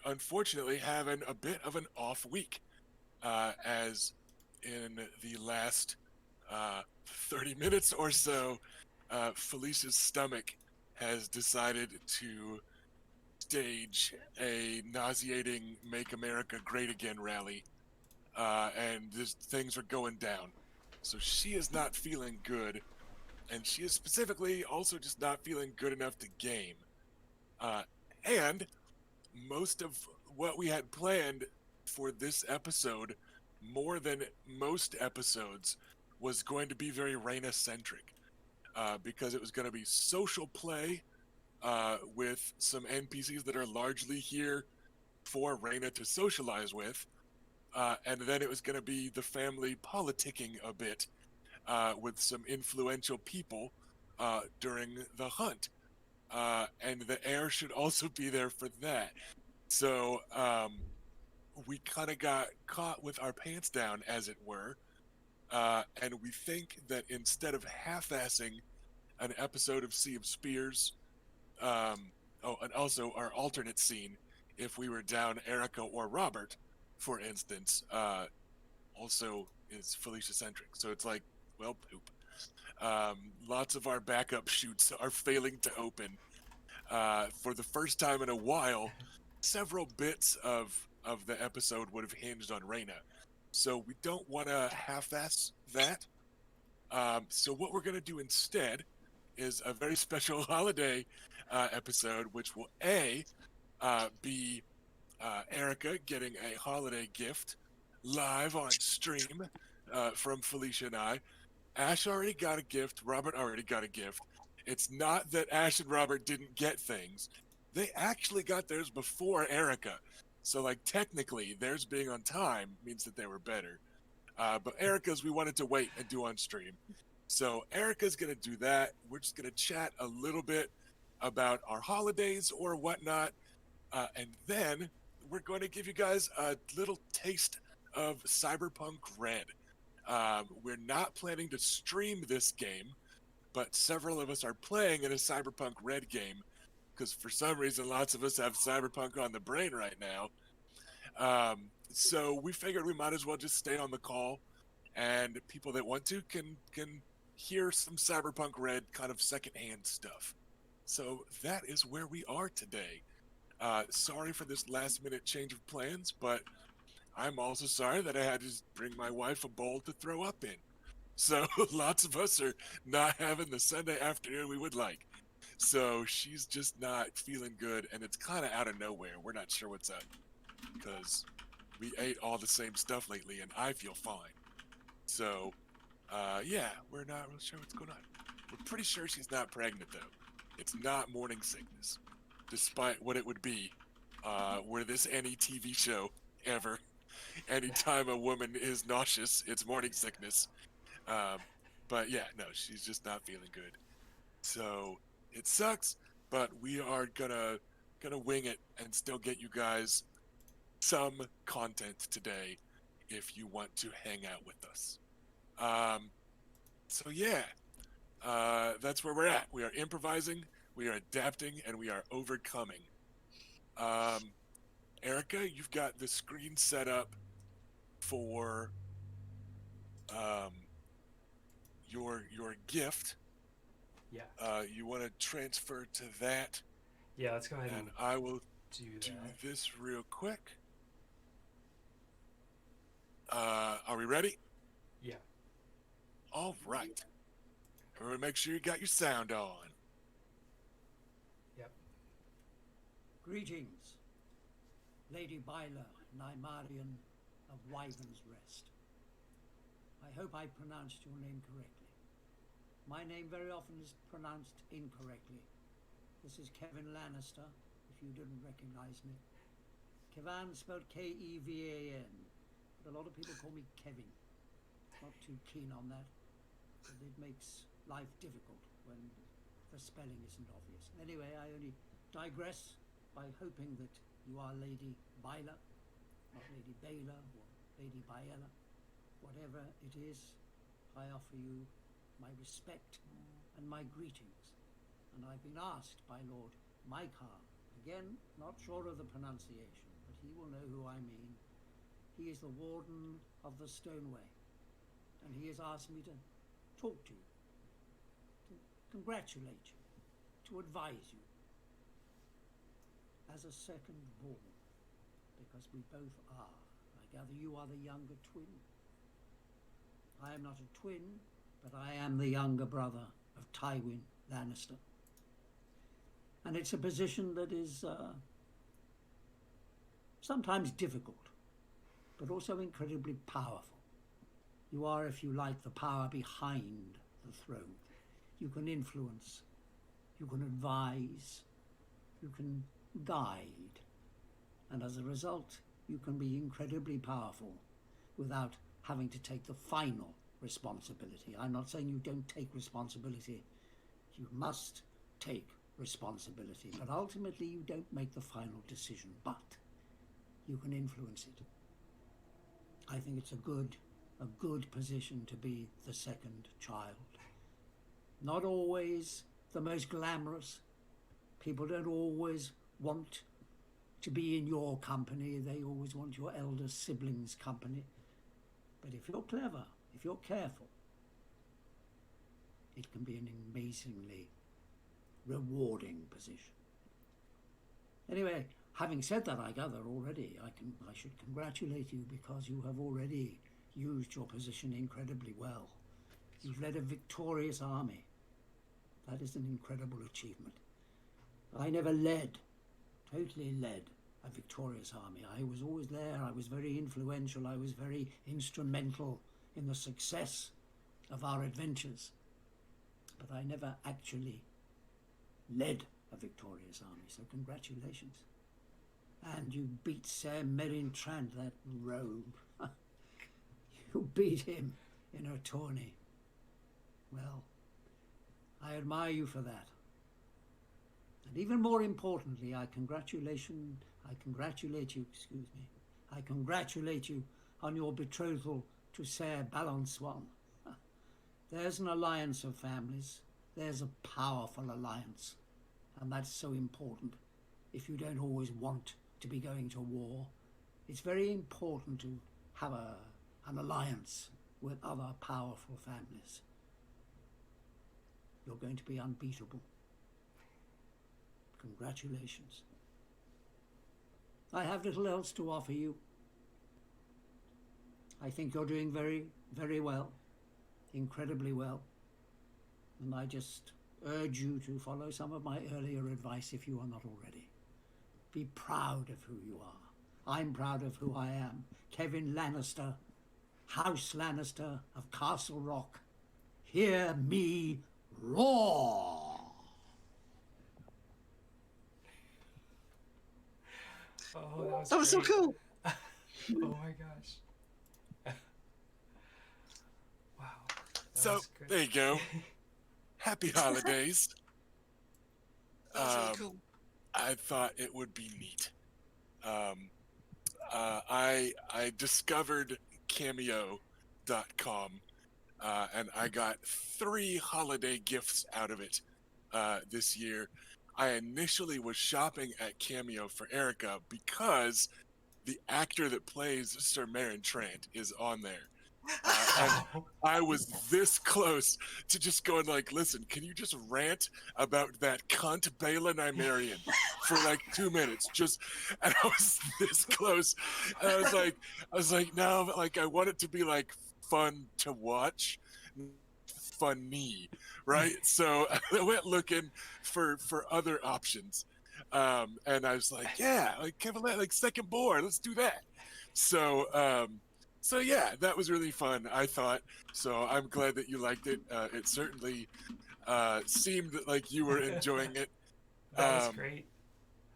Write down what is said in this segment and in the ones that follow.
unfortunately having a bit of an off week, as in the last 30 minutes or so, Felicia's stomach has decided to stage a nauseating "Make America Great Again" rally, and things are going down. So she is not feeling good, and she is specifically also just not feeling good enough to game. Uh, and most of what we had planned for this episode, more than most episodes, was going to be very Raina centric, because it was going to be social play with some NPCs that are largely here for Raina to socialize with. And then it was going to be the family politicking a bit with some influential people during the hunt. And the heir should also be there for that. So we kind of got caught with our pants down, as it were. And we think that instead of half-assing an episode of Sea of Spears, and also our alternate scene, if we were down Erika or Robert, for instance, also is Felicia centric. So it's like, well, poop. Lots of our backup shoots are failing to open. For the first time in a while, several bits of the episode would have hinged on Raina. So we don't want to half-ass that. So what we're going to do instead is a very special holiday episode, which will be Erika getting a holiday gift live on stream from Felicia and I. Ash already got a gift. Robert already got a gift. It's not that Ash and Robert didn't get things. They actually got theirs before Erika. So, like, technically, theirs being on time means that they were better. But Erika's, we wanted to wait and do on stream. So, Erika's going to do that. We're just going to chat a little bit about our holidays or whatnot. And then we're going to give you guys a little taste of Cyberpunk RED. We're not planning to stream this game, but several of us are playing in a Cyberpunk RED game because for some reason lots of us have Cyberpunk on the brain right now. So we figured we might as well just stay on the call, and people that want to can hear some Cyberpunk RED kind of secondhand stuff. So that is where we are today. Sorry for this last minute change of plans, but I'm also sorry that I had to bring my wife a bowl to throw up in. So lots of us are not having the Sunday afternoon we would like. So she's just not feeling good, and it's kind of out of nowhere. We're not sure what's up because we ate all the same stuff lately, and I feel fine. So, yeah, we're not really sure what's going on. We're pretty sure she's not pregnant, though. It's not morning sickness, despite what it would be were this any TV show ever. Anytime a woman is nauseous, it's morning sickness. Um, but yeah, no, she's just not feeling good. So it sucks, but we are gonna wing it and still get you guys some content today if you want to hang out with us. Um, so yeah, that's where we're at. We are improvising, we are adapting, and we are overcoming. Um, Erika, you've got the screen set up for um, your gift. Yeah. You want to transfer to that, Yeah, let's go ahead and and I will do do that. this real quick. Are we ready? Yeah. All right. Everyone, make sure you got your sound on. Yep. Greetings, Lady Byla Nymarian of Wyvern's Rest. I hope I pronounced your name correctly. My name very often is pronounced incorrectly. This is Kevin Lannister, if you didn't recognize me. Kevan spelled Kevan, but a lot of people call me Kevin. Not too keen on that, but it makes life difficult when the spelling isn't obvious. Anyway, I only digress by hoping that you are Lady Byla, not Lady Baylor or Lady Biella. Whatever it is, I offer you my respect and my greetings. And I've been asked by Lord Maikar, again, not sure of the pronunciation, he will know who I mean. He is the warden of the Stoneway, and he has asked me to talk to you, to congratulate you, to advise you. As a second born, because we both are. I gather you are the younger twin. I am not a twin, but I am the younger brother of Tywin Lannister. And it's a position that is sometimes difficult, but also incredibly powerful. You are, if you like, the power behind the throne. You can influence, you can advise, you can guide, and as a result, you can be incredibly powerful without having to take the final responsibility. I'm not saying you don't take responsibility. You must take responsibility, but ultimately you don't make the final decision, but you can influence it. I think it's a good position to be the second child. Not always the most glamorous. People don't always want to be in your company. They always want your elder siblings' company. But if you're clever, if you're careful, it can be an amazingly rewarding position. Anyway, having said that, I gather already I should congratulate you because you have already used your position incredibly well. You've led a victorious army. That is an incredible achievement. I never totally led a victorious army. I was always there. I was very influential. I was very instrumental in the success of our adventures. But I never actually led a victorious army, so congratulations. And you beat Sir Meryn Trant, that rogue. You beat him in a tourney. Well, I admire you for that. And even more importantly, I congratulate you on your betrothal to Sir Balanswan. There's an alliance of families. There's a powerful alliance. And that's so important. If you don't always want to be going to war, it's very important to have an alliance with other powerful families. You're going to be unbeatable. Congratulations. I have little else to offer you. I think you're doing very, very well, incredibly well. And I just urge you to follow some of my earlier advice if you are not already. Be proud of who you are. I'm proud of who I am. Kevin Lannister, House Lannister of Castle Rock. Hear me roar! Oh, That was so great. cool. Oh my gosh. Wow. That So was great. there you go. Happy holidays. That was really cool. I thought it would be neat. I discovered CAMEO.com, and I got 3 holiday gifts out of it this year. I initially was shopping at Cameo for Erika because the actor that plays Sir Meryn Trant is on there. And I was this close to just going like, listen, can you just rant about that cunt Balin Imerian for like 2 minutes? And I was this close. And I was like, no, like I want it to be like fun to watch, funny, right? So I went looking for other options. And I was like, yeah, like Kevin, like second board, let's do that. So yeah, that was really fun, I thought. So I'm glad that you liked it. It certainly seemed like you were enjoying it. That was great.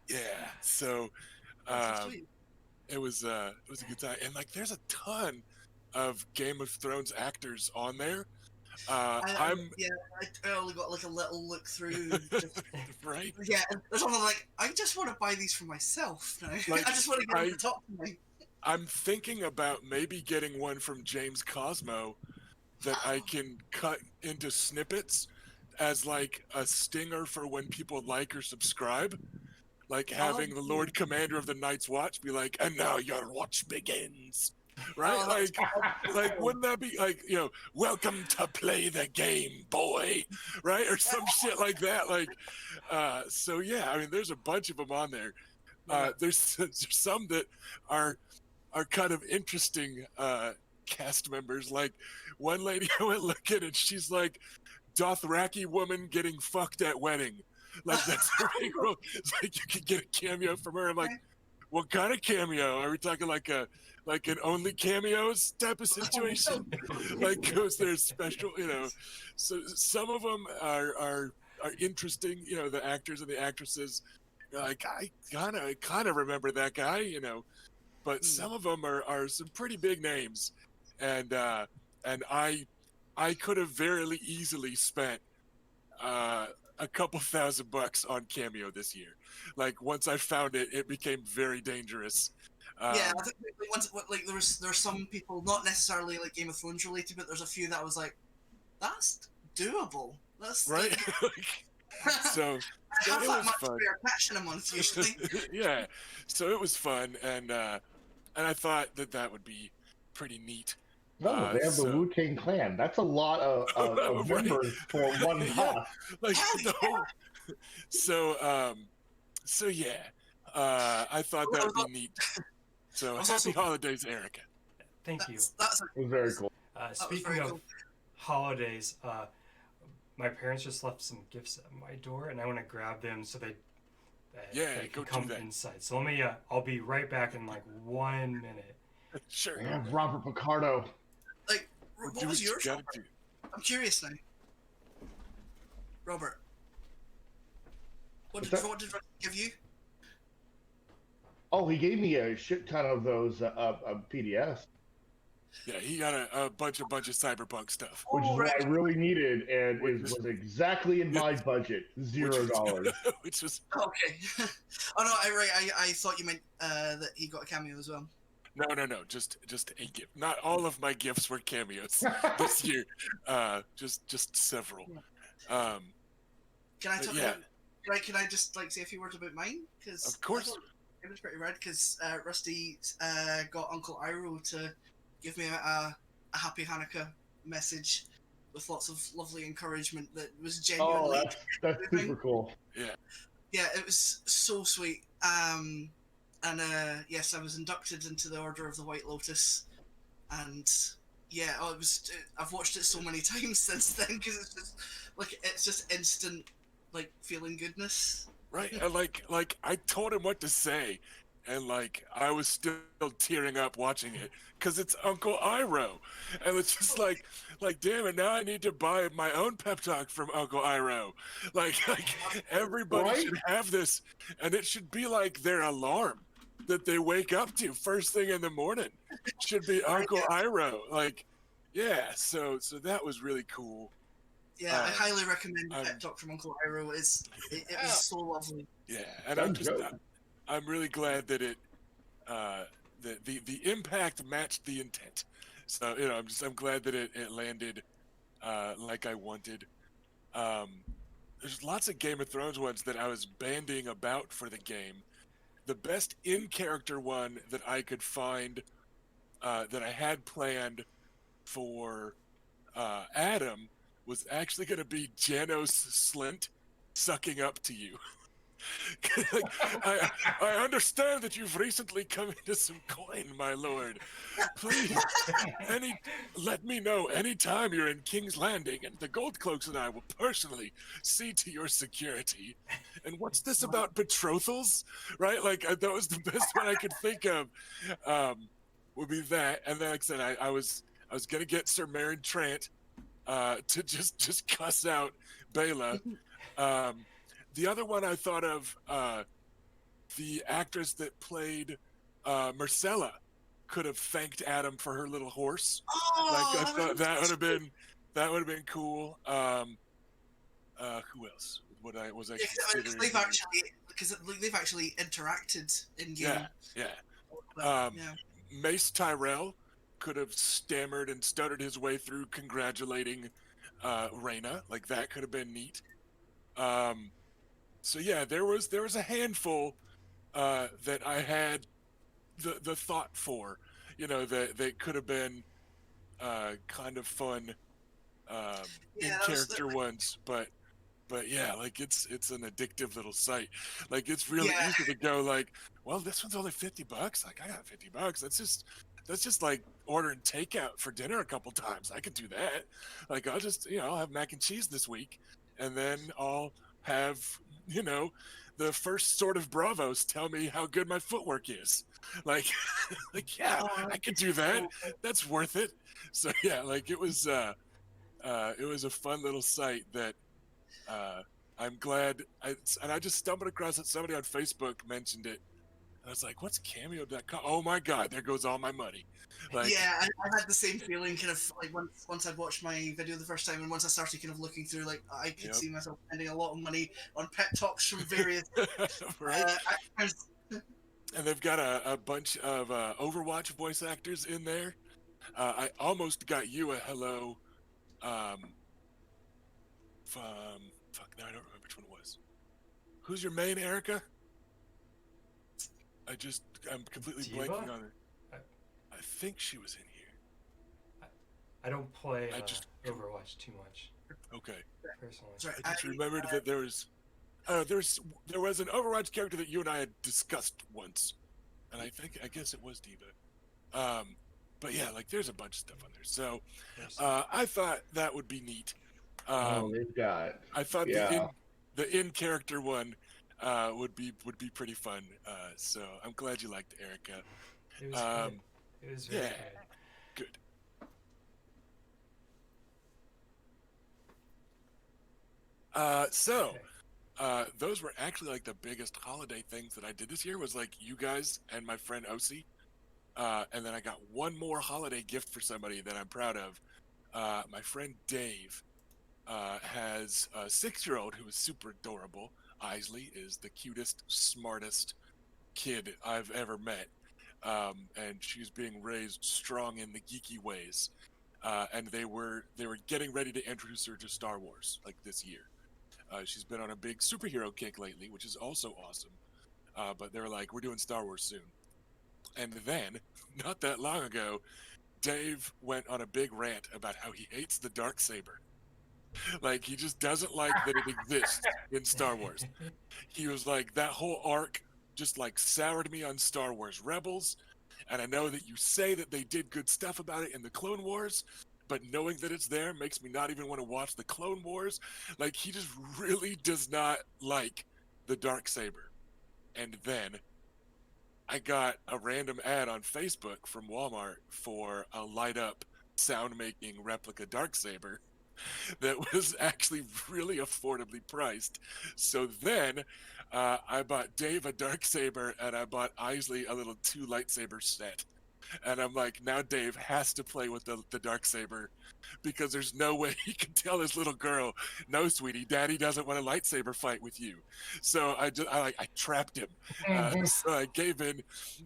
Yeah. So That's so sweet. it was a good time. And like, there's a ton of Game of Thrones actors on there. I only got like a little look through. Right. Yeah, that's all. I'm like, I just want to buy these for myself now. Like, I just want to get them to talk to me. I'm thinking about maybe getting one from James Cosmo that I can cut into snippets as like a stinger for when people like or subscribe. like having the Lord Commander of the Night's Watch be like, and now your watch begins, right? Oh, that's Like wouldn't that be like, you know, welcome to play the game, boy, right? Or some shit like that. Like, so yeah, I mean, there's a bunch of them on there. There's some that are kind of interesting cast members. Like one lady I went looking, and she's like, Dothraki woman getting fucked at wedding. Like that's her big role. It's like you could get a cameo from her. I'm like, what kind of cameo? Are we talking like an only cameos type of situation? Like, was there special, you know? So some of them are interesting, you know, the actors and the actresses. Like I kind of remember that guy, you know, but some of them are some pretty big names, and I could have very easily spent a couple $1,000 on Cameo this year. Like once I found it, it became very dangerous. Yeah, I think like there's some people, not necessarily like Game of Thrones related, but there's a few that I was like, that's doable. That's right. So I have it that was much fun. spare cash in a month usually. Yeah, so it was fun, and I thought that would be pretty neat. No, they have the Wu-Tang Clan. That's a lot of Right. members for one pass. Like the whole. So yeah, I thought that would be neat. So happy holidays, Erika. Thank you. That's It was very cool. Speaking very of cool. holidays, my parents just left some gifts at my door, and I want to grab them so they Go can come do that. inside. So let me. I'll be right back in like 1 minute. Sure. Yeah, Robert Picardo. like, Well, what do was you yours? gotta Robert? do. I'm curious now. Robert, what What's did Rusty give you? Oh, he gave me a shit ton of those PDFs, Yeah, he got a bunch of Cyberpunk stuff. which is what right. I really needed, and Which was exactly in my budget, $0. Which was Okay. Oh no, I thought you meant that he got a cameo as well. no, just a gift. Not all of my gifts were cameos this year. Just several. Can I talk? yeah. Can I just like say a few words about mine? Because Of course. it was pretty rad. Because Rusty got Uncle Iroh to give me a happy Hanukkah message with lots of lovely encouragement that was Oh, genuinely. that's super cool. Yeah, it was so sweet. And yes, I was inducted into the Order of the White Lotus, and yeah, it was. I've watched it so many times since then because it's just instant like feeling goodness. Right. And like I told him what to say, and like I was still tearing up watching it because it's Uncle Iroh, and it's just like damn it, now I need to buy my own pep talk from Uncle Iroh. Like everybody Right? should have this, and it should be like their alarm that they wake up to first thing in the morning. Should be Uncle Iroh. Like, yeah. So that was really cool. Yeah, I highly recommend Pep Talk from Uncle Iroh. It was so lovely. Yeah, and I'm really glad that it the impact matched the intent. So you know, I'm glad that it landed like I wanted. There's lots of Game of Thrones ones that I was bandying about for the game. The best in-character one that I could find that I had planned for Adam was actually going to be Janos Slint sucking up to you. Like, I understand that you've recently come into some coin, my lord. Please, let me know anytime you're in King's Landing, and the Gold Cloaks and I will personally see to your security. And what's this about betrothals? Right? Like that was the best one I could think of. Would be that, and then like I said, I was gonna get Sir Meryn Trant to just cuss out Bela. The other one I thought of, the actress that played Marcella could have thanked Adam for her little horse. Oh, Like I thought that would have been cool. Who else? Was I considering? They've actually interacted in game. Yeah. Mace Tyrell could have stammered and stuttered his way through congratulating Reyna. Like that could have been neat. So yeah, there was a handful that I had the thought for, that could have been kind of fun in Yeah, that was character ones, but yeah, like it's an addictive little site. Like it's really yeah. easy to go like, well, this one's only $50. Like I got $50. That's just like ordering takeout for dinner a couple times. I could do that. Like I'll just I'll have mac and cheese this week, and then I'll have you know the first sort of Bravos tell me how good my footwork is. Like like yeah, Oh, I could do that. so That's worth it. So yeah, like it was a fun little site that uh, I'm glad. And I just stumbled across it. Somebody on Facebook mentioned it. And I was like, what's cameo.com? Oh my God, there goes all my money. Like, yeah, I had the same feeling kind of like once I'd watched my video the first time, and once I started kind of looking through, like I could yep. see myself spending a lot of money on pet talks from various right? actors. And they've got a bunch of Overwatch voice actors in there. I almost got you a hello from, fuck, now I don't remember which one it was. Who's your main, Erika? I'm completely Diva? blanking on her. I think she was in here. I don't play I just- Overwatch too much Okay. personally. Sorry, I just remembered that there was an Overwatch character that you and I had discussed once, and I guess it was Diva. But yeah, like there's a bunch of stuff on there. So I thought that would be neat. They've got. I thought Yeah. the in character one would be pretty fun. So I'm glad you liked Erika. It was good. It was very yeah. good. Good. Those were actually like the biggest holiday things that I did this year was like you guys and my friend Osi. And then I got one more holiday gift for somebody that I'm proud of. My friend Dave has a 6-year-old who is super adorable. Isley is the cutest, smartest kid I've ever met. And she's being raised strong in the geeky ways. And they were getting ready to introduce her to Star Wars like this year. She's been on a big superhero kick lately, which is also awesome. But they're like, we're doing Star Wars soon. And then, not that long ago, Dave went on a big rant about how he hates the Darksaber. Like, he just doesn't like that it exists in Star Wars. He was like, that whole arc just like soured me on Star Wars Rebels. And I know that you say that they did good stuff about it in the Clone Wars, but knowing that it's there makes me not even want to watch the Clone Wars. Like, he just really does not like the Darksaber. And then I got a random ad on Facebook from Walmart for a light up sound making replica Darksaber that was actually really affordably priced. So then I bought Dave a Darksaber and I bought Isley a little 2 lightsaber set. And I'm like, now Dave has to play with the Darksaber because there's no way he can tell his little girl, no, sweetie, daddy doesn't want a lightsaber fight with you. So I trapped him. So I gave in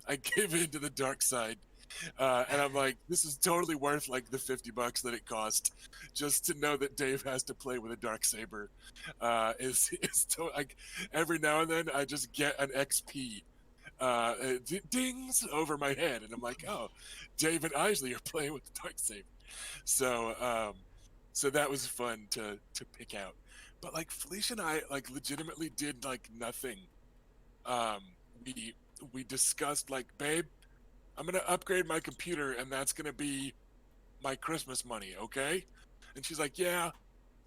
to the dark side. And I'm like, this is totally worth like the $50 that it cost, just to know that Dave has to play with a Darksaber. Like every now and then I just get an XP dings over my head, and I'm like, oh, Dave and Isley are playing with the Darksaber. So that was fun to pick out. But like Felicia and I like legitimately did like nothing. We discussed like, babe, I'm gonna upgrade my computer, and that's gonna be my Christmas money, okay? And she's like, yeah.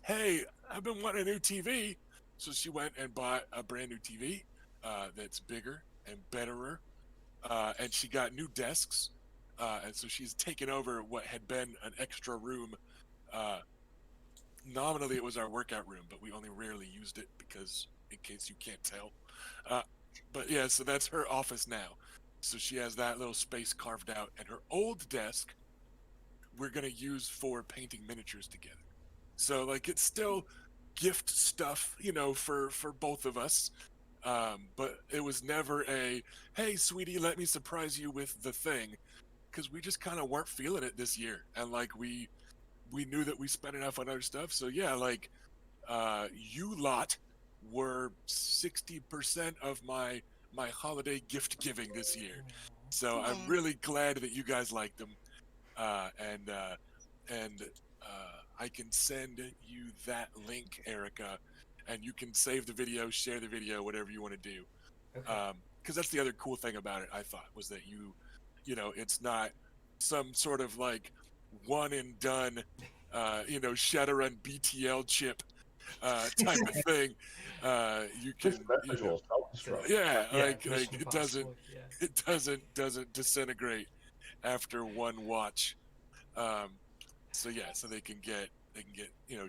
Hey, I've been wanting a new TV. So she went and bought a brand new TV that's bigger and betterer. And she got new desks. And so she's taken over what had been an extra room. Nominally, it was our workout room, but we only rarely used it because, in case you can't tell. But yeah, so that's her office now. So she has that little space carved out. And her old desk, we're going to use for painting miniatures together. So like it's still gift stuff, for both of us. But it was never a, hey, sweetie, let me surprise you with the thing, because we just kind of weren't feeling it this year, and like we knew that we spent enough on other stuff. So yeah, like you lot were 60% of my my holiday gift giving this year. So I'm Aw. really glad that you guys liked them, and I can send you that link, Erica, and you can save the video, share the video, whatever you want to do. Okay. Because that's the other cool thing about it. I thought was that it's not some sort of like one and done, Shadowrun BTL chip type of thing. You This can, visual self-destruct. yeah, Yeah, like Mission it doesn't Impossible. Yeah. it doesn't disintegrate after one watch. Um, so they can get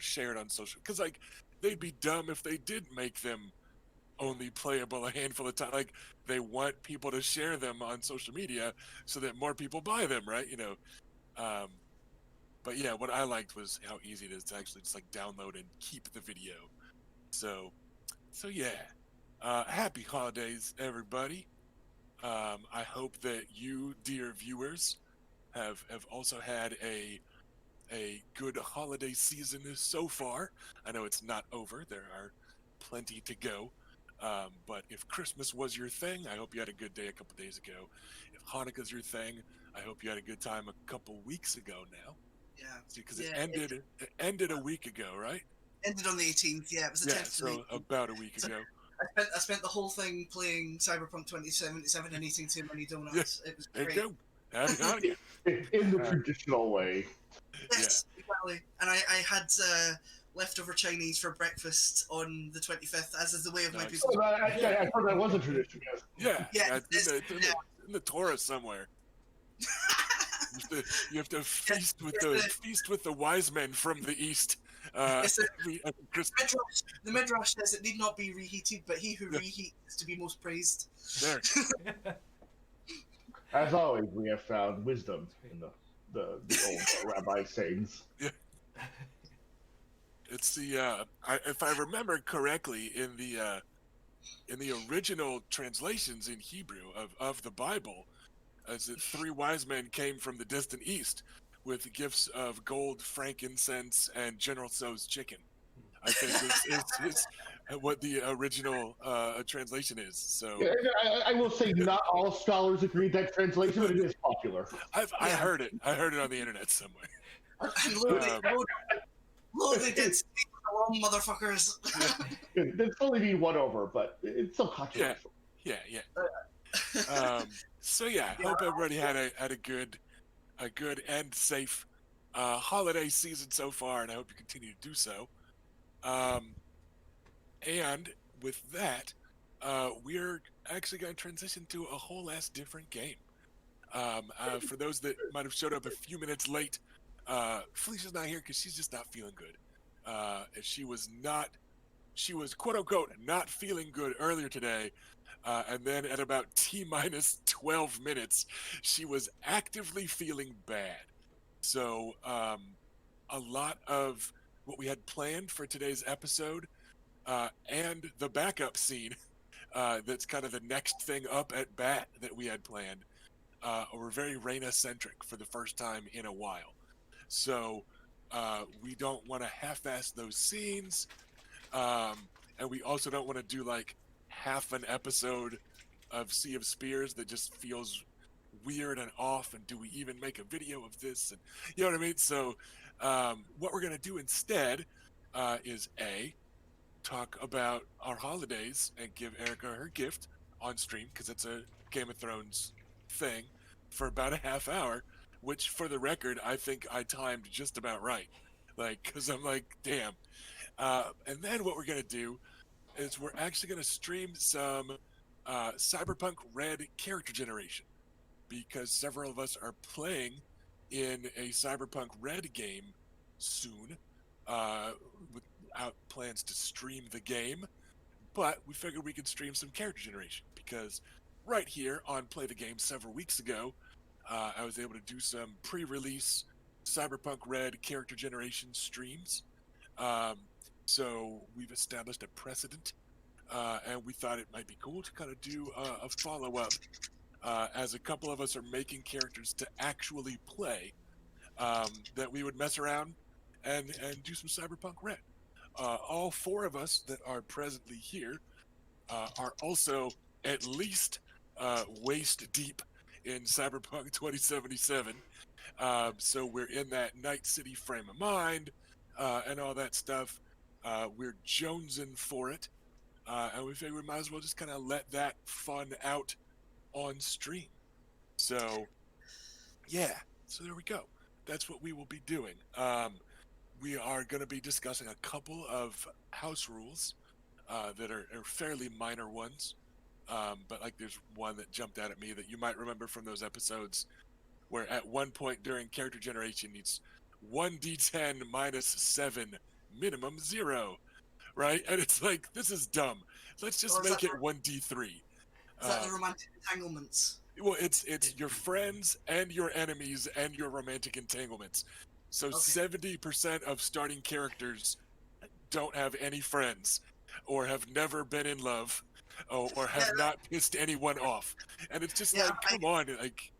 shared on social, because like they'd be dumb if they did make them only playable a handful of times. Like they want people to share them on social media so that more people buy them, right? Um, but yeah, what I liked was how easy it is to actually just like download and keep the video. So yeah, happy holidays, everybody. I hope that you, dear viewers, have also had a good holiday season so far. I know it's not over. There are plenty to go. But if Christmas was your thing, I hope you had a good day a couple days ago. If Hanukkah's your thing, I hope you had a good time a couple weeks ago now. Yeah. Because Yeah, it ended a week ago, right? Ended on the 18th. Yeah, it was the Yeah, 10th to the so 18th. about a week So- ago. I spent the whole thing playing Cyberpunk 2077 and eating too many donuts. It was There great. you go. Happy Hanukkah. In the traditional way. Yes, exactly. And I had leftover Chinese for breakfast on the 25th, as is the way of my Nice. people. Oh, I thought that was a tradition. Yes. Yeah, Yeah, it's in the Torah somewhere. You have to feast with the wise men from the east. It's a- Every Christmas. The Midrash says it need not be reheated, but he who Yeah. reheats is to be most praised. There. As always, we have found wisdom in the old rabbi sayings. It's the if I remember correctly, in the original translations in Hebrew of the Bible, as that 3 wise men came from the distant east with gifts of gold, frankincense, and General Tso's chicken. I think is what the original translation is. So Yeah, I will say not all scholars agree with that translation, but it is popular. I heard it. I heard it on the internet somewhere. And Um, they did speak along, motherfuckers. There's only been one over, but it's still controversial. Yeah. So yeah, hope everybody had a good and safe holiday season so far, and I hope you continue to do so. And with that, we're actually going to transition to a whole ass different game. For those that might have showed up a few minutes late, Felicia's not here because she's just not feeling good. She was quote unquote not feeling good earlier today, and then at about T-12 minutes, she was actively feeling bad. So a lot of what we had planned for today's episode, and the backup scene, that's kind of the next thing up at bat that we had planned, were very Reina-centric for the first time in a while. So we don't want to half-ass those scenes, and we also don't want to do like half an episode of Sea of Spears that just feels weird and off, and do we even make a video of this, and you know what I mean. So what we're going to do instead is talk about our holidays and give Erika her gift on stream, because it's a Game of Thrones thing, for about a half hour, which for the record I think I timed just about right, like, because I'm like, damn. And then what we're going to do is we're actually going to stream some Cyberpunk RED character generation, because several of us are playing in a Cyberpunk RED game soon, without plans to stream the game, but we figured we could stream some character generation, because right here on Play the Game several weeks ago, I was able to do some pre-release Cyberpunk RED character generation streams. So we've established a precedent, and we thought it might be cool to kind of do a follow-up, as a couple of us are making characters to actually play, that we would mess around and do some Cyberpunk RED. All 4 of us that are presently here are also at least waist deep in Cyberpunk 2077. So we're in that Night City frame of mind and all that stuff. We're jonesing for it. And we figure we might as well just kind of let that fun out on stream. So, yeah. So there we go. That's what we will be doing. We are going to be discussing a couple of house rules that are fairly minor ones. But like there's one that jumped out at me that you might remember from those episodes where at one point during character generation it's 1d10 minus 7 minimum 0, right? And it's like, this is dumb. Let's just Or is make that it 1d3. Is that the romantic entanglements? Well, it's your friends and your enemies and your romantic entanglements. So Okay. 70% of starting characters don't have any friends, or have never been in love, or have not pissed anyone off. And it's just Yeah, like, come on, like.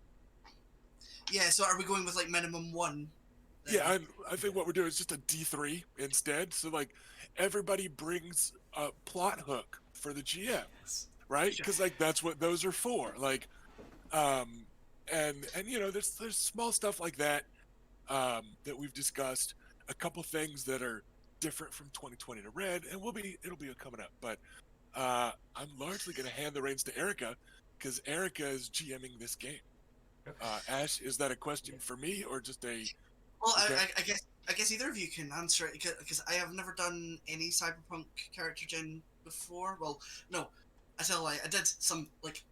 Yeah, so are we going with like minimum 1? then? Yeah, I think what we're doing is just a D3 instead. So like, everybody brings a plot hook for the GM, Yes. right? Because like that's what those are for. Like, and you know, there's small stuff like that that we've discussed. A couple things that are different from 2020 to Red, and it'll be coming up. But I'm largely going to hand the reins to Erika because Erika is GMing this game. Ash, is that a question for me or just a? Well, Okay. I guess either of you can answer it because I have never done any Cyberpunk character gen before. Well, no, I tell a lie. I did some like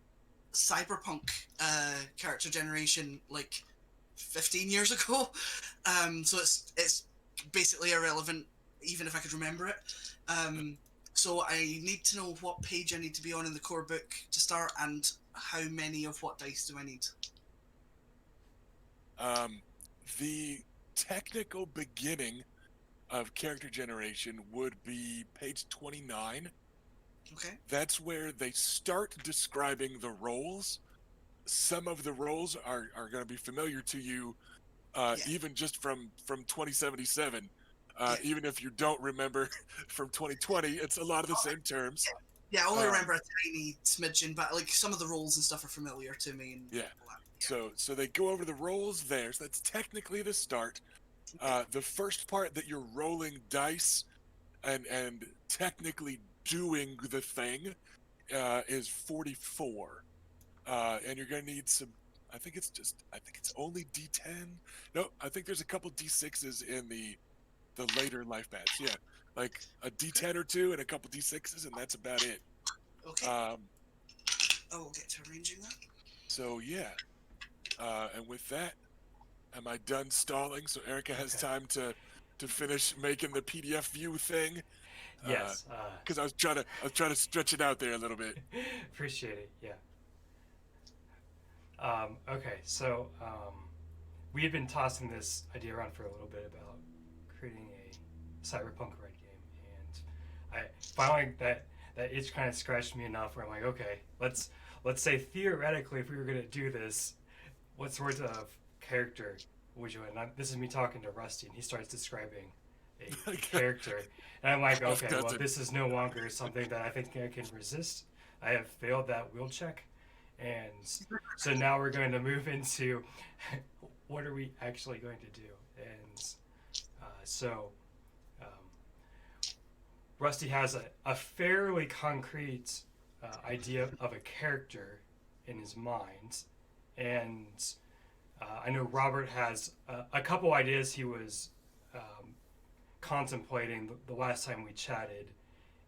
Cyberpunk character generation like 15 years ago. So it's basically irrelevant, even if I could remember it. So I need to know what page I need to be on in the core book to start, and how many of what dice do I need. The technical beginning of character generation would be page 29. Okay. That's where they start describing the roles. Some of the roles are going to be familiar to you, even just from 2077. Even if you don't remember from 2020, it's a lot of the same terms. Yeah, I only remember a tiny smidgen, but like some of the roles and stuff are familiar to me. And Yeah. So they go over the roles there. So that's technically the start. The first part that you're rolling dice and technically doing the thing is 44. And you're going to need some, I think it's only D10. No, I think there's a couple D6s in the later life paths. Yeah, like a D10 or two and a couple D6s, and that's about it. Okay. I will get to arranging that. So yeah, and with that, am I done stalling? So Erika has time to finish making the PDF view thing. Yes. Because I was trying to stretch it out there a little bit. Appreciate it. Yeah. Okay, so we had been tossing this idea around for a little bit about creating a Cyberpunk RED game, and I finally that itch kind of scratched me enough where I'm like, okay, let's say theoretically if we were gonna do this, what sorts of character would you? And this is me talking to Rusty, and he starts describing a character, and I'm like, okay, well, this is no longer something that I think I can resist. I have failed that will check. And so now we're going to move into what are we actually going to do? And so Rusty has a fairly concrete idea of a character in his mind. And I know Robert has a couple ideas he was contemplating the last time we chatted.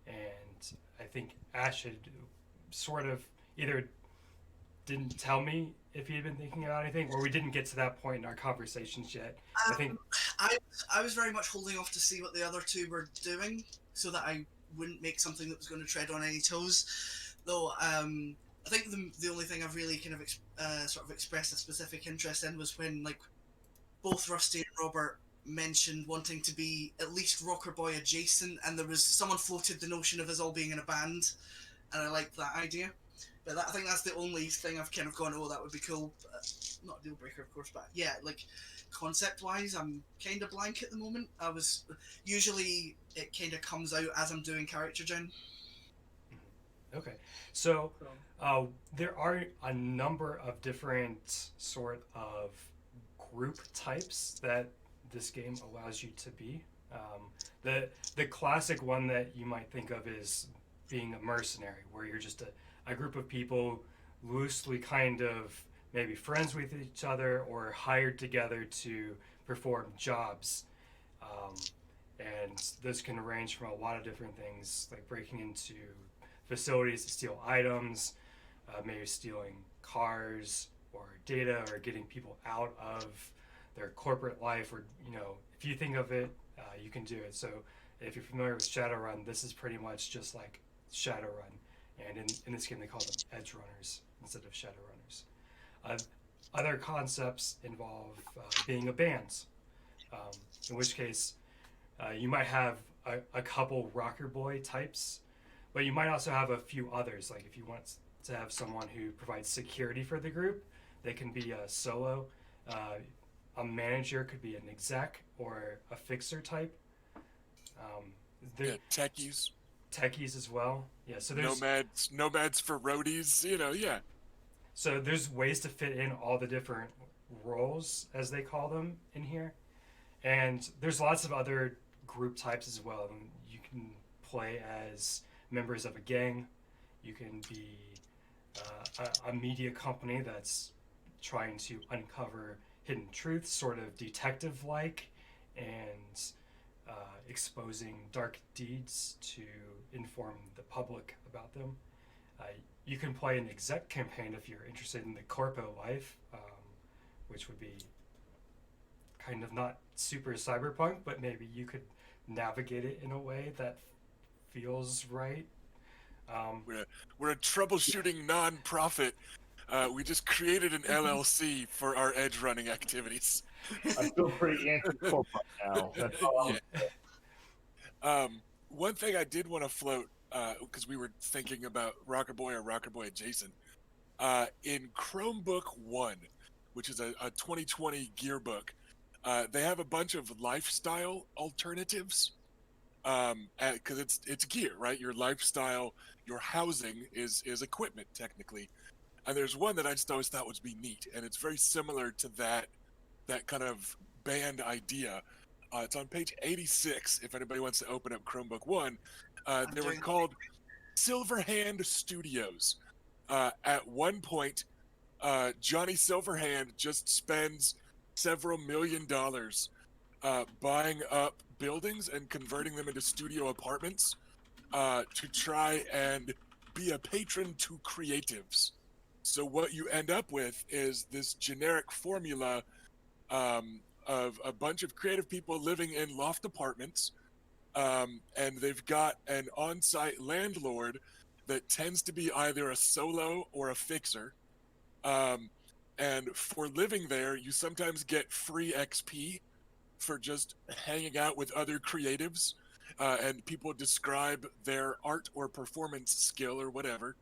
And I think Ash had sort of either didn't tell me if he had been thinking about anything, or we didn't get to that point in our conversations yet. I think I was very much holding off to see what the other two were doing, so that I wouldn't make something that was going to tread on any toes. Though I think the only thing I've really kind of sort of expressed a specific interest in was when like both Rusty and Robert mentioned wanting to be at least Rocker Boy adjacent, and there was someone floated the notion of us all being in a band, and I liked that idea. But I think that's the only thing I've kind of gone, oh, that would be cool. Not a deal breaker, of course, but yeah, like concept-wise, I'm kind of blank at the moment. Usually it kind of comes out as I'm doing character gen. Okay, so there are a number of different sort of group types that this game allows you to be. The classic one that you might think of is being a mercenary, where you're just a group of people loosely kind of maybe friends with each other or hired together to perform jobs. Um, and this can range from a lot of different things, like breaking into facilities to steal items, maybe stealing cars or data, or getting people out of their corporate life. Or if you think of it, you can do it. So if you're familiar with Shadowrun, this is pretty much just like Shadowrun, and in this game they call them edge runners instead of Shadowrunners. Uh, Other concepts involve being a band, um, in which case you might have a couple rocker boy types, but you might also have a few others. Like if you want to have someone who provides security for the group, they can be a solo. A manager could be an exec or a fixer type. Yeah, techies, Techies as well. Yeah, so there's nomads for roadies. Yeah. so there's ways to fit in all the different roles, as they call them, in here. And there's lots of other group types as well. And you can play as members of a gang. You can be a media company that's trying to uncover hidden truths, sort of detective like, and exposing dark deeds to inform the public about them. Uh, you can play an exec campaign if you're interested in the corpo life, which would be kind of not super cyberpunk, but maybe you could navigate it in a way that feels right. We're a troubleshooting non-profit. We just created an LLC for our edge running activities. I feel pretty anti-corporate now. That's all I'm Yeah. One thing I did want to float, because we were thinking about Rocker Boy or Rocker Boy adjacent, in Chromebook 1, which is a 2020 gear book, they have a bunch of lifestyle alternatives. Because it's gear, right? Your lifestyle, your housing is equipment technically, and there's one that I just always thought would be neat, and it's very similar to that kind of band idea. It's on page 86. If anybody wants to open up Chromebook 1, they were called Silverhand Studios. At one point, Johnny Silverhand just spends several $1 million buying up buildings and converting them into studio apartments to try and be a patron to creatives. So what you end up with is this generic formula of a bunch of creative people living in loft apartments, and they've got an on-site landlord that tends to be either a solo or a fixer. And for living there, you sometimes get free XP for just hanging out with other creatives, and people describe their art or performance skill or whatever.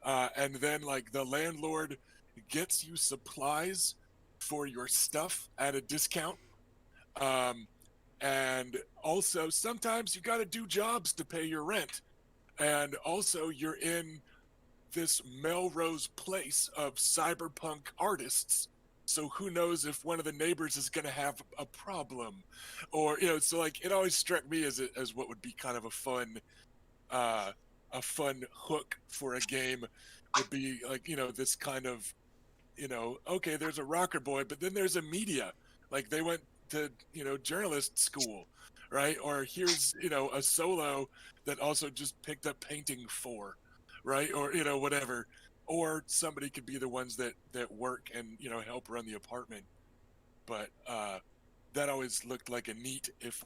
And then, like, the landlord gets you supplies for your stuff at a discount. And also, sometimes you got to do jobs to pay your rent. And also, you're in this Melrose Place of cyberpunk artists. So who knows if one of the neighbors is going to have a problem, or so like it always struck me as what would be kind of a fun hook for a game would be like this kind of okay, there's a rocker boy, but then there's a media, like they went to journalist school, right? Or here's a solo that also just picked up painting for, right? Or whatever. Or somebody could be the ones that work and help run the apartment. But that always looked like a neat, if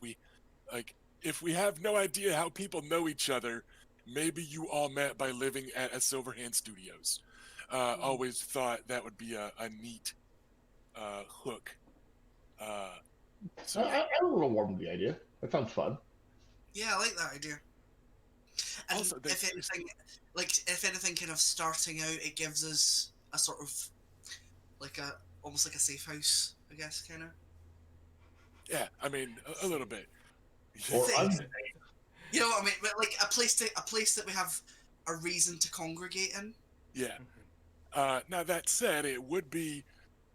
we have no idea how people know each other, maybe you all met by living at a Silverhand Studios. Always thought that would be a neat hook. So a little warm with the idea. That sounds fun. Yeah, I like that idea. And Also, if anything, kind of starting out, it gives us a sort of almost like a safe house, I guess, kind of. yeah, I mean a little bit. Or You know what I mean? But like a place that we have a reason to congregate in. Yeah. Now that said, it would be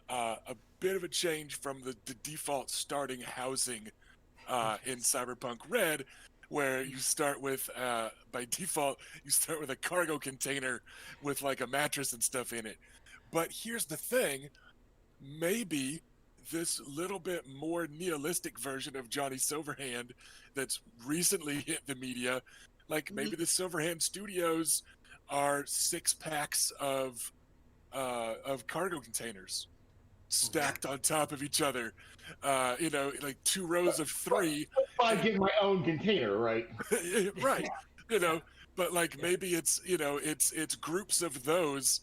a bit of a change from the default starting housing in Cyberpunk Red, where you start with by default you start with a cargo container with like a mattress and stuff in it. But here's the thing: maybe this little bit more nihilistic version of Johnny Silverhand that's recently hit the media, like maybe the Silverhand Studios are 6 packs of cargo containers stacked on top of each other, like 2 rows of 3. I get my own container, right? Right, but like maybe it's groups of those,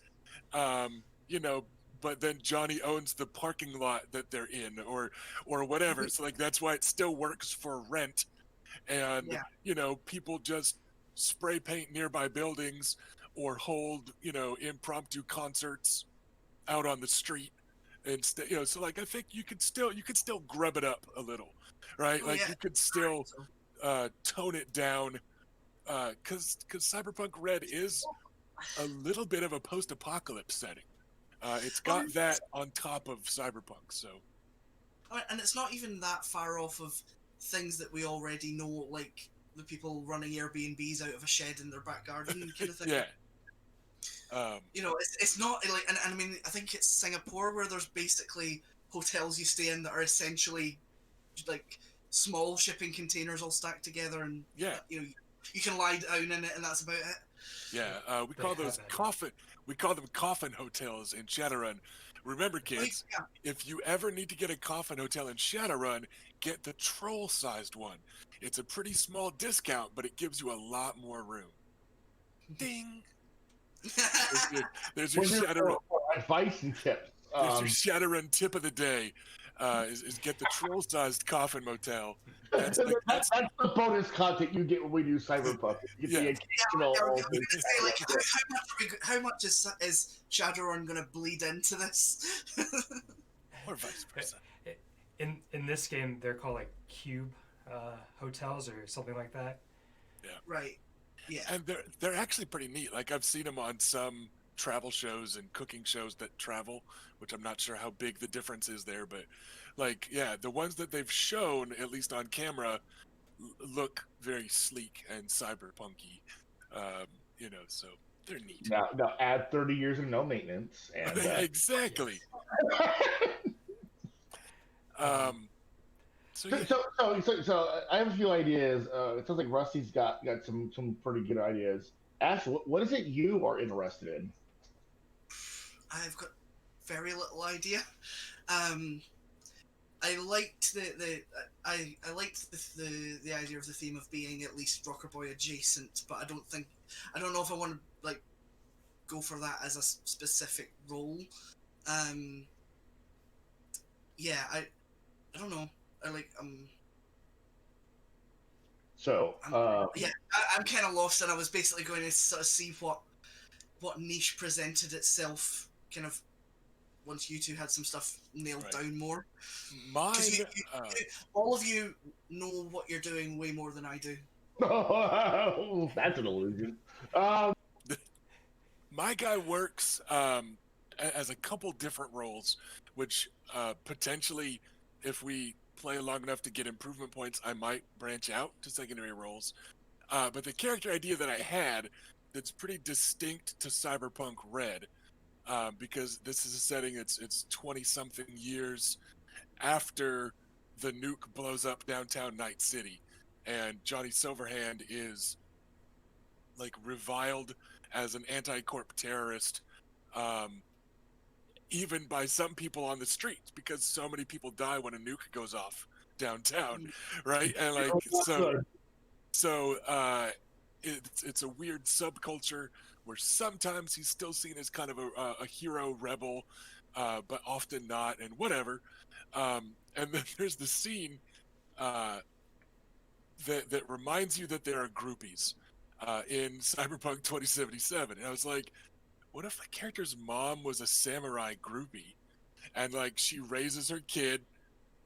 um, you know, but then Johnny owns the parking lot that they're in, or whatever. So like that's why it still works for rent, and people just spray paint nearby buildings or hold impromptu concerts out on the street instead. So like I think you could still grub it up a little, right? You could still tone it down, because Cyberpunk Red is a little bit of a post-apocalypse setting. It's got that on top of Cyberpunk, so. And it's not even that far off of things that we already know, like the people running Airbnbs out of a shed in their back garden kind of thing. Yeah. It's not like, and I mean, I think it's Singapore where there's basically hotels you stay in that are essentially like small shipping containers all stacked together, and you can lie down in it, and that's about it. Yeah, we call those coffin. We call them coffin hotels in Shadowrun. Remember, kids, if you ever need to get a coffin hotel in Shadowrun, get the troll-sized one. It's a pretty small discount, but it gives you a lot more room. Ding. There's your Shadowrun advice and tips. There's your Shadowrun tip of the day. Is get the troll-sized coffin motel. That's the bonus content you get when we do Cyberpunk. You get the occasional. How much is Shadowrun going to bleed into this? Or vice versa. In this game, they're called like cube hotels or something like that. Yeah. Right. Yeah. And they're actually pretty neat. Like I've seen them on some travel shows and cooking shows that travel, which I'm not sure how big the difference is there, but like, yeah, the ones that they've shown, at least on camera, look very sleek and cyberpunky, so they're neat. Now add 30 years of no maintenance. And, exactly. So I have a few ideas. It sounds like Rusty's got some pretty good ideas. Ash, what is it you are interested in? I've got very little idea. I liked I liked the idea of the theme of being at least Rocker Boy adjacent, but I don't know if I want to like go for that as a specific role. Yeah, I don't know. I like I'm kind of lost, and I was basically going to sort of see what niche presented itself kind of once you two had some stuff nailed down more. Mine, all of you know what you're doing way more than I do. That's an illusion. My guy works as a couple different roles, which potentially, if we play long enough to get improvement points, I might branch out to secondary roles. But the character idea that I had that's pretty distinct to Cyberpunk Red, because this is a setting it's 20-something years after the nuke blows up downtown Night City, and Johnny Silverhand is like reviled as an anti-corp terrorist, even by some people on the streets, because so many people die when a nuke goes off downtown, right? And like so it's a weird subculture where sometimes he's still seen as kind of a hero rebel, but often not, and whatever. And then there's the scene that reminds you that there are groupies in Cyberpunk 2077. And I was like, what if the character's mom was a samurai groupie, and like she raises her kid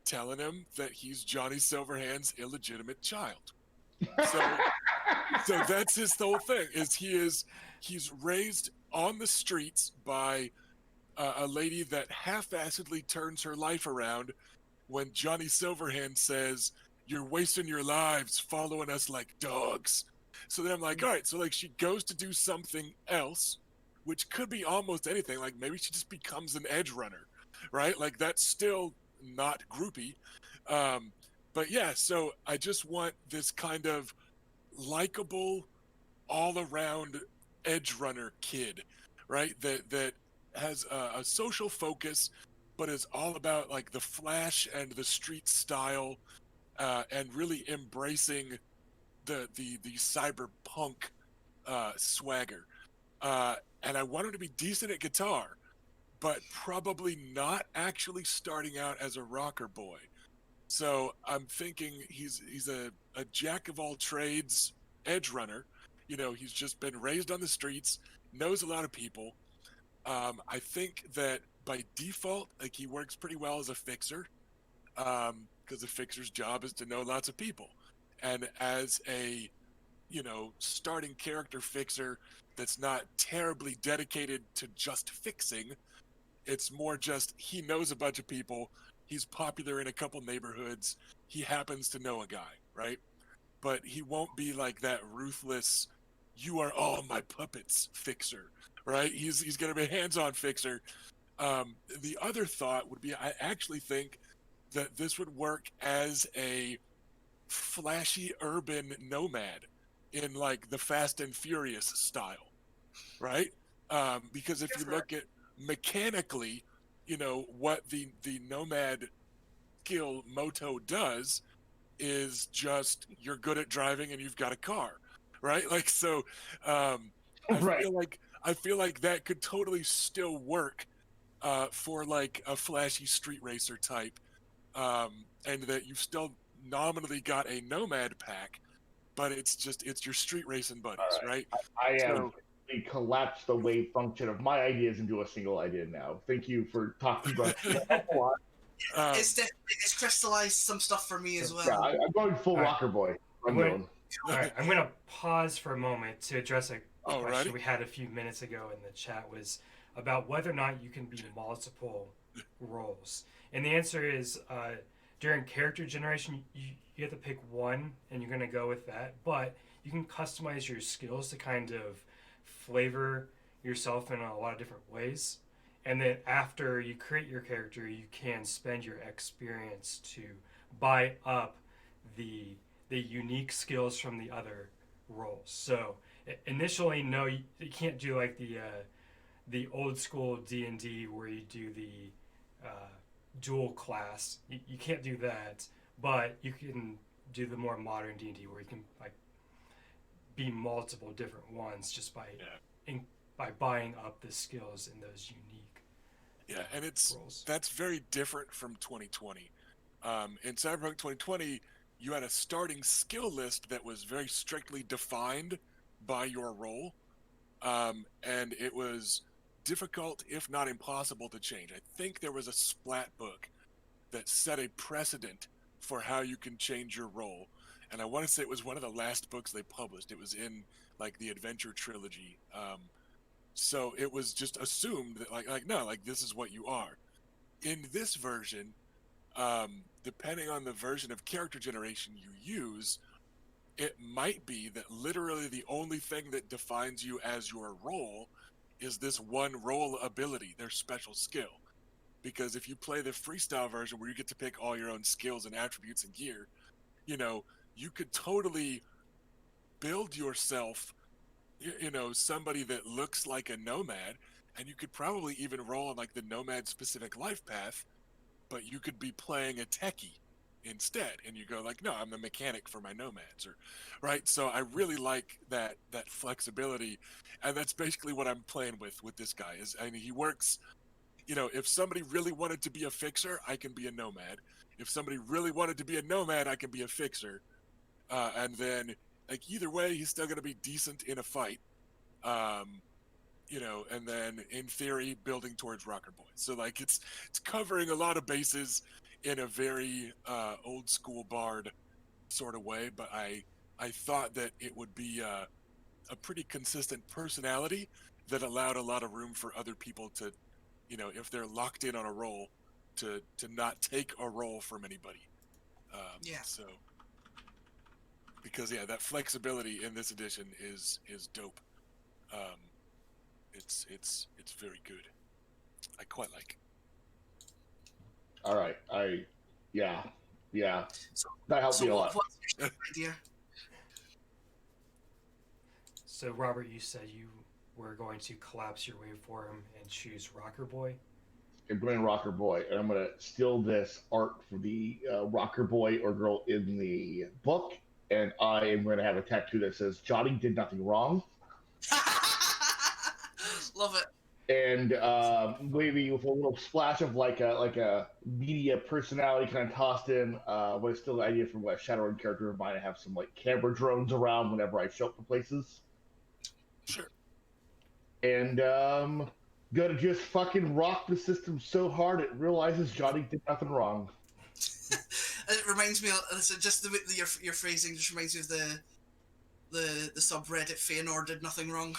telling him that he's Johnny Silverhand's illegitimate child? So So that's his whole thing. He's raised on the streets by a lady that half-assedly turns her life around when Johnny Silverhand says, "You're wasting your lives following us like dogs." So then I'm like, all right, so like she goes to do something else, which could be almost anything. Like maybe she just becomes an edge runner, right? Like that's still not groupie. Um, but yeah, so I just want this kind of likable, all around edge runner kid, right? That has a social focus, but is all about like the flash and the street style, and really embracing the cyberpunk swagger. And I want him to be decent at guitar, but probably not actually starting out as a rocker boy. So I'm thinking he's a jack of all trades edge runner. He's just been raised on the streets, knows a lot of people. I think that by default, like he works pretty well as a fixer, because the fixer's job is to know lots of people. And as a starting character fixer that's not terribly dedicated to just fixing, it's more just he knows a bunch of people. He's popular in a couple neighborhoods. He happens to know a guy, right? But he won't be like that ruthless, "You are all my puppets" fixer, right? He's going to be a hands-on fixer. The other thought would be, I actually think that this would work as a flashy urban nomad in like the Fast and Furious style, right? Because if you look at mechanically, what the nomad skill moto does is just you're good at driving and you've got a car, right? Like so, I Right. feel like that could totally still work for like a flashy street racer type, and that you've still nominally got a nomad pack, but it's your street racing buddies, All right? right. I have So collapsed the wave function of my ideas into a single idea now. Thank you for talking about that a lot. um, It's crystallized some stuff for me as Yeah, well. I'm going full All right. rocker boy. I'm I'm going. going. All right, I'm gonna pause for a moment to address a question Alrighty. we had a few minutes ago in the chat, was about whether or not you can be multiple roles, and the answer is during character generation you have to pick one and you're gonna go with that, but you can customize your skills to kind of flavor yourself in a lot of different ways. And then after you create your character, you can spend your experience to buy up the unique skills from the other roles. So initially, no, you can't do like the old school D&D where you do the dual class. You can't do that, but you can do the more modern D&D where you can like be multiple different ones just by by buying up the skills in those unique and roles. that's very different from 2020. In Cyberpunk 2020, you had a starting skill list that was very strictly defined by your role, and it was difficult, if not impossible, to change. I think there was a splat book that set a precedent for how you can change your role, and I want to say it was one of the last books they published. It was in like the Adventure trilogy. So it was just assumed that like no, like this is what you are. In this version, depending on the version of character generation you use, it might be that literally the only thing that defines you as your role is this one role ability, their special skill. Because if you play the freestyle version where you get to pick all your own skills and attributes and gear, you could totally build yourself, somebody that looks like a nomad, and you could probably even roll on like the nomad specific life path, but you could be playing a techie instead, and you go like, no, I'm the mechanic for my nomads, or right. So I really like that flexibility, and that's basically what I'm playing with this guy. Is I mean, he works. If somebody really wanted to be a fixer, I can be a nomad. If somebody really wanted to be a nomad, I can be a fixer. And then like either way, he's still going to be decent in a fight. Um, and then in theory, building towards Rocker Boy. So like it's covering a lot of bases in a very old school bard sort of way. But I I thought that it would be a pretty consistent personality that allowed a lot of room for other people to, if they're locked in on a role, to not take a role from anybody. Yeah. So, because that flexibility in this edition is dope. It's very good. I quite like. All right. Yeah. So, That helped me a lot. what's your idea? So, Robert, you said you were going to collapse your waveform and choose Rocker Boy. I'm going Rocker Boy, and I'm going to steal this art for the Rocker Boy or girl in the book, and I am going to have a tattoo that says Johnny did nothing wrong. Love it. And maybe with a little splash of like a media personality kind of tossed in. But it's still the idea from a Shadowrun character of mine to have some like camera drones around whenever I show up to places. Sure. And gonna just fucking rock the system so hard it realizes Johnny did nothing wrong. It reminds me of just your phrasing just reminds me of the subreddit Feanor did nothing wrong.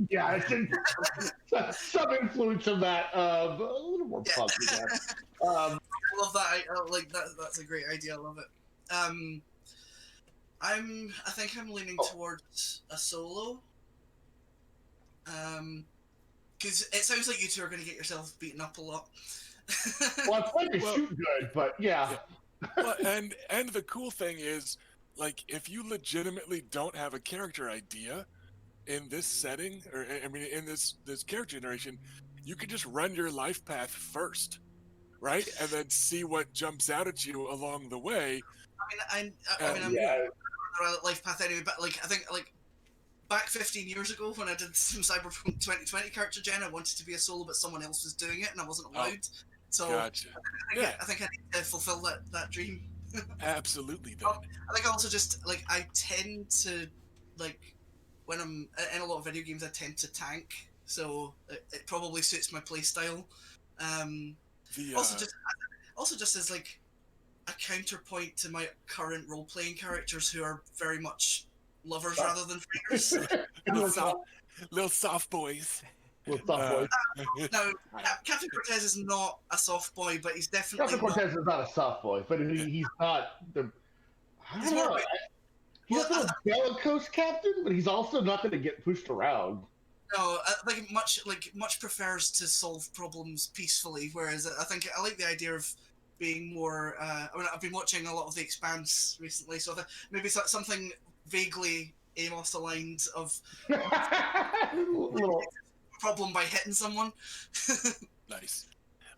Yeah, it's some influence of that, but a little more positive. I love that. I like that. That's a great idea. I love it. I think I'm leaning towards a solo. Because it sounds like you two are going to get yourselves beaten up a lot. Well, I'd like to shoot good, but yeah. Well, and the cool thing is, like, if you legitimately don't have a character idea in this setting, or I mean, in this character generation, you could just run your life path first, right, and then see what jumps out at you along the way. I'm life path anyway, but like I think like back 15 years ago when I did some Cyberpunk 2020 character gen, I wanted to be a solo, but someone else was doing it and I wasn't allowed. So Gotcha. I think I need to fulfill that dream. Absolutely. Then. I think also just like I tend to like when I'm in a lot of video games, I tend to tank, so it probably suits my playstyle. Also just as like a counterpoint to my current role-playing characters who are very much lovers rather than fighters. little soft boys. Little No, Captain Cortez is not a soft boy, but he's definitely Captain Cortez is not a soft boy, but he's not the. I don't know. He's not a bellicose captain, but he's also not going to get pushed around. No, like much prefers to solve problems peacefully. Whereas I think I like the idea of being more. I've been watching a lot of The Expanse recently, so maybe something vaguely Amos aligned of little problem by hitting someone. Nice.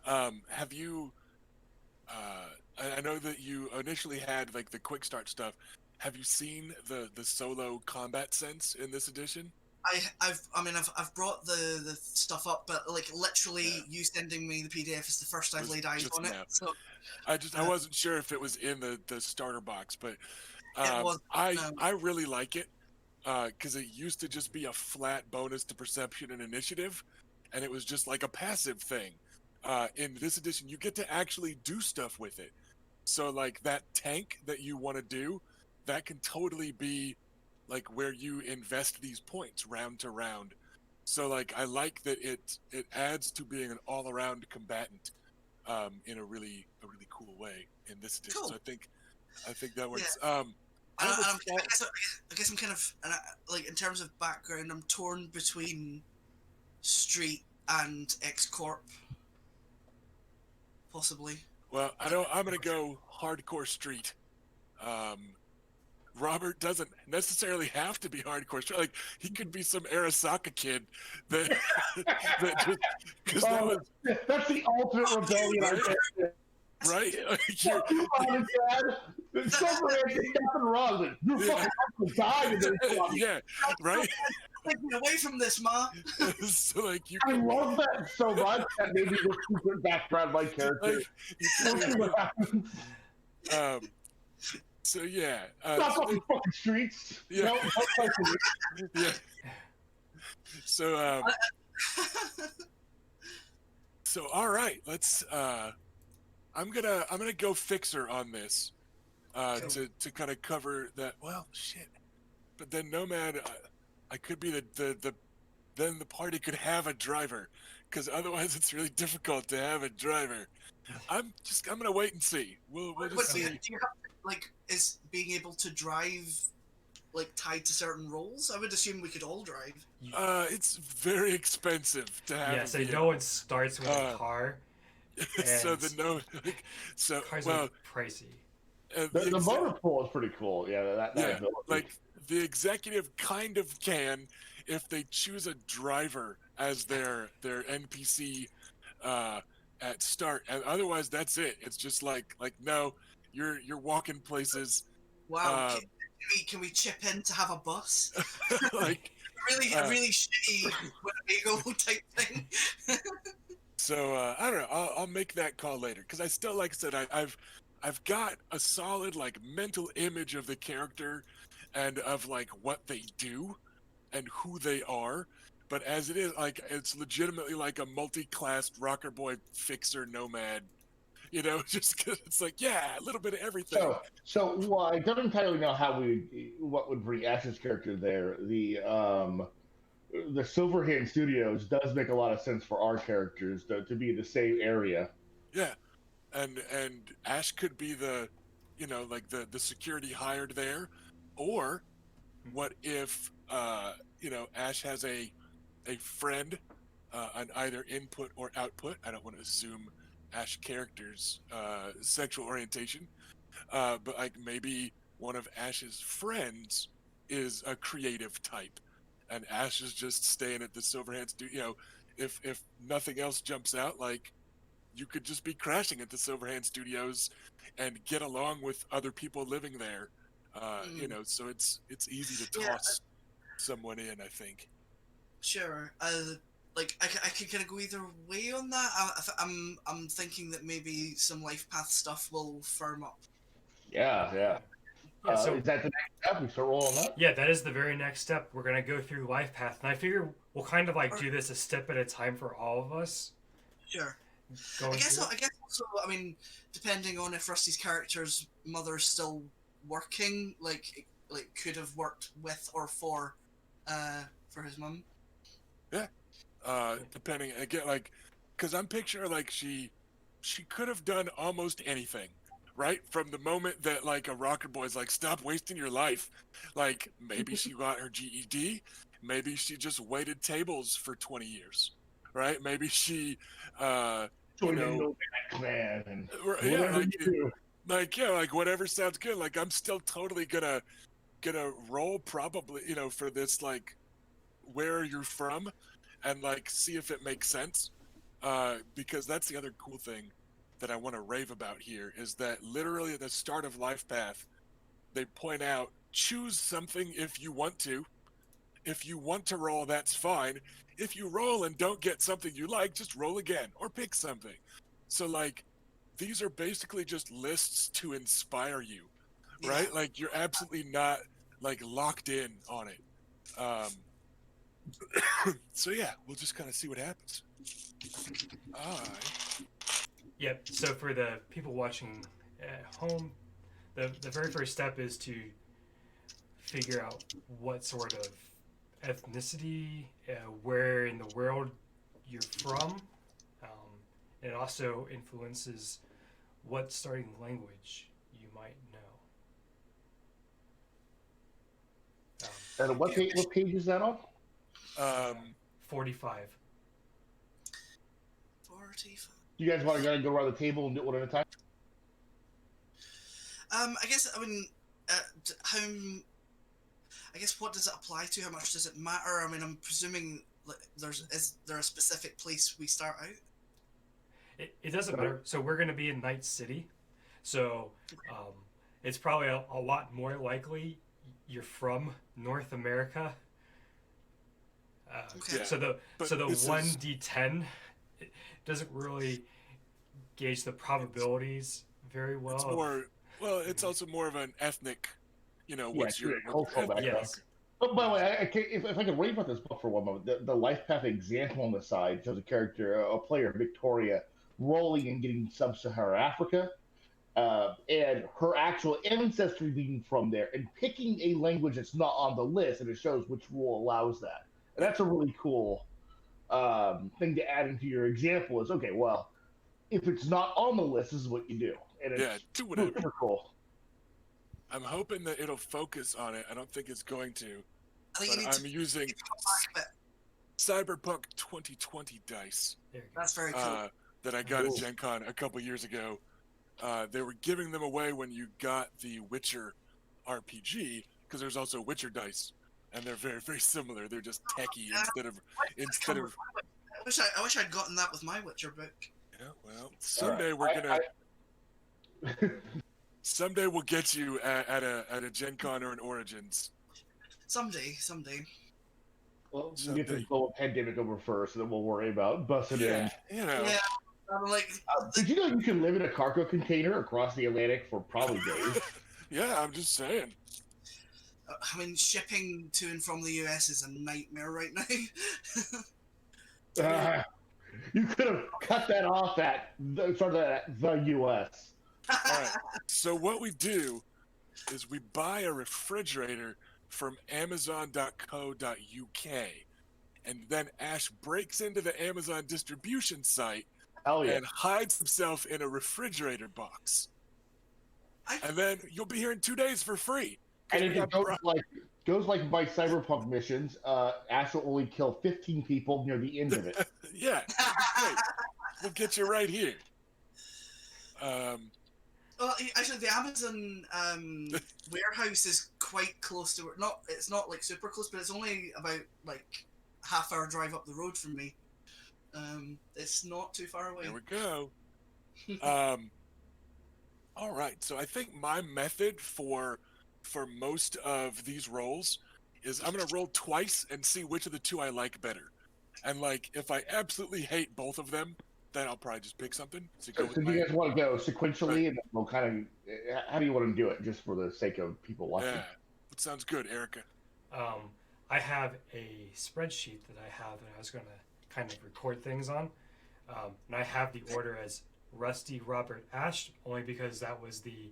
Have you? I know that you initially had like the quick start stuff. Have you seen the solo combat sense in this edition? I've brought the stuff up, but like literally you sending me the PDF is the first I've laid eyes on it. So I wasn't sure if it was in the starter box, but I really like it because it used to just be a flat bonus to perception and initiative, and it was just like a passive thing. In this edition, you get to actually do stuff with it. So like that tank that you want to do, that can totally be like where you invest these points round to round. So like I like that it adds to being an all-around combatant in a really cool way in this edition. Cool. So I think that works. Yeah. I guess I'm kind of like in terms of background, I'm torn between Street and X Corp, possibly. Well, I'm gonna go hardcore Street. Robert doesn't necessarily have to be hardcore Street. Like he could be some Arasaka kid that just that's the ultimate rebellion. Right? There's nothing wrong. You're fucking dying in this one. Yeah, right? Take me away from this, Ma. So like I love that so much that maybe this secret background my character. So yeah. Stop on the fucking streets. Yeah. No, yeah. So so all right, let's I'm gonna go fixer on this. Cool. to kind of cover that. Well, shit. But then Nomad, I could be the then the party could have a driver, because otherwise it's really difficult to have a driver. I'm gonna wait and see. We'll just Do you see. have to, like, is being able to drive like tied to certain roles? I would assume we could all drive. It's very expensive to have. Yeah, a so vehicle. no one starts with a car. So And the no, like, so cars well, are pricey. The motor pool is pretty cool. Yeah, that yeah, ability. like the executive kind of can if they choose a driver as their NPC at start, and otherwise that's it. It's just like no, you're walking places. Wow. Can we chip in to have a bus? Like A really shitty Winnebago type thing. so I don't know. I'll make that call later, because I still, like I said, I've got a solid like mental image of the character and of like what they do and who they are. But as it is, like, it's legitimately like a multi-classed rocker boy fixer nomad. Just 'cause it's like, yeah, a little bit of everything. So well, I don't entirely know what would bring Ash's character there. The Silverhand Studios does make a lot of sense for our characters to be in the same area. Yeah, and Ash could be the, like the security hired there, or what if Ash has a friend on either input or output. I don't want to assume Ash character's sexual orientation, but like maybe one of Ash's friends is a creative type, and Ash is just staying at the Silverhand Studio. If nothing else jumps out, like, you could just be crashing at the Silverhand Studios and get along with other people living there. So it's easy to toss someone in, I think. Sure. Like I could kind of go either way on that. I'm thinking that maybe some life path stuff will firm up. Yeah. Yeah, so is that the next step? We start rolling up? yeah, that is the very next step. We're gonna go through life path, and I figure we'll kind of like do this a step at a time for all of us. Sure. Going I guess through. also, I mean, depending on if Rusty's character's mother's still working, like could have worked with or for his mum. Yeah. Depending again, like, because I'm picturing like she could have done almost anything, right? From the moment that like a rocker boy's like, stop wasting your life. Like, maybe she got her GED, maybe she just waited tables for 20 years, right? Maybe she Join the Nomad Clan and yeah, whatever you do. like whatever sounds good. Like, I'm still totally gonna roll probably, for this, like, where you're from, and like see if it makes sense, because that's the other cool thing that I want to rave about here, is that literally at the start of life path they point out, choose something if you want to. If you want to roll, that's fine. If you roll and don't get something you like, just roll again or pick something. So like, these are basically just lists to inspire you, right? Yeah. Like, you're absolutely not like locked in on it. So yeah, we'll just kind of see what happens. Yep. So for the people watching at home, the very first step is to figure out what sort of ethnicity, where in the world you're from. It also influences what starting language you might know. And what page is that on? 45. 45. You guys want to go around the table and do it one at a time? I guess, I mean, I guess, what does it apply to? How much does it matter? I mean, I'm presuming, like, is there a specific place we start out? It doesn't matter. So we're going to be in Night City. So it's probably a lot more likely you're from North America. Okay. So the But 1d10 it doesn't really gauge the probabilities very well. It's more, well, it's also more of an ethnic, what's your cultural background. Yes. But by the way, if I could rave about this book for one moment, the life path example on the side shows a character, a player, Victoria, rolling and getting sub-Saharan Africa, and her actual ancestry being from there, and picking a language that's not on the list, and it shows which rule allows that. And that's a really cool thing to add into your example. Is okay. Well, if it's not on the list, this is what you do, and it's do whatever. super cool. I'm hoping that it'll focus on it. I don't think it's going to. I think you need But I'm to using come back a bit. Cyberpunk 2020 dice There you go. That's very cool. that I got Cool. at Gen Con a couple years ago. They were giving them away when you got the Witcher RPG, because there's also Witcher dice, and they're very, very similar. They're just techie instead of. I wish I'd gotten that with my Witcher book. Yeah, well, someday we're gonna. Someday we'll get you at a Gen Con or an Origins. Someday. Well, we'll get this global pandemic over first, and then we'll worry about busting in. You know. Yeah. I'm like, Did you know you can live in a cargo container across the Atlantic for probably days? Yeah, I'm just saying. I mean, shipping to and from the US is a nightmare right now. You could have cut that off at the US. All right. So what we do is we buy a refrigerator from Amazon.co.uk, and then Ash breaks into the Amazon distribution site Hell yeah. and hides himself in a refrigerator box. And then you'll be here in 2 days for free. And if it goes like my Cyberpunk missions, Ash will only kill 15 people near the end of it. Yeah, great. We'll get you right here. Well, actually, the Amazon warehouse is quite close to it. It's not like super close, but it's only about like half-hour drive up the road from me. It's not too far away. There we go. All right. So I think my method for most of these rolls is I'm gonna roll twice and see which of the two I like better. And like, if I absolutely hate both of them, then I'll probably just pick something. So do you guys want to go sequentially, Right. and we'll kind of, how do you want to do it, just for the sake of people watching? Yeah, that sounds good, Erika. I have a spreadsheet that I have that I was going to kind of record things on. And I have the order as Rusty, Robert, Ash, only because that was the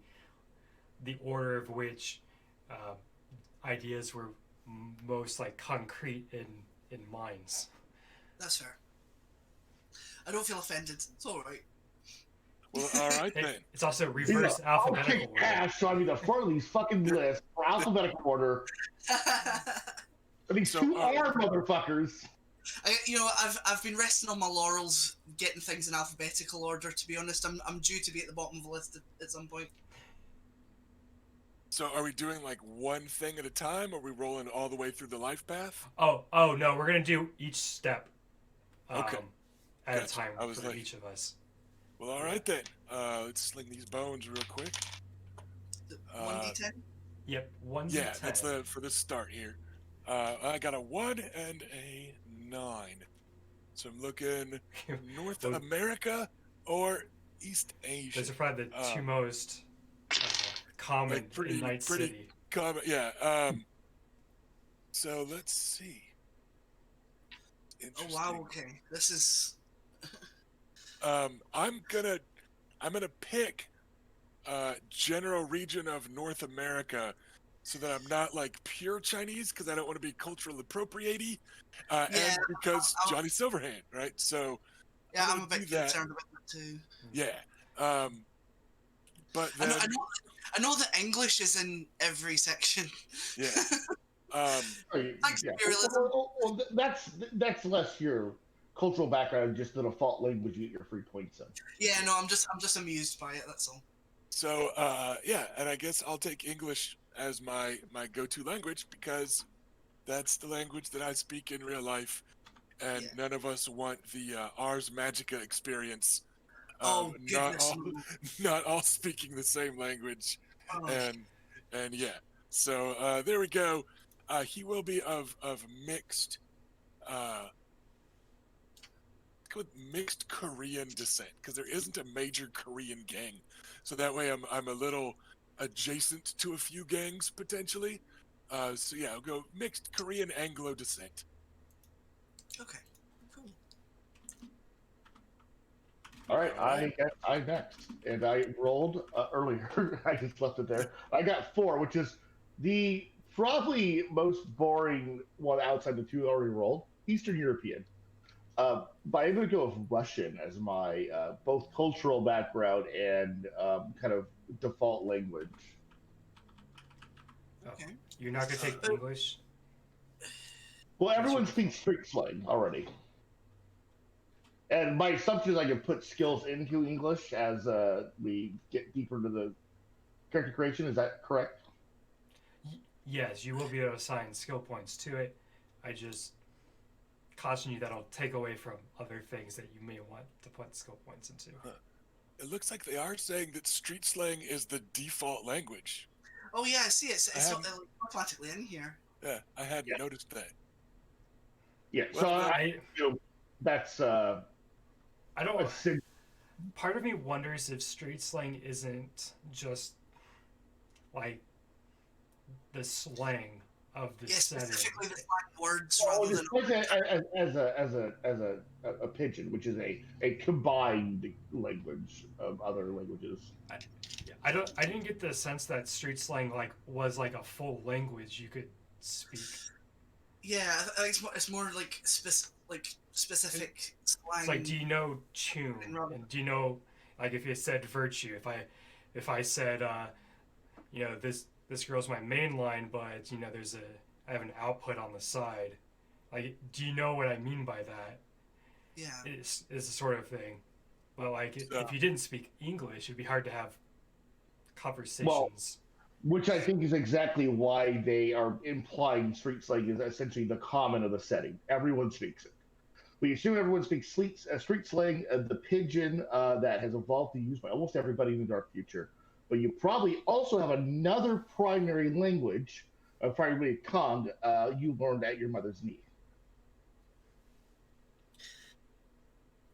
order of which ideas were most like concrete in minds. That's fair. I don't feel offended. It's all right. Well, all right then. It's also reverse alphabetical Okay, order. Ash, so I mean the front of these fucking lists for alphabetical order. These So, two are motherfuckers. I've been resting on my laurels, getting things in alphabetical order. To be honest, I'm due to be at the bottom of the list at some point. So are we doing like one thing at a time? Or are we rolling all the way through the life path? Oh no, we're gonna do each step Okay. at Gotcha. a time I was for like- each of us. Well, all right then. Let's sling these bones real quick. 1d10. Yep, 1 Yeah, to 10. that's for the start here. I got a 1 and a 9. So I'm looking North Those- America or East Asia. Those are probably the two Um, most common like pretty- in Night pretty- City. Yeah. So let's see. Oh Interesting. wow. Okay. This is. I'm gonna pick general region of North America, so that I'm not like pure Chinese, because I don't want to be cultural appropriatey, Yeah, and because I'll- Johnny Silverhand, right? So Yeah, I'm I'm a gonna bit do that. concerned about that too. yeah, but I then I know that English is in every section. yeah, Thanks, Yeah. imperialism. Well, that's less your cultural background, just the default language you get your free points in. Yeah, no, I'm just amused by it. That's all. so yeah, and I guess I'll take English as my go-to language, because that's the language that I speak in real life, and Yeah. none of us want the Ars Magica experience. Oh, Not goodness, all, no. not all speaking the same language, Oh, and yeah. So there we go. He will be of mixed, let's go with mixed Korean descent, because there isn't a major Korean gang, so that way I'm a little adjacent to a few gangs potentially. So yeah, I'll go mixed Korean Anglo descent. okay. Cool. All right, All right. I'm next, and I rolled earlier. I just left it there. I got 4, which is the probably most boring one outside the 2 I already rolled. Eastern European. But I'm going to go with Russian as my both cultural background and kind of default language. Oh, Okay. you're not gonna take English? Well, That's everyone your speaks street slang already. And my assumption is I can put skills into English as we get deeper into the character creation. Is that correct? Yes, you will be able to assign skill points to it. I just caution you that'll take away from other things that you may want to put skill points into. It looks like they are saying that street slang is the default language. Oh yeah, I see. It's I not automatically in here. Yeah, I hadn't Yeah. noticed that. Yeah. Well, So I that's I don't. a sig- Part of me wonders if street slang isn't just like the slang of the Yeah, setting. specifically the slang words well, rather it's than. like as a pigeon, which is a combined language of other languages. I didn't get the sense that street slang was like a full language you could speak. Yeah, I think it's more like specific slang. It's like, do you know tune? And do you know, like, if you said virtue? If I said, this girl's my main line, but I have an output on the side. Like, do you know what I mean by that? Yeah. Is the sort of thing. But like, So- if you didn't speak English, it'd be hard to have conversations. Which I think is exactly why they are implying street slang is essentially the common of the setting. Everyone speaks it. We assume everyone speaks street slang, the pidgin that has evolved to use by almost everybody in the dark future. But you probably also have another primary language, a primary tongue you learned at your mother's knee.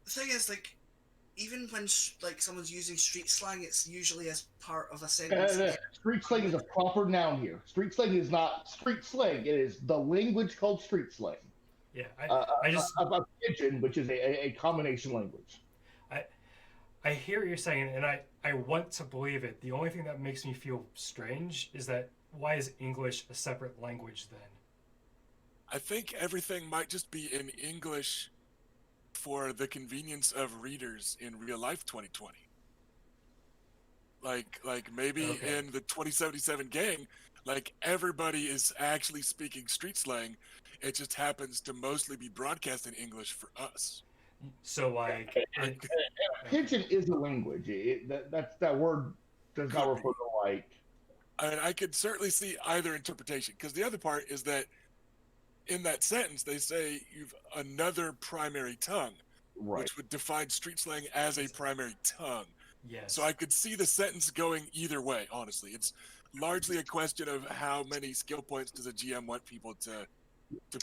The thing is, like, even when like someone's using street slang, it's usually as part of a sentence. Street slang is a proper noun here. Street slang is not street slang. It is the language called street slang. Yeah, I just a pidgin, which is a combination language. I hear what you're saying, and I want to believe it. The only thing that makes me feel strange is that why is English a separate language then? I think everything might just be in English for the convenience of readers in real life 2020. Like maybe Okay. in the 2077 gang, like everybody is actually speaking street slang. It just happens to mostly be broadcast in English for us. So like, Pidgin is a language. That word does not Could refer to like. And I could certainly see either interpretation, because the other part is that in that sentence they say you've another primary tongue, Right. which would define street slang as a primary tongue. yes. So I could see the sentence going either way, honestly. It's largely a question of how many skill points does a GM want people to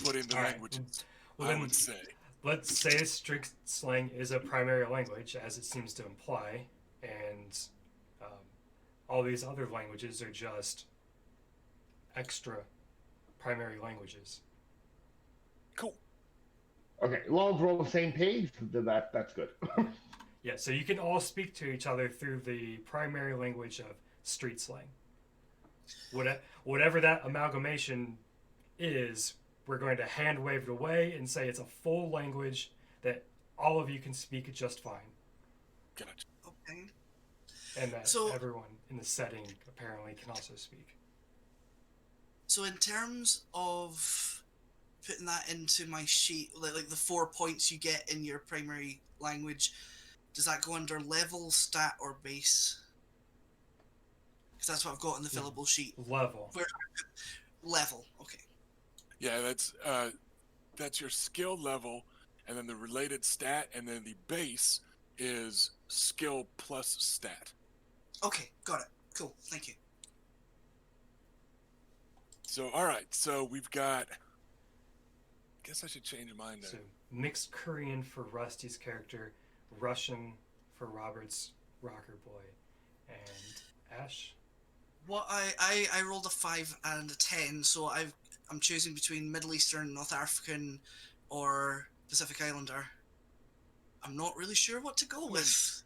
put into All right. languages, Well, I then, would say. let's say street slang is a primary language, as it seems to imply, and all these other languages are just extra primary languages. Cool. Okay, as long as we're on the same page, then that's good. Yeah, so you can all speak to each other through the primary language of street slang. Whatever that amalgamation is, we're going to hand wave it away and say it's a full language that all of you can speak just fine, Gotcha. Okay. and that So- everyone in the setting apparently can also speak. So in terms of putting that into my sheet, like the 4 points you get in your primary language, does that go under level, stat, or base? Because that's what I've got in the fillable sheet. Level. Level. Okay. Yeah, that's your skill level, and then the related stat, and then the base is skill plus stat. Okay. Got it. Cool. Thank you. So, all right. So we've got. Guess I should change mine now. So mixed Korean for Rusty's character, Russian for Robert's rocker boy, and Ash. What I rolled a 5 and a 10, so I'm choosing between Middle Eastern, North African, or Pacific Islander. I'm not really sure what to go with.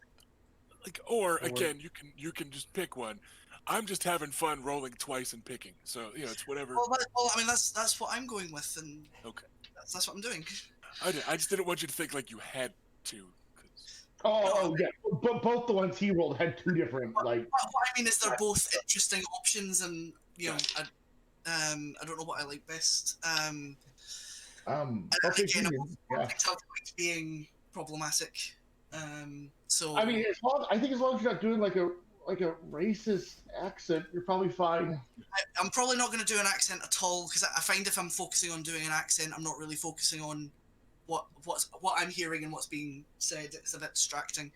Like, or again, you can just pick one. I'm just having fun rolling twice and picking. So it's whatever. Well, I mean, that's what I'm going with, and Okay. that's what I'm doing. I just didn't want you to think like you had to. Oh, yeah, but both the ones he rolled had two different like. What I mean is they're both interesting options, and I don't know what I like best. Okay, Again, yeah. I picked up being problematic. So I mean, I think as long as you're not doing like a racist accent, you're probably fine. I'm probably not going to do an accent at all, because I find if I'm focusing on doing an accent, I'm not really focusing on what I'm hearing and what's being said. It's a bit distracting.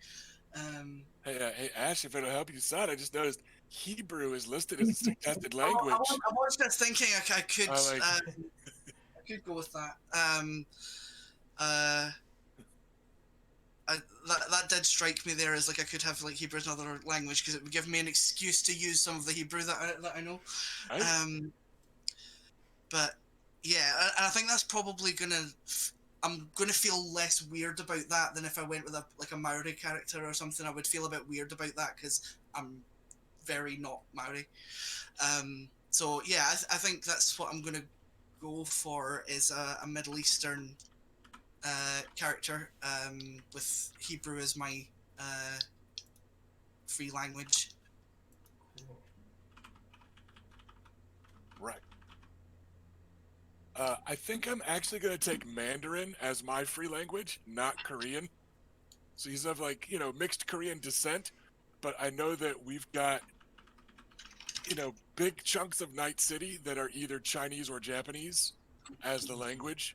Hey, Ash, if it'll help you decide, I just noticed Hebrew is listed as a suggested language. I was just thinking I could I could go with that. That did strike me there as like I could have like Hebrew as another language, because it would give me an excuse to use some of the Hebrew that I know. Right? But yeah, I think that's probably I'm gonna feel less weird about that than if I went with a Maori character or something. I would feel a bit weird about that because I'm very not Maori. So yeah, I think that's what I'm gonna go for, is a Middle Eastern character with Hebrew as my free language. Cool. Right. I think I'm actually going to take Mandarin as my free language, not Korean. So he's of mixed Korean descent, but I know that we've got, big chunks of Night City that are either Chinese or Japanese as the language.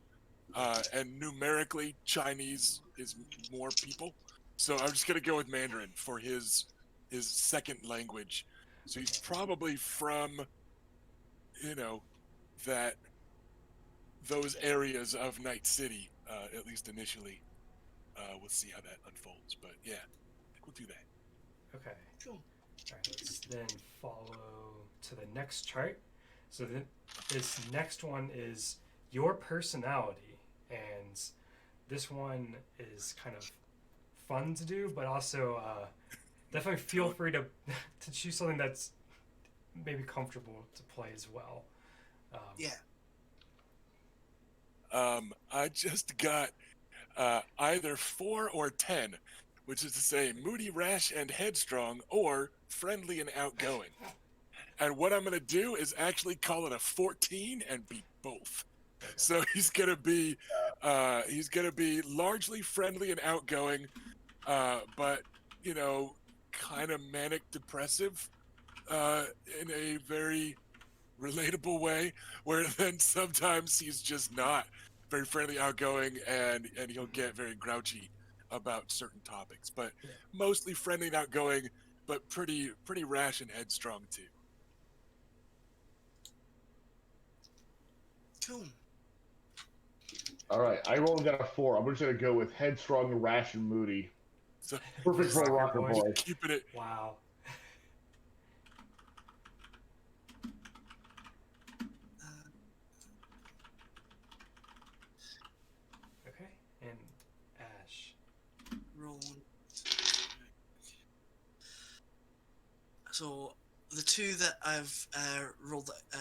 And numerically, Chinese is more people. So I'm just going to go with Mandarin for his second language. So he's probably from, those areas of Night City, at least initially. We'll see how that unfolds. But yeah, I think we'll do that. Okay. Cool. All right, let's then follow to the next chart. So this next one is your personality, and this one is kind of fun to do, but also definitely feel free to choose something that's maybe comfortable to play as well. Yeah. I just got either 4 or 10, which is to say moody, rash, and headstrong, or friendly and outgoing. And what I'm going to do is actually call it a 14 and be both. So he's going to be largely friendly and outgoing, but kind of manic depressive in a very relatable way, where then sometimes he's just not very friendly, outgoing, and he'll get very grouchy about certain topics, but mostly friendly and outgoing, but pretty rash and headstrong too. Cool. All right, I rolled down a 4. I'm just gonna go with headstrong, rash, and moody. So Perfect for a rocker boy. boy. keeping it. Wow. Okay, and Ash. Roll. So the two that I've rolled are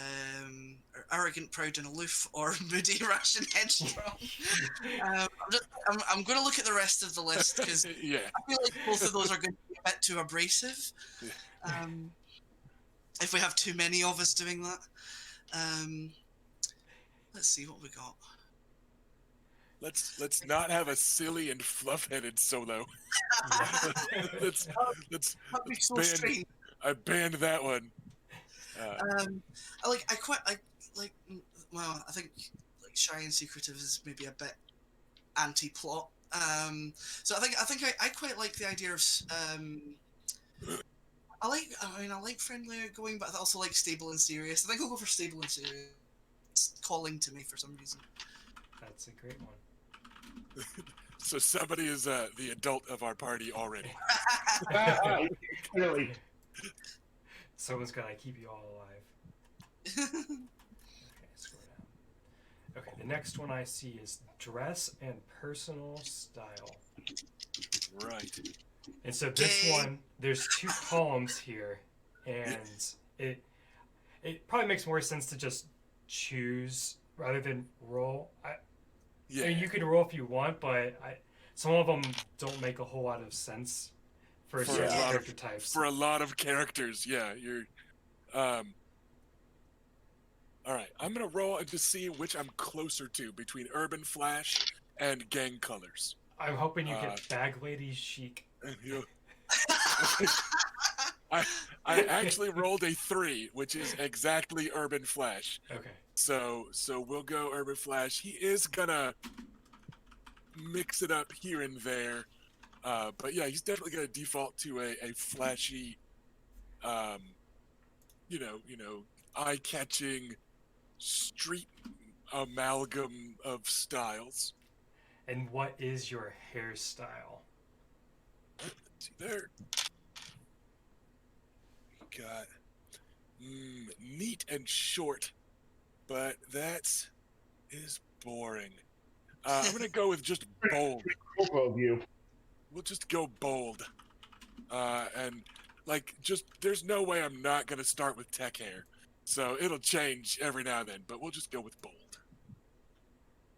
arrogant, proud, and aloof, or moody, rash, and headstrong. I'm going to look at the rest of the list, because Yeah. I feel like both of those are going to be a bit too abrasive. Yeah. If we have too many of us doing that. Let's see what we got. Let's not have a silly and fluff-headed solo. let's That'd be so ban- strange. I banned that one. I quite like. Well, I think like shy and secretive is maybe a bit anti-plot. So I think I quite like the idea of. I like friendly, outgoing, but I also like stable and serious. I think I'll go for stable and serious. It's calling to me for some reason. That's a great one. So somebody is the adult of our party already. Really. Someone's gotta keep you all alive. Okay, scroll down. Okay, the next one I see is dress and personal style. right. And so this Okay. one, there's 2 columns here, and it probably makes more sense to just choose rather than roll. I Yeah. mean, you can roll if you want, but some of them don't make a whole lot of sense for For certain a lot character of types. for a lot of characters, yeah. You're all right. I'm gonna roll and to see which I'm closer to between Urban Flash and Gang Colors. I'm hoping you Uh, get Bag Lady Chic. You I actually rolled a 3, which is exactly Urban Flash. Okay. So we'll go Urban Flash. He is gonna mix it up here and there, but yeah, he's definitely gonna default to a flashy, um, eye-catching street amalgam of styles. And what is your hairstyle? Let's see there. We got neat and short, but that is boring. I'm gonna go with just bold. Cool of you. We'll just go bold. And like, just there's no way I'm not gonna start with tech hair, so it'll change every now and then. But we'll just go with bold.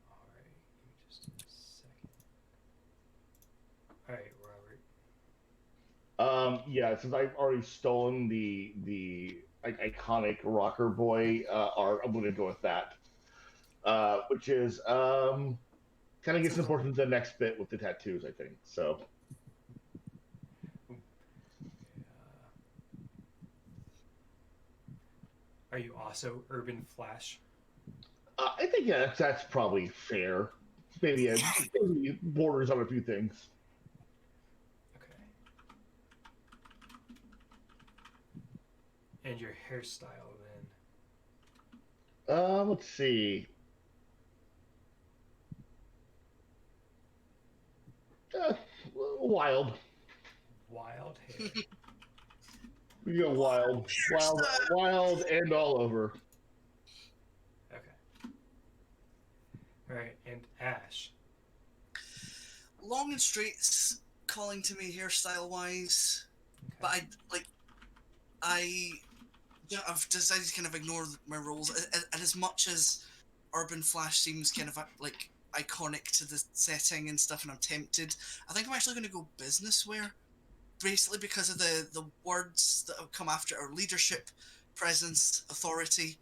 All right. Give me just a second. All right, Robert. Yeah, since I've already stolen the like iconic rocker boy art, I'm gonna go with that. Which is kind of gets important to the next bit with the tattoos, I think. So Are you also Urban Flash? I think that's probably fair. Maybe borders on a few things. Okay. And your hairstyle then? Let's see. Wild. Wild hair. We go wild, and all over. Okay. All right, and Ash. Long and straight's calling to me hairstyle wise, Okay. but I've decided to kind of ignore my roles. And as much as Urban Flash seems kind of like iconic to the setting and stuff, and I'm tempted, I think I'm actually going to go business wear, basically because of the words that have come after it are leadership, presence, authority,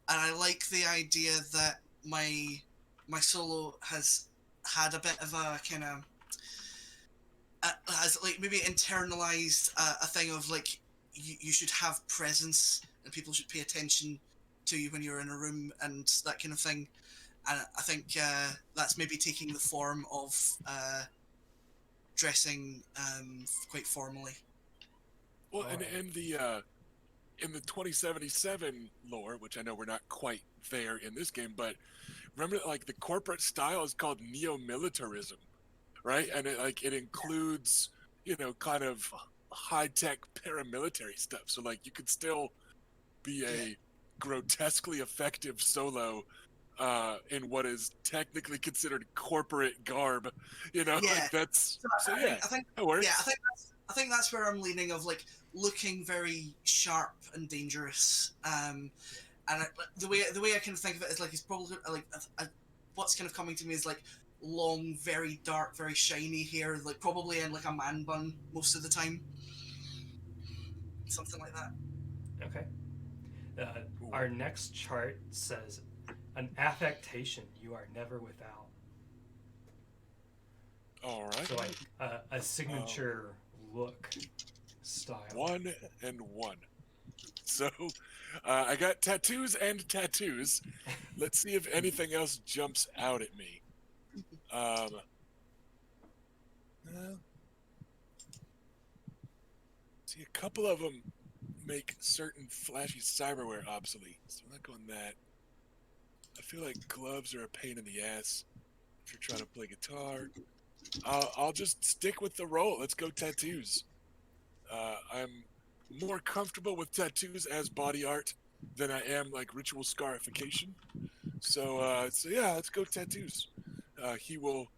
and I like the idea that my solo has had a bit of a kind of has like maybe internalized a thing of like you should have presence and people should pay attention to you when you're in a room and that kind of thing. And I think that's maybe taking the form of dressing quite formally. Well, Alright. and in the 2077 lore, which I know we're not quite there in this game, but remember, like the corporate style is called neo-militarism, right? And it includes kind of high-tech paramilitary stuff. So like you could still be a grotesquely effective solo in what is technically considered corporate garb. Yeah. Like that's so I yeah, think that works. yeah, I think that's where I'm leaning of like looking very sharp and dangerous. And the way I kind of think of it is like it's probably like what's kind of coming to me is like long, very dark, very shiny hair, like probably in like a man bun most of the time, something like that. Okay. Our next chart says an affectation you are never without. All right. So like a signature look style. 1 and 1. So I got tattoos and tattoos. Let's see if anything else jumps out at me. Well, see, a couple of them make certain flashy cyberware obsolete, so I'm not going that. I feel like gloves are a pain in the ass if you're trying to play guitar. I'll just stick with the roll. Let's go tattoos. I'm more comfortable with tattoos as body art than I am like ritual scarification. So yeah, let's go tattoos. He will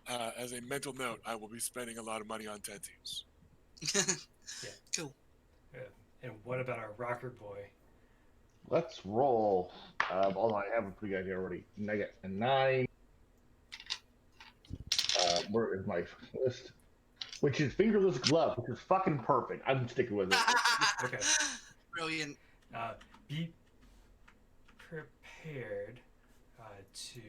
as a mental note, I will be spending a lot of money on tattoos. Cool. And what about our rocker boy? Let's roll. Although I have a pretty good idea already. I got a 9. Where is my list? Which is fingerless glove, which is fucking perfect. I'm sticking with it. Okay. Brilliant. Be prepared to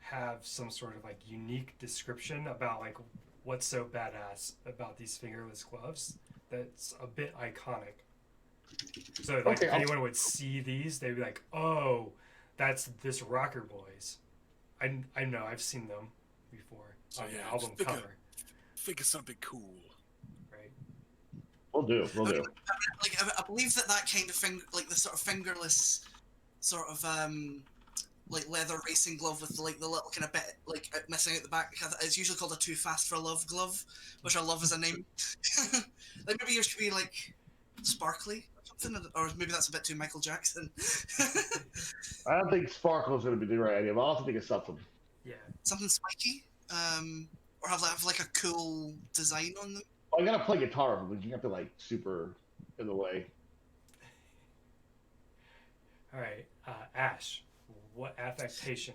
have some sort of like unique description about like what's so badass about these fingerless gloves that's a bit iconic. So like Okay, if anyone would see these, they'd be like, "Oh, that's this Rocker Boys." I know I've seen them before So, on the yeah, album just cover, think of something cool. right? We'll do. We'll do. Like I believe that kind of like the sort of fingerless, sort of like leather racing glove with like the little kind of bit like missing at the back. It's usually called a Too Fast for Love glove, which I love as a name. Like maybe yours could be like sparkly or something, or maybe that's a bit too Michael Jackson. I don't think sparkle's going to be the right idea, but I'll also think of something. Yeah. Something spiky, or have like a cool design on them. I gotta play guitar, but you have to like super in the way. All right, Ash, what affectation?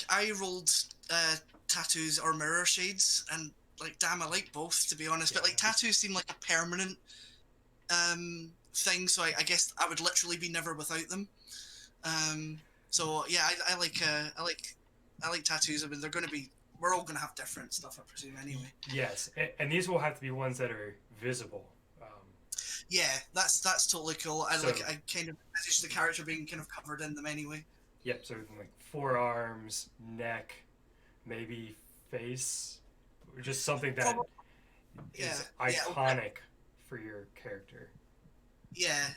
I rolled tattoos or mirror shades, and like damn, I like both to be honest. But like tattoos seem like a permanent thing, so I guess I would literally be never without them. So yeah, I like tattoos. I mean, we're all gonna have different stuff, I presume, anyway. Yes, and these will have to be ones that are visible. Yeah, that's totally cool. I So- I kind of envisage the character being kind of covered in them anyway. Yep, so like forearms, neck, maybe face, or just something that is iconic for your character. Yeah,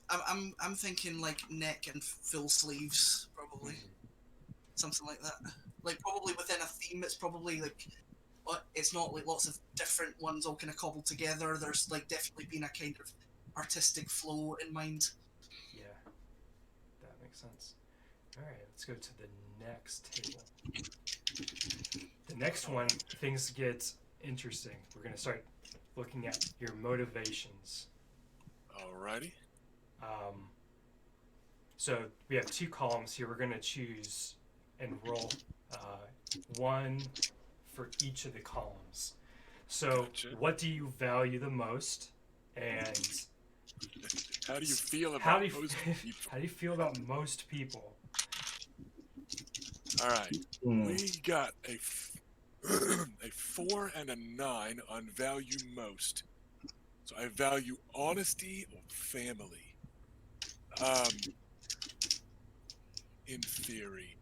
I'm thinking like neck and full sleeves, probably something like that. Like probably within a theme, it's probably like, it's not like lots of different ones all kind of cobbled together. There's like definitely been a kind of artistic flow in mind. Yeah, that makes sense. All right, let's go to the next table. The next one, things get interesting. We're going to start looking at your motivations. Alrighty. So we have 2 columns here. We're going to choose and roll one for each of the columns. So Gotcha. what do you value the most, and How do you feel about how do you, most people? how do you feel about most people? All right, Hmm. we got a 4 and a 9 on value most. So I value honesty or family. In theory,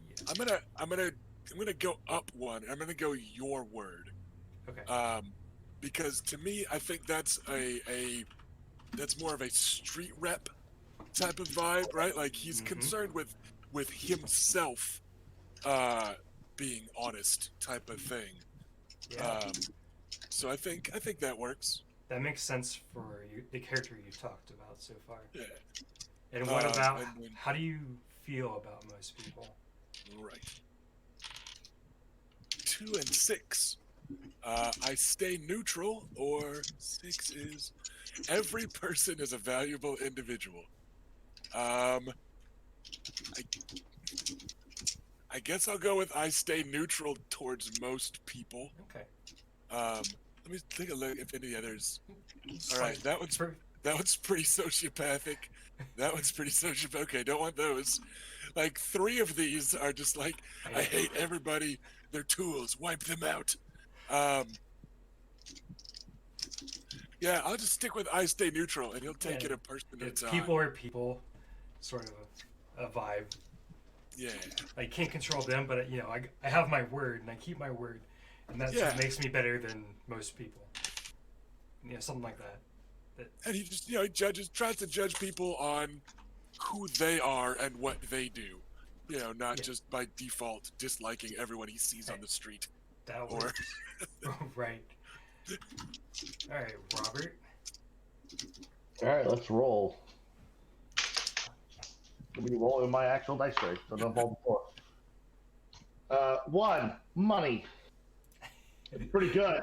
Yeah. I'm gonna go up one. I'm gonna go your word. Okay. Because to me, I think that's that's more of a street rep type of vibe, right? Like he's concerned with himself being honest type of thing. Yeah. So I think that works. That makes sense for you, the character you've talked about so far. Yeah. And what about and then- how do you feel about most people? Right. 2 and 6. I stay neutral, or 6 is every person is a valuable individual. I guess I'll go with I stay neutral towards most people. Okay. Let me take a look if any others. All right, Fine. that one's pretty sociopathic. That one's pretty sociopathic. Okay, don't want those. Like 3 of these are just like I hate everybody. They're tools. Wipe them out. Yeah, I'll just stick with I stay neutral, and he'll take it a person at a It's time. people are people, sort of a vibe. Yeah. I can't control them, but you know, I have my word and I keep my word, and that's what makes me better than most people. You know, something like that. And he just, he tries to judge people on who they are and what they do. You know, not just by default disliking everyone he sees on the street. That works. Right. All right, Robert. All right, let's roll. Let me roll in my actual dice tray, so don't fall before. One, money. Pretty good.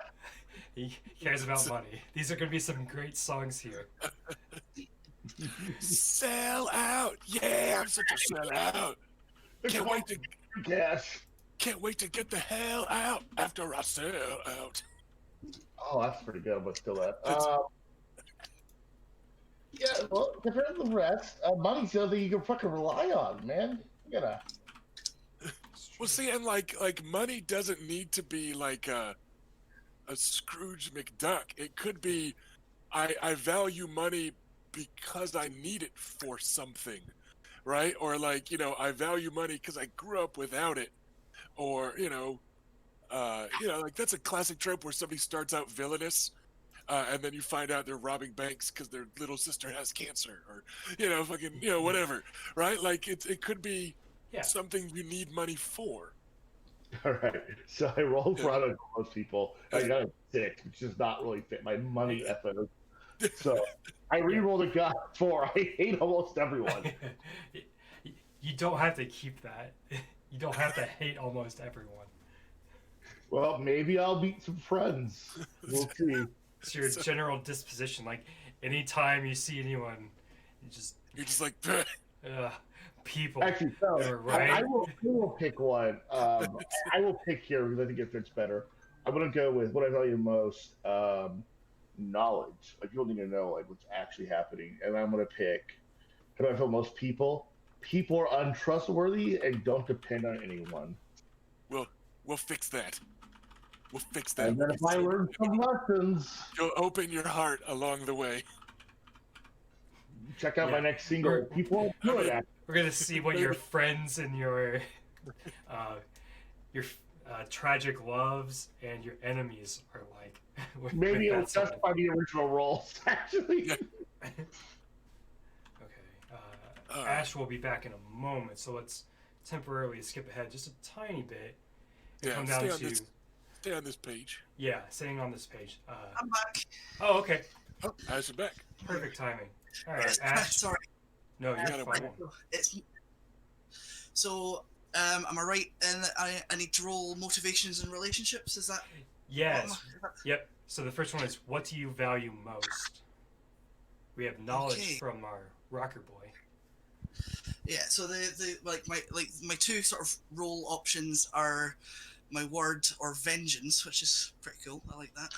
He cares about money. These are going to be some great songs here. Sell out. Yeah, I'm such a sellout. Can't wait to Cash. can't wait to get the hell out after I sell out. Oh, that's pretty good, but still that. It's- Yeah, well, compared to the rest, money's the other thing you can fucking rely on, man. You gotta. Well, see, and like money doesn't need to be like a Scrooge McDuck. It could be I value money because I need it for something, right? Or like, I value money because I grew up without it. Or, like that's a classic trope where somebody starts out villainous, and then you find out they're robbing banks because their little sister has cancer, or, whatever, right? Like it could be Yeah. something you need money for. All right. So I rolled Yeah. for out of most people. I got a 6, which does not really fit my money ethic. So I re-rolled a god 4. I hate almost everyone. You don't have to keep that. You don't have to hate almost everyone. Well, maybe I'll meet some friends. We'll see. It's your general disposition. Like, anytime you see anyone, You're just like, people. Actually, so You're right. I will pick one. I will pick here because I think it fits better. I'm gonna go with what I value most: knowledge. Like, people need to know like what's actually happening, and I'm gonna pick. How do I feel most people? People are untrustworthy and don't depend on anyone. we'll fix that. We'll fix that. And then if I learn some lessons, You'll open your heart along the way. check out Yeah. my next single. People are good at. We're gonna see what your friends and your tragic loves and your enemies are like. Maybe it'll That's something. justify the original roles. Actually. Yeah. Okay. Ash will be back in a moment, so let's temporarily skip ahead just a tiny bit. And Yeah, come down stay on this page. Yeah, staying on this page. I'm back. Oh, okay. Oh, Ash is back. Perfect timing. All right, Ash. Sorry. No, you're gotta fine. It's so. Am I right? And I need to roll motivations and relationships. Is that? Yes. Yep. So the first one is, what do you value most? We have knowledge Okay. from our rocker boy. Yeah. So my two sort of role options are my word or vengeance, which is pretty cool. I like that.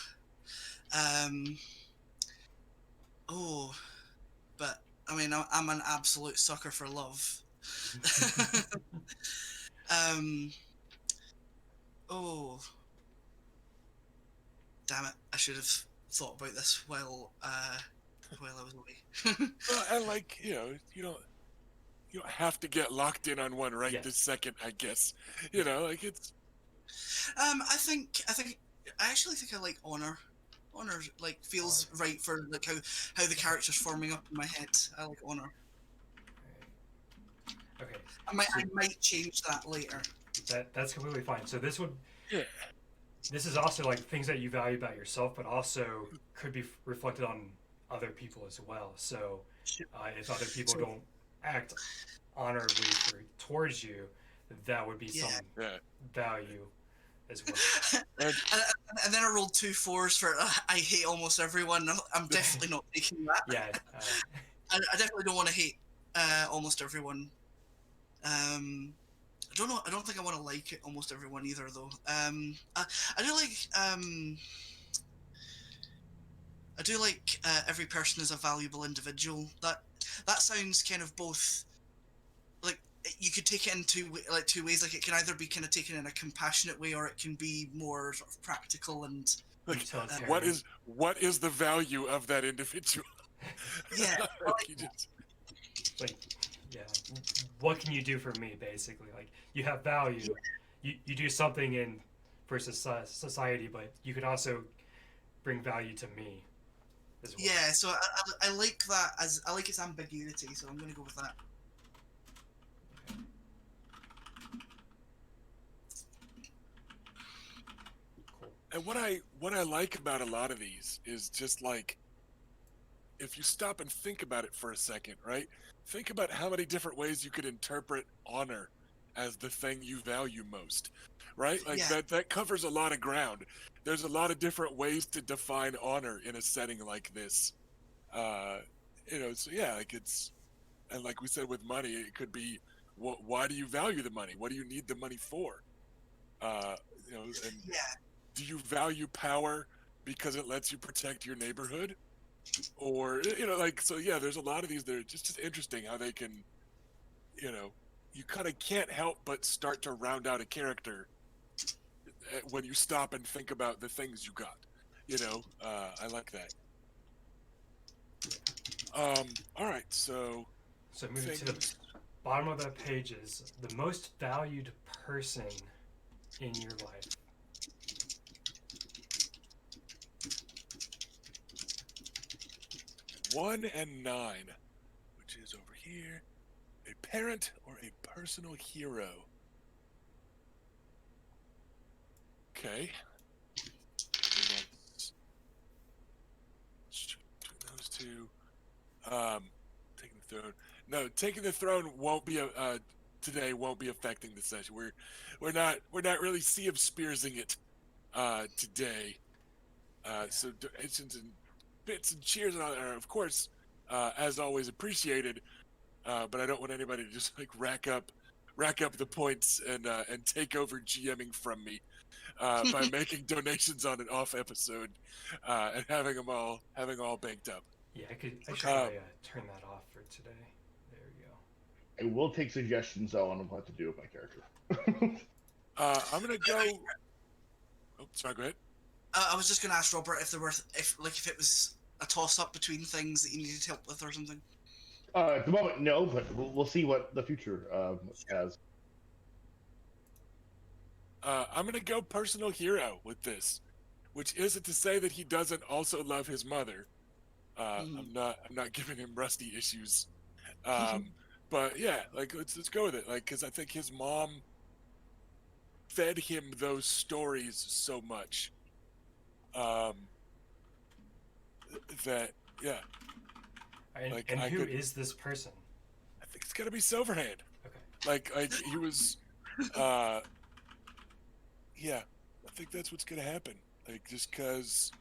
But I mean, I'm an absolute sucker for love. Damn it! I should have thought about this while I was away. Well, and like, you don't have to get locked in on one right Yeah. this second, I guess. Like it's I actually think I like honor. Honor like feels right for like how the character's forming up in my head. I like honor. Okay. I might change that later. That's completely fine. So this would. Yeah. This is also like things that you value about yourself, but also could be reflected on other people as well. So if other people don't act honorably towards you, that would be some Yeah. value as well. And then I rolled 2 4s for I hate almost everyone. I'm definitely not taking that. Yeah. I definitely don't want to hate almost everyone. I don't know. I don't think I want to like almost everyone either, though. I do like every person is a valuable individual. That sounds kind of both. Like you could take it in two ways. Like it can either be kind of taken in a compassionate way, or it can be more sort of practical and. Like, Utilitarian. what is the value of that individual? Yeah. Like, you just- Like, yeah. What can you do for me, basically? Like, you have value. You do something for society, but you could also bring value to me as well. Yeah, so I like that I like its ambiguity, so I'm gonna go with that. Cool. And what I like about a lot of these is just like, if you stop and think about it for a second, right? Think about how many different ways you could interpret honor as the thing you value most, right? Like Yeah. that covers a lot of ground. There's a lot of different ways to define honor in a setting like this. So yeah, like and like we said with money, it could be, why do you value the money? What do you need the money for? Uh, and Yeah. do you value power because it lets you protect your neighborhood? Or, so yeah, there's a lot of these that are just interesting how they can, you kind of can't help but start to round out a character when you stop and think about the things you got. I like that. All right, so moving to the bottom of the pages, the most valued person in your life. One and 9, which is over here. A parent or a personal hero? Okay. Let's between those two. Taking the throne. No, taking the throne won't be today. Won't be affecting the session. We're not really Sea of Spearsing it today. So donations and bits and cheers and all that are, of course, as always, appreciated. But I don't want anybody to just like rack up the points and take over GMing from me by making donations on an off episode and having all banked up. Yeah, I should probably turn that off for today. There we go. I will take suggestions though on what to do with my character. I'm gonna go. Oh, sorry. Go ahead. I was just gonna ask Robert if it was a toss up between things that you needed help with or something. At the moment, no, but we'll see what the future has. I'm gonna go personal hero with this, which isn't to say that he doesn't also love his mother. I'm not giving him Rusty issues, but yeah, like let's go with it. Like, because I think his mom fed him those stories so much that yeah. And who is this person? I think it's gonna be Silverhand. Okay. Like he was, yeah. I think that's what's gonna happen. Like just because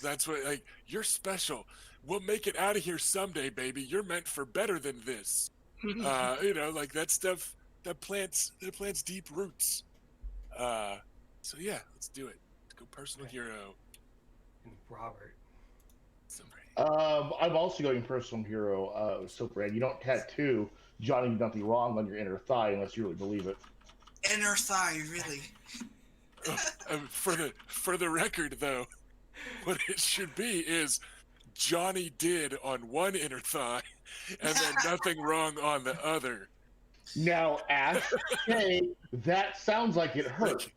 that's what, like, you're special. We'll make it out of here someday, baby. You're meant for better than this. Like that stuff that plants deep roots. So yeah, let's do it. Let's go personal hero. And Robert. I'm also going personal hero, Silverhand. You don't tattoo Johnny did nothing wrong on your inner thigh unless you really believe it. Inner thigh, really. For the record, though, what it should be is Johnny did on one inner thigh, and then nothing wrong on the other. Now, Ash, hey, that sounds like it hurt.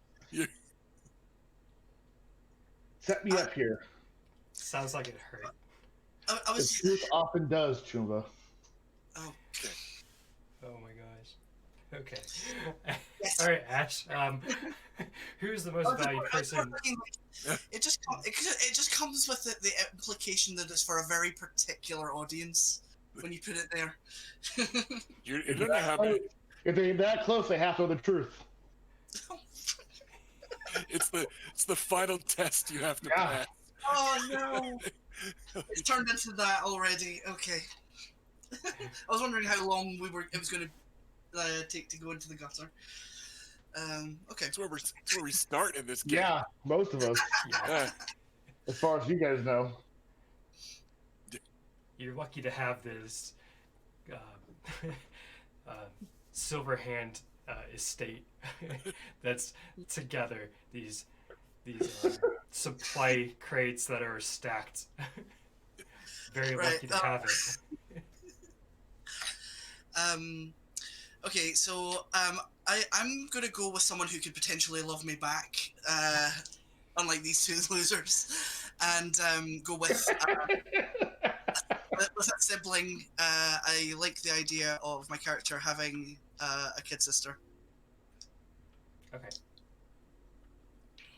Set me up here. Sounds like it hurt. I was. The truth often does, Chumba. Oh. Oh my gosh. Okay. Yes. All right, Ash. Who's the most valued person? It just comes with the implication that it's for a very particular audience when you put it there. You don't know how many. If they're that close, they have to know the truth. It's the final test you have to pass. Oh no! It's turned into that already. Okay. I was wondering how long it was going to take to go into the gutter. Okay. That's where we start in this game. Yeah, most of us. Yeah. As far as you guys know. You're lucky to have this Silverhand estate that's together. These supply crates that are stacked. Very lucky to have it. Okay, so I'm gonna go with someone who could potentially love me back, unlike these two losers, and go with a sibling. I like the idea of my character having a kid sister. Okay.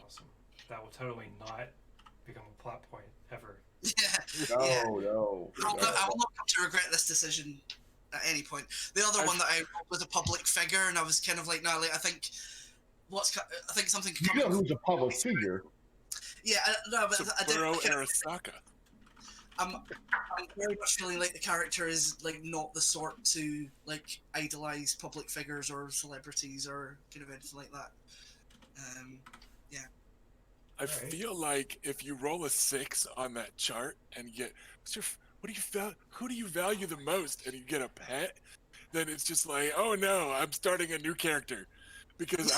Awesome. That will totally not become a plot point ever. Yeah. No. I will not come to regret this decision at any point. The other one that I rolled was a public figure, and I was kind of like, no, like, I think something could You know come. who's a public figure. Yeah, no, but I did. Saburo Arasaka. I'm very much feeling like the character is like not the sort to like idolize public figures or celebrities or kind of anything like that. Yeah. I feel like if you roll a 6 on that chart and you get who do you value the most, and you get a pet, then it's just like, oh no, I'm starting a new character because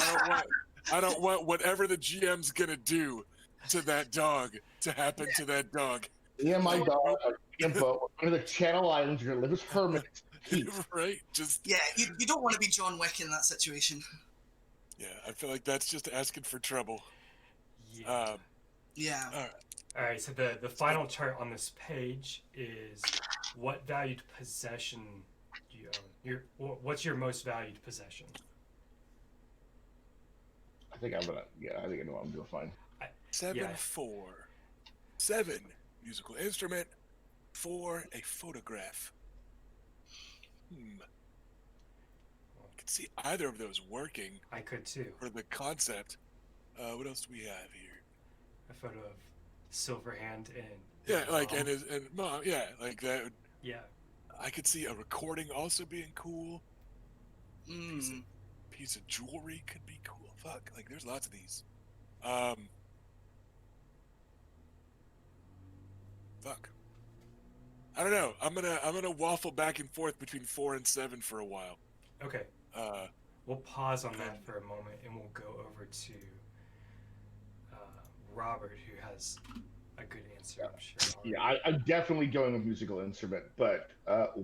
I don't want whatever the GM's gonna do to that dog to happen to that dog. Yeah, my dog, info. One of the Channel Islands, you're gonna live as hermit. Right? Just you don't want to be John Wick in that situation. yeah, I feel like that's just asking for trouble. Yeah. Yeah. All right. So the final chart on this page is what valued possession do you own? What's your most valued possession? I think I know what I'm doing fine. 7-4. 7 musical instrument. 4 a photograph. I could see either of those working. I could too. For the concept. What else do we have here? A photo of Silverhand and and mom, like that. Yeah. I could see a recording also being cool. Mm. Piece of jewelry could be cool. Fuck, like there's lots of these. Fuck. I don't know. I'm gonna waffle back and forth between 4 and 7 for a while. Okay. We'll pause on that for a moment, and we'll go over to Robert, who has a good answer, I'm sure. Yeah, I'm definitely going with musical instrument, but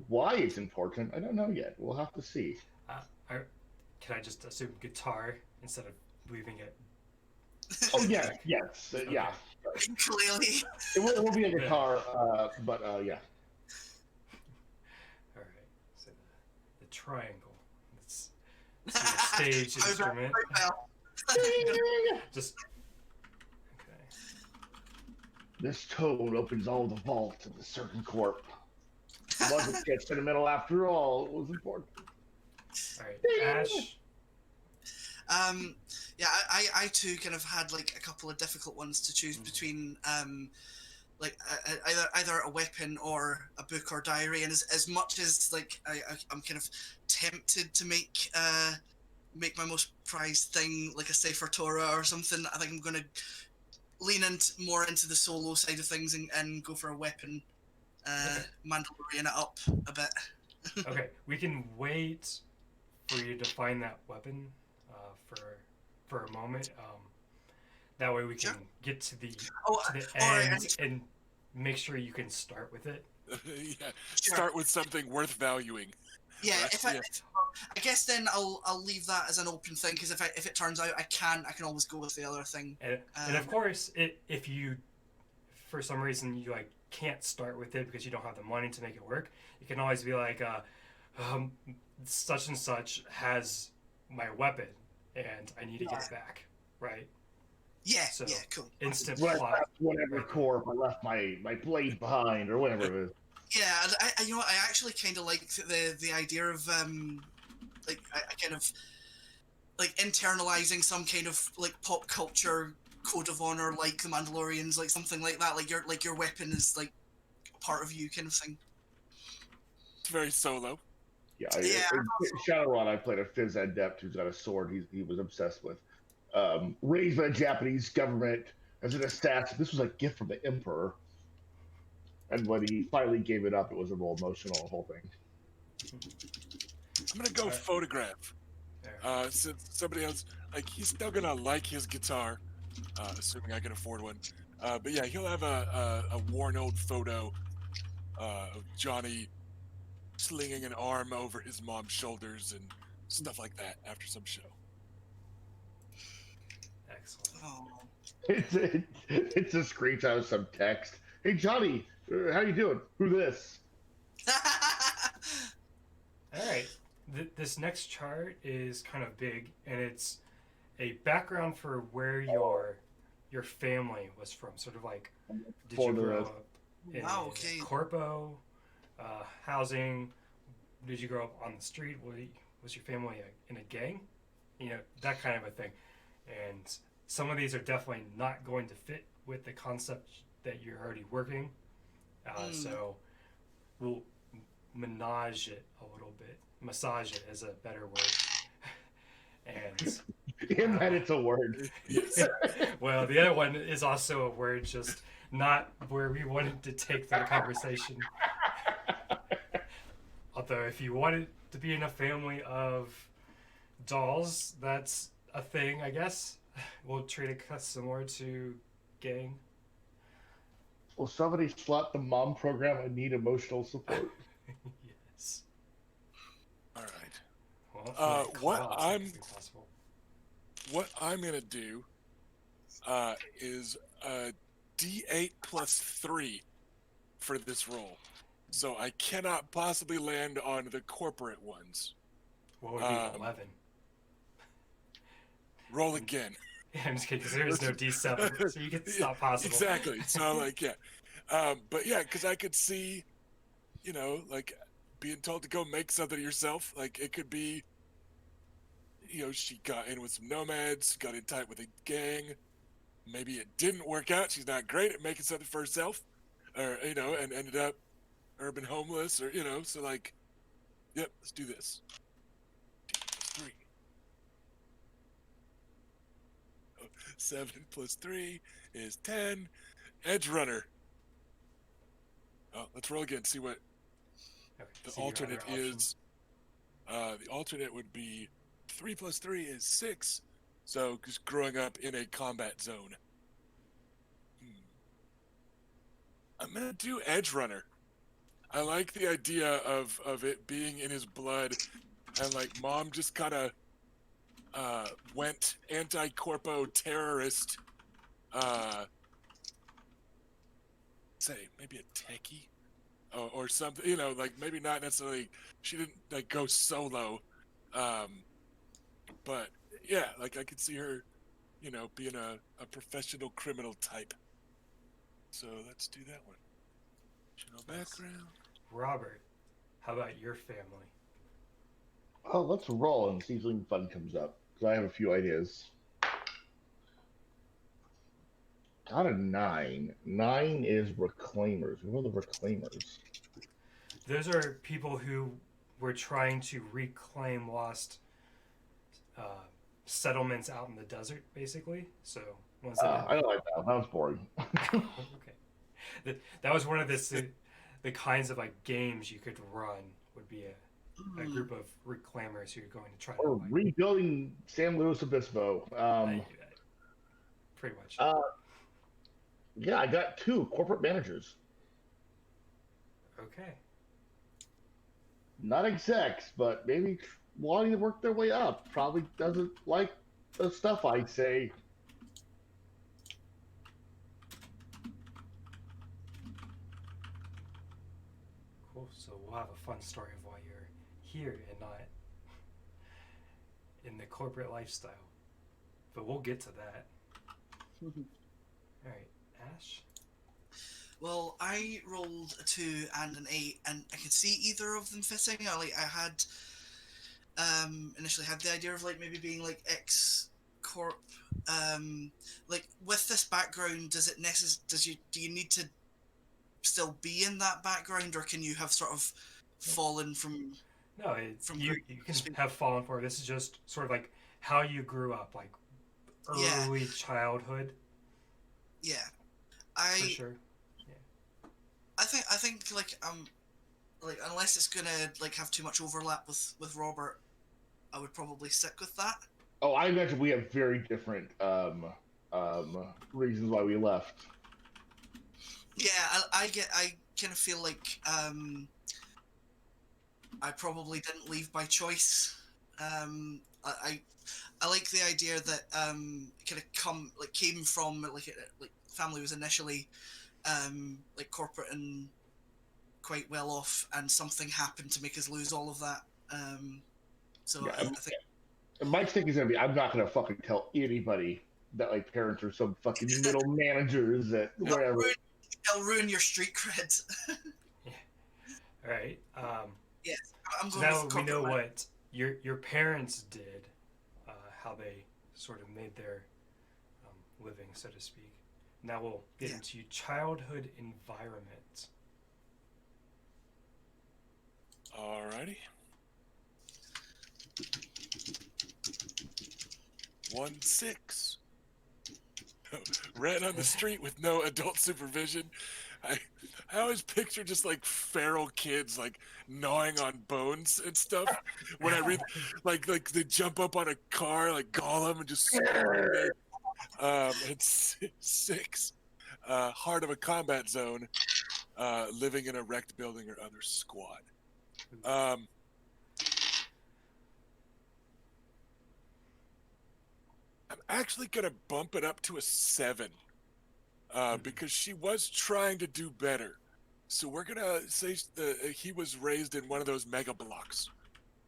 why it's important, I don't know yet. We'll have to see. Can I just assume guitar instead of leaving it? Oh, yes. Yeah. Clearly. It will be a guitar, but yeah. All right. So the triangle. Let's see the stage instrument. Just okay. This tone opens all the vaults of the certain corp. It wasn't get sentimental after all. It was important. All right, Ash. Yeah, I too kind of had like a couple of difficult ones to choose between, like either a weapon or a book or diary. And as much as like I'm kind of tempted to make my most prized thing like a Sefer Torah or something, I think I'm going to lean more into the solo side of things and go for a weapon, Mandalorian it up a bit. Okay, we can wait for you to find that weapon for a moment. That way we can get to the end and make sure you can start with it. Start with something worth valuing. Yeah, I guess then I'll leave that as an open thing, because if it turns out I can always go with the other thing. And of course, if you for some reason you like can't start with it because you don't have the money to make it work, you can always be like, such and such has my weapon and I need to get it back, right? Yeah, so cool. Instant plot. Whatever right corp, I left my blade behind, or whatever it is. Yeah, I you know what, I actually kind of like the idea of like I kind of like internalizing some kind of like pop culture code of honor, like the Mandalorians, like something like that. Like your weapon is like part of you, kind of thing. It's very Solo. Yeah, Shadowrun, I played a phys adept who's got a sword he was obsessed with. Raised by the Japanese government as an assassin. This was a gift from the Emperor. And when he finally gave it up, it was a real emotional whole thing. I'm going to go photograph. Since somebody else, like, he's still going to like his guitar, assuming I can afford one. But yeah, he'll have a worn old photo of Johnny slinging an arm over his mom's shoulders and stuff like that after some show. Excellent. Oh. It's a screenshot of some text. Hey Johnny, how you doing? Who this? All right. This next chart is kind of big, and it's a background for where your family was from. Sort of like, did you grow up in Corpo, housing? did you grow up on the street? Was your family in a gang? You know, that kind of a thing. And some of these are definitely not going to fit with the concept that you're already working. So we'll massage it a little bit. Massage it is a better word. And In that it's a word. Yes. well, the other one is also a word, just not where we wanted to take the conversation. Although, if you wanted to be in a family of dolls, that's a thing, I guess. We'll treat it similar to gang. Will somebody slot the mom program? I need emotional support. Yes. All right. Well, What I'm gonna do is D8 plus 3 for this roll, so I cannot possibly land on the corporate ones. What would be 11? Roll again. Yeah, I'm just kidding, because there is no D7, so you can stop possible. Exactly. So like, yeah, but yeah, because I could see, you know, like being told to go make something yourself. Like it could be, you know, she got in with some nomads, got in tight with a gang. Maybe it didn't work out. She's not great at making something for herself, or you know, and ended up urban homeless, or you know. So like, yep, let's do this. D plus 3. 7 plus 3 is 10. Edge runner. Oh, let's roll again. See what Okay, the so your alternate other option. is. The alternate would be 3 plus 3 is 6. So just growing up in a combat zone. I'm gonna do edge runner. I like the idea of it being in his blood, and like mom just kind of went anti-corpo terrorist. Say maybe a techie, or something. You know, like maybe not necessarily. She didn't like go solo, but yeah, like I could see her, you know, being a professional criminal type. So let's do that one. General background. Robert, how about your family? Oh, let's roll and see if something fun comes up. Because I have a few ideas. Got a 9. 9 is reclaimers. Who are the reclaimers? Those are people who were trying to reclaim lost settlements out in the desert, basically. So ones that I don't like that. That was boring. okay, that was one of the kinds of like games you could run. Would be a group of reclaimers who are going to try to Or like, rebuilding San Luis Obispo. pretty much. Yeah, I got 2 corporate managers. Okay. Not execs, but maybe wanting to work their way up. Probably doesn't like the stuff I say. Cool. So we'll have a fun story of why you're here and not in the corporate lifestyle. But we'll get to that. All right, Ash. Well, I rolled a 2 and an 8, and I could see either of them fitting. I had initially had the idea of like maybe being like ex corp. Like with this background, do you need to still be in that background, or can you have sort of fallen from? No, you can have fallen for it. This is just sort of like how you grew up, like early childhood. Yeah, For sure. I think like unless it's gonna like have too much overlap with Robert, I would probably stick with that. Oh, I imagine we have very different reasons why we left. Yeah, I kind of feel like I probably didn't leave by choice. I like the idea that kind of came from like family was initially like corporate and quite well off, and something happened to make us lose all of that. So Yeah, I think my take is gonna be I'm not gonna fucking tell anybody that like parents are some fucking middle managers at wherever. I'll ruin your street cred. Yeah. All right. Yes, I'm So going now with we know corporate. what your parents did, how they sort of made their living, so to speak. Now we'll get Yeah. into childhood environment. Alrighty. 1-6. Ran on the street with no adult supervision. I I always picture just like feral kids like gnawing on bones and stuff. When I read like they jump up on a car like Gollum and just it's 6. Heart of a combat zone. Living in a wrecked building or other squad. Um, I'm actually gonna bump it up to a 7 because she was trying to do better. So we're gonna say he was raised in one of those mega blocks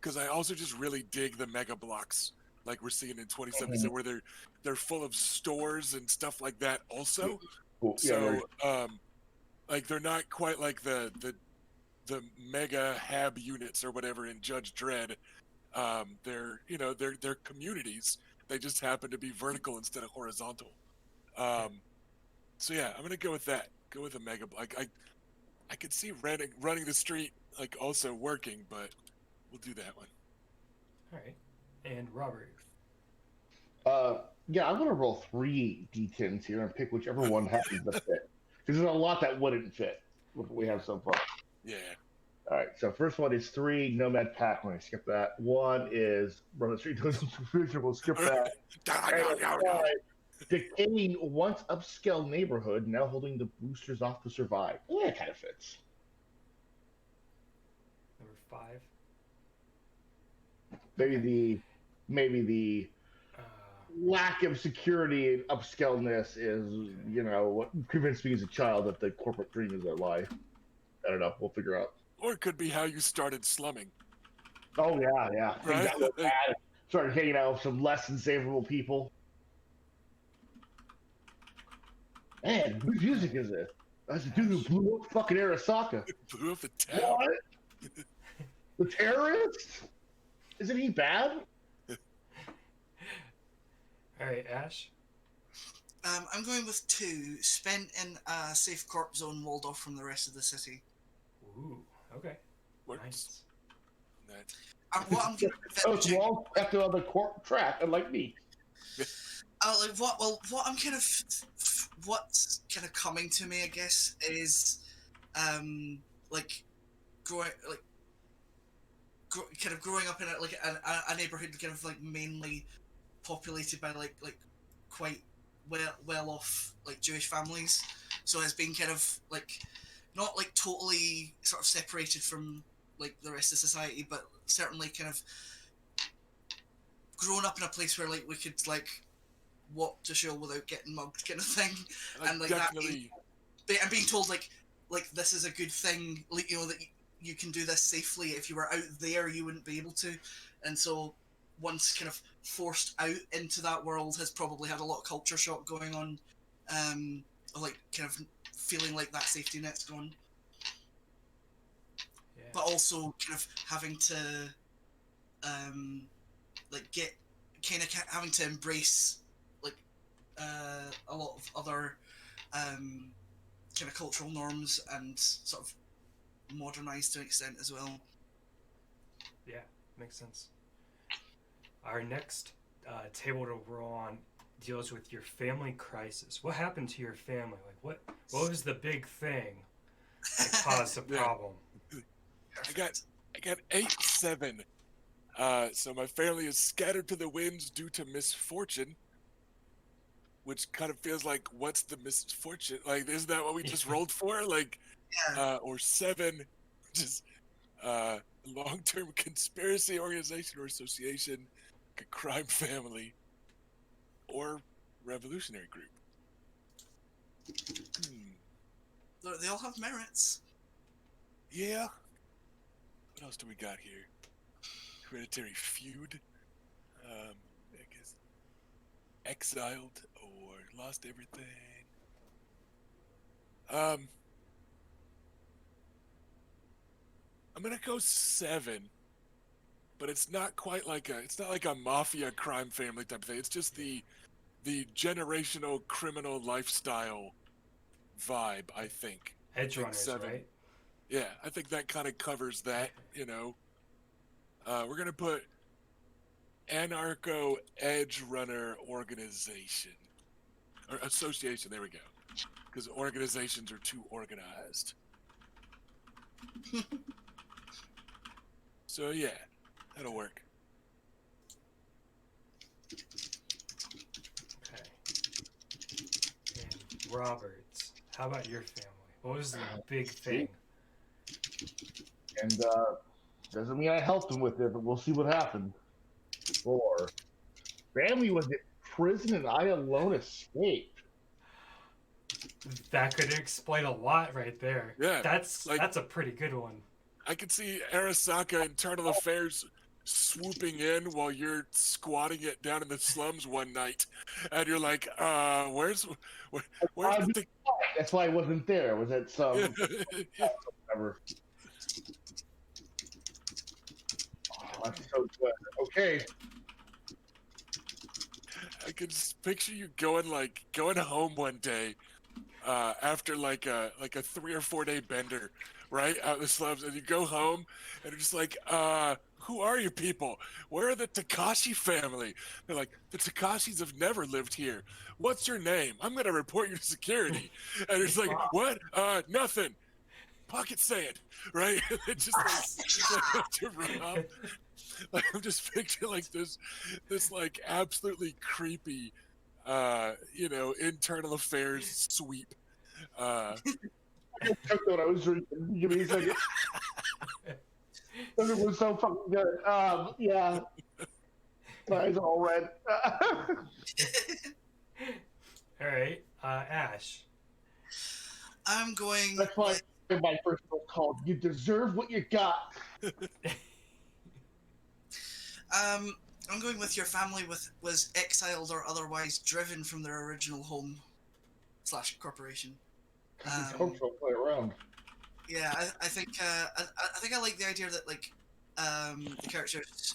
because I also just really dig the mega blocks like we're seeing in 2077 where they're full of stores and stuff like that also. Cool. Yeah, So like they're not quite like the mega hab units or whatever in Judge Dredd. They're communities. They just happen to be vertical instead of horizontal. So yeah, I'm gonna go with that. Go with a mega. Like I could see running the street like also working, but we'll do that one. All right. And Robert. yeah, I'm gonna roll 3 d10s here and pick whichever one happens to fit. Because there's a lot that wouldn't fit with what we have so far. Yeah. All right, so first one is 3 Nomad Pack. When I skip that, 1 is Run the Street Supervision. We'll skip that. Decaying once upscale neighborhood, now holding the boosters off to survive. Yeah, it kind of fits. Number 5. Maybe the lack of security and upscaleness is, what convinced me as a child that the corporate dream is a lie. I don't know. We'll figure out. Or it could be how you started slumming. Oh yeah. Right? Started hanging out with some less than favorable people. Man, whose music is this? That's the dude who blew up fucking Arasaka. Blew up the town. What? The terrorist? Isn't he bad? All right, Ash. I'm going with 2, spent in a safe corp zone walled off from the rest of the city. Ooh, okay. Works. Nice. Nice. What I'm going So all after on the corp track, unlike me. what I'm kind of what's kind of coming to me, I guess, is growing growing up in a neighborhood kind of like mainly populated by like quite well off like Jewish families, so it's been kind of like not like totally sort of separated from like the rest of society, but certainly kind of grown up in a place where like we could like walk to shul without getting mugged kind of thing, and like definitely. and being told like this is a good thing, like that you can do this safely. If you were out there you wouldn't be able to, and so once kind of forced out into that world has probably had a lot of culture shock going on, like kind of feeling like that safety net's gone. Yeah. But also kind of having to having to embrace like a lot of other kind of cultural norms and sort of modernize to an extent as well. Yeah, makes sense. Our next table to roll on deals with your family crisis. What happened to your family? Like, what was the big thing that caused the problem? I got 8-7. So my family is scattered to the winds due to misfortune, which kind of feels like, what's the misfortune? Like, isn't that what we just rolled for? Like, Yeah. or 7, just long-term conspiracy organization or association, a crime family, or revolutionary group. They all have merits. Yeah. What else do we got here? Hereditary feud. I guess exiled or lost everything. I'm gonna go 7, but it's not quite like a mafia crime family type thing. It's just the generational criminal lifestyle vibe. I think. Edge I think runners, 7. right? Yeah, I think that kind of covers that. You know, we're gonna put Anarcho Edge Runner Organization or Association. There we go. Because organizations are too organized. So yeah, that'll work. Okay. And Roberts, how about your family? What was the big thing? And doesn't mean I helped him with it, but we'll see what happened. 4. Family was in prison and I alone escaped. That could explain a lot right there. Yeah, That's like- a pretty good one. I could see Arasaka Internal Affairs swooping in while you're squatting it down in the slums one night, and you're like, where's the That's why I wasn't there. Was at some whatever. Oh, that's so good. Okay. I could just picture you going home one day, after like a 3 or 4 day bender, right out in the slums, and you go home and you're just like, who are you people? Where are the Takashi family? They're like, the Takashis have never lived here. What's your name? I'm gonna report you to security. And it's like, what? Nothing. Pocket sand, right? It's just like to Rob. Like I'm just picturing like this like absolutely creepy, internal affairs sweep. I took what I was drinking. Give me a second. It was so fucking good. Yeah. My eyes are all red. All right, Ash. I'm going. That's why my first was called "You Deserve What You Got." I'm going with your family was exiled or otherwise driven from their original home / corporation. Folks don't play around. Yeah, I think I like the idea that like the character's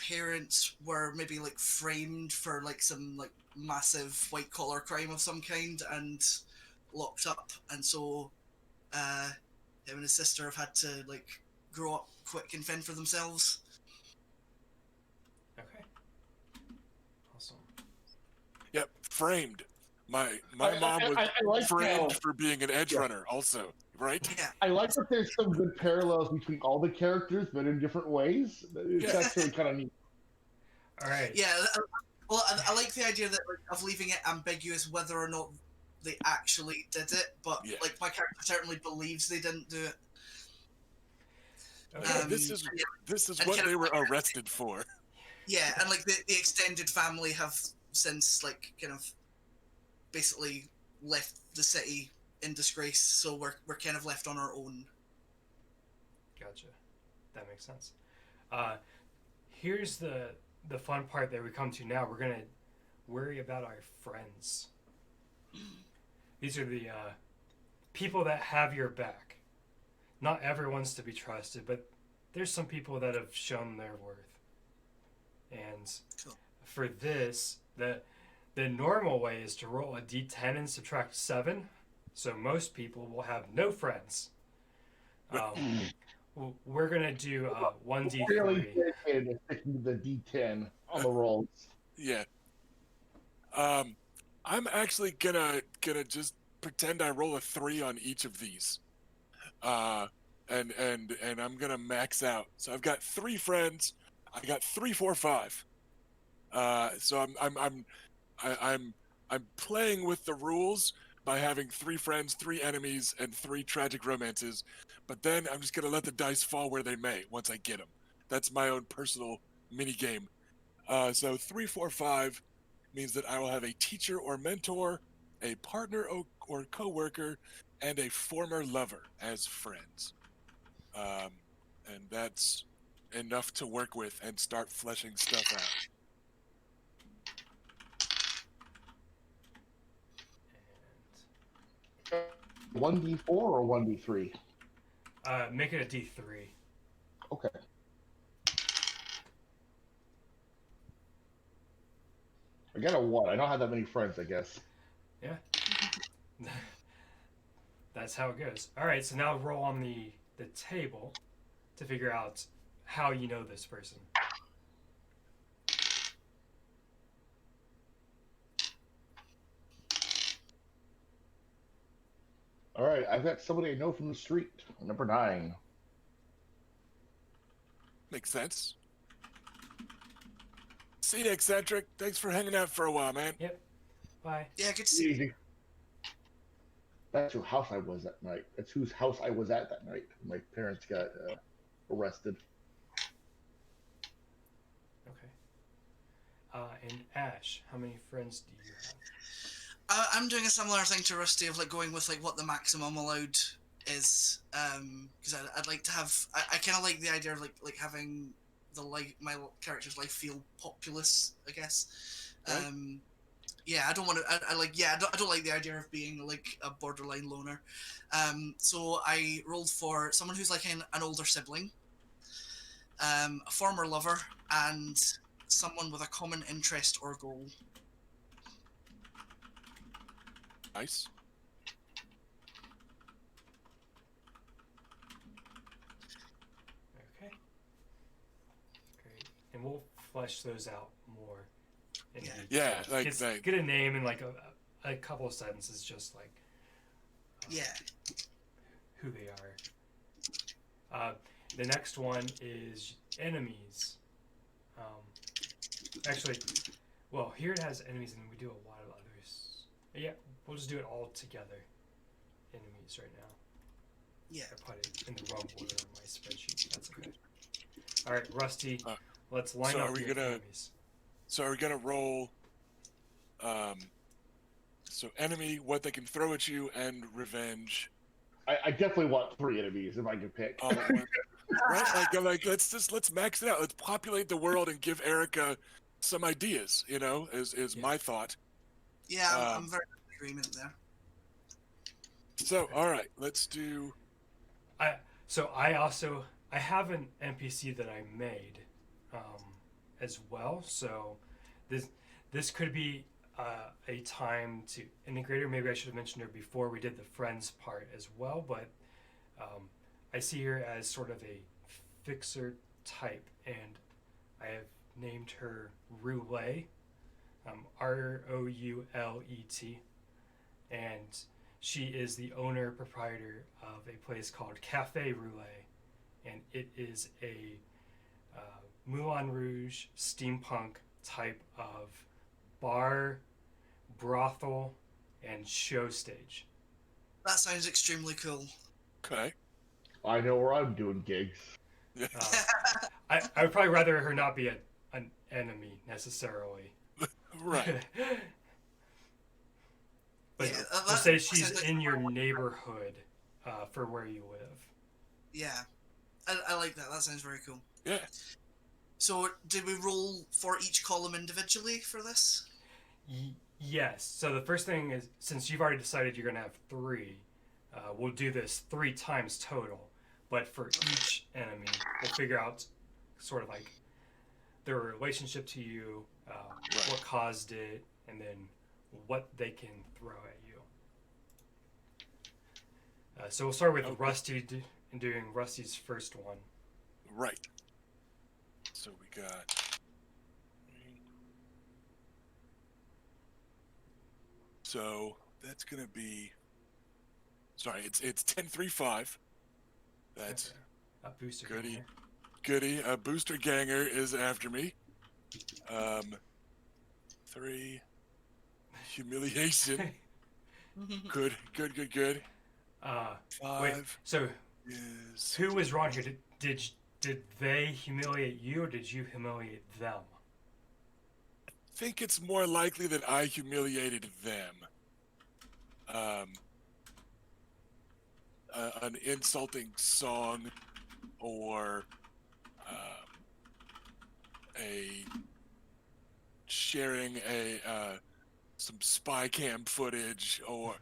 parents were maybe like framed for like some like massive white collar crime of some kind and locked up, and so him and his sister have had to like grow up quick and fend for themselves. Okay. Awesome. Yep, framed. My mom was I like framed how- for being an edge runner, also, right? Yeah, I like that there's some good parallels between all the characters, but in different ways. It's Yeah. actually kind of neat. All right. yeah. Well, I like the idea that like, of leaving it ambiguous whether or not they actually did it, but Yeah. like my character certainly believes they didn't do it. Okay. This is and what kind they of were like- arrested for. Yeah, and like the extended family have since like kind of basically left the city in disgrace, so we're kind of left on our own. Gotcha. That makes sense. Here's the fun part that we come to now. We're gonna worry about our friends. These are the people that have your back. Not everyone's to be trusted, but there's some people that have shown their worth. And Cool. for this, the normal way is to roll a d10 and subtract 7. So most people will have no friends. We're gonna do Really 1d3. dedicated to sticking to the D10 on the rolls. Yeah. I'm actually gonna just pretend I roll a 3 on each of these. And I'm gonna max out. So I've got 3 friends. I got 3, 4, 5. So I'm playing with the rules by having 3 friends, 3 enemies, and 3 tragic romances. But then I'm just gonna let the dice fall where they may once I get them. That's my own personal mini game. So 3, 4, 5 means that I will have a teacher or mentor, a partner or coworker, and a former lover as friends. And that's enough to work with and start fleshing stuff out. And 1d4 or 1d3? Make it a D3. Okay. I got a 1. I don't have that many friends, I guess. Yeah. That's how it goes. All right, so now roll on the table to figure out how you know this person. All right, I've got somebody I know from the street. Number 9. Makes sense. See you, Eccentric. Thanks for hanging out for a while, man. Yep. Bye. Yeah, good to see you. Easy. That's whose house I was that night. That's whose house I was at that night. My parents got arrested. Okay. And Ash, how many friends do you have? I'm doing a similar thing to Rusty of like going with like what the maximum allowed is, because I'd like to have. I kind of like the idea of like having the my character's life feel populous, I guess. Right. Yeah, I don't want to. I like. Yeah, I don't like the idea of being like a borderline loner. So I rolled for someone who's like an older sibling, a former lover, and someone with a common interest or goal. Nice. Okay. Great. And we'll flesh those out more. In Yeah. detail. Yeah, like get a name and like a couple of sentences, just like Yeah. who they are. The next one is enemies. Actually, well, here it has enemies, and we do a lot of others. Yeah, we'll just do it all together. Enemies right now. Yeah. I put it in the wrong order on my spreadsheet. That's okay. All right, Rusty. Let's line so up are we your gonna- enemies. So are we gonna roll? So enemy, what they can throw at you, and revenge. I definitely want 3 enemies if I can pick. All at once. Right? Like let's max it out. Let's populate the world and give Erika some ideas. You know, is my thought. Yeah, I'm very in agreement there. So all right, let's do. I have an NPC that I made as well. So this could be a time to integrate her. Maybe I should have mentioned her before we did the friends part as well. But I see her as sort of a fixer type, and I have named her Roulet, Roulet, and she is the owner proprietor of a place called Cafe Roulet, and it is a Moulin Rouge steampunk type of bar, brothel, and show stage. That sounds extremely cool. Okay. I know where I'm doing gigs. I would probably rather her not be an enemy necessarily. Right. But Yeah, we'll say that she's sounds like in your neighborhood for where you live. Yeah, I like that. That sounds very cool. Yeah. So, did we roll for each column individually for this? Yes. So the first thing is, since you've already decided you're going to have 3, we'll do this 3 times total. But for each enemy, we'll figure out sort of like their relationship to you, what caused it, and then what they can throw at you. So we'll start with Rusty and doing Rusty's first one. Right. So we got. So that's gonna be. Sorry, it's 10-3-5. That's Okay. A booster. Goody. ganger. goody. A booster ganger is after me. 3 humiliation. Good. Wait. 5 So is who was wrong here? Did they humiliate you, or did you humiliate them? I think it's more likely that I humiliated them. An insulting song, or a sharing some spy cam footage, or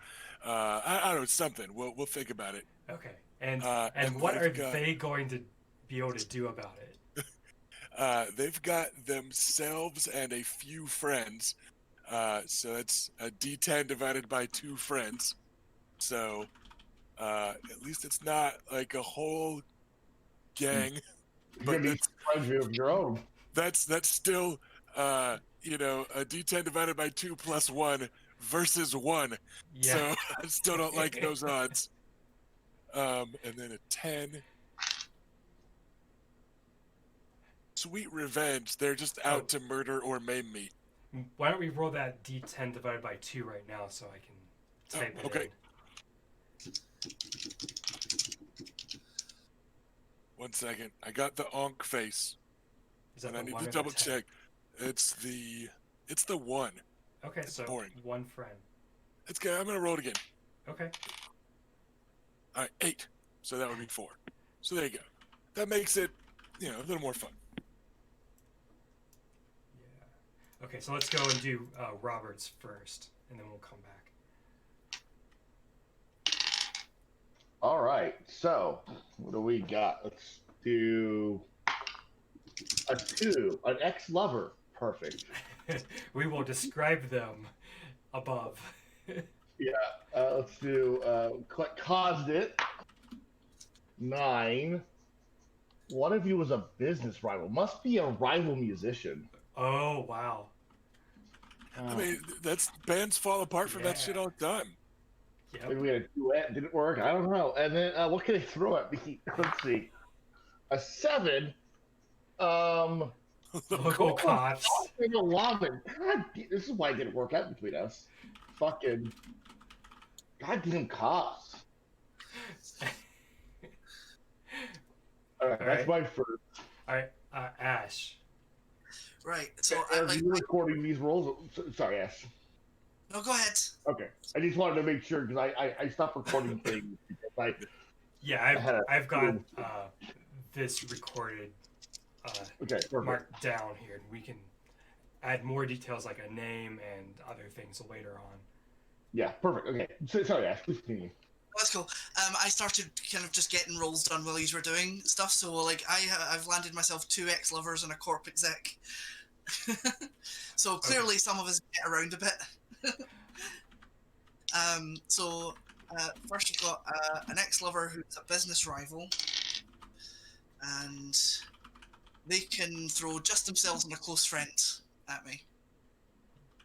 I don't know, something. We'll think about it. Okay. And and what are they've got- they going to be able to do about it? They've got themselves and a few friends. So it's a D10 divided by 2 friends. So at least it's not like a whole gang. You're But gonna be friends of your own. that's still you know, a D10 divided by 2 plus 1 versus 1. Yeah. So I still don't like those odds. And then a 10. Sweet revenge. They're just out to murder or maim me. Why don't we roll that D10 divided by 2 right now so I can type it okay. in? 1 second. I got the onk face. Is that And the I need one to or the double 10? check. It's the 1. Okay, It's so boring. 1 friend. It's good. I'm gonna roll it again. Okay. All right, 8. So that would be 4. So there you go. That makes it, you know, a little more fun. Yeah. Okay, so let's go and do Robert's first, and then we'll come back. All right. So what do we got? Let's do a 2, an ex-lover. Perfect. We will describe them above. Yeah. Let's do caused it. 9. One of you was a business rival. Must be a rival musician. Oh, wow. I mean, that's bands fall apart from that Yeah. shit all the time. Yep. Maybe we had a duet, didn't work. I don't know. And then what can they throw at me? Let's see. A 7. Local cops. God, this is why it didn't work out between us. Fucking goddamn cops. All right, that's right. my first. All right, Ash. Right. So Are you recording these rolls? Sorry, Ash. no, go ahead. Okay, I just wanted to make sure because I stopped recording things because Yeah, I've got this recorded, okay, perfect. marked down here, and we can add more details like a name and other things later on. Yeah, perfect. Okay, so, sorry, Ash. Please continue. That's cool. I started kind of just getting rolls done while you were doing stuff. So like I've landed myself 2 ex-lovers and a corp exec. So clearly some of us get around a bit. So first you've got an ex-lover who's a business rival, and they can throw just themselves and a close friend at me.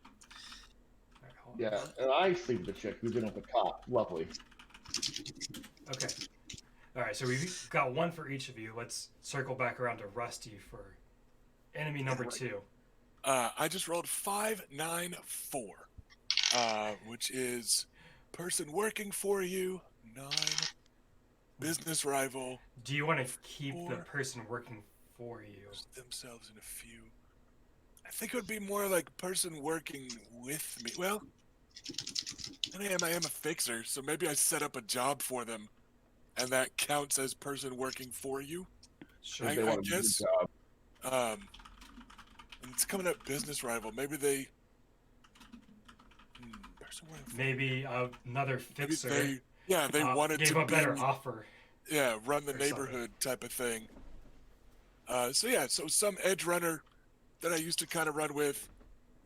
All right, hold on. Yeah, and I sleep with the chick who's in with the cop. Lovely. Okay. All right, so we've got 1 for each of you. Let's circle back around to Rusty for enemy number 2. I just rolled 594, which is person working for you, 9, business rival, Do you want to keep the 4. person working for you? Themselves in a few. I think it would be more like person working with me. Well, I am a fixer, so maybe I set up a job for them, and that counts as person working for you. Sure. If they I want to do a guess- job. And it's coming up business rival. Maybe they. Person working for Maybe another maybe fixer they wanted gave to a better be, offer. yeah, run the or neighborhood type of thing. So some edge runner that I used to kind of run with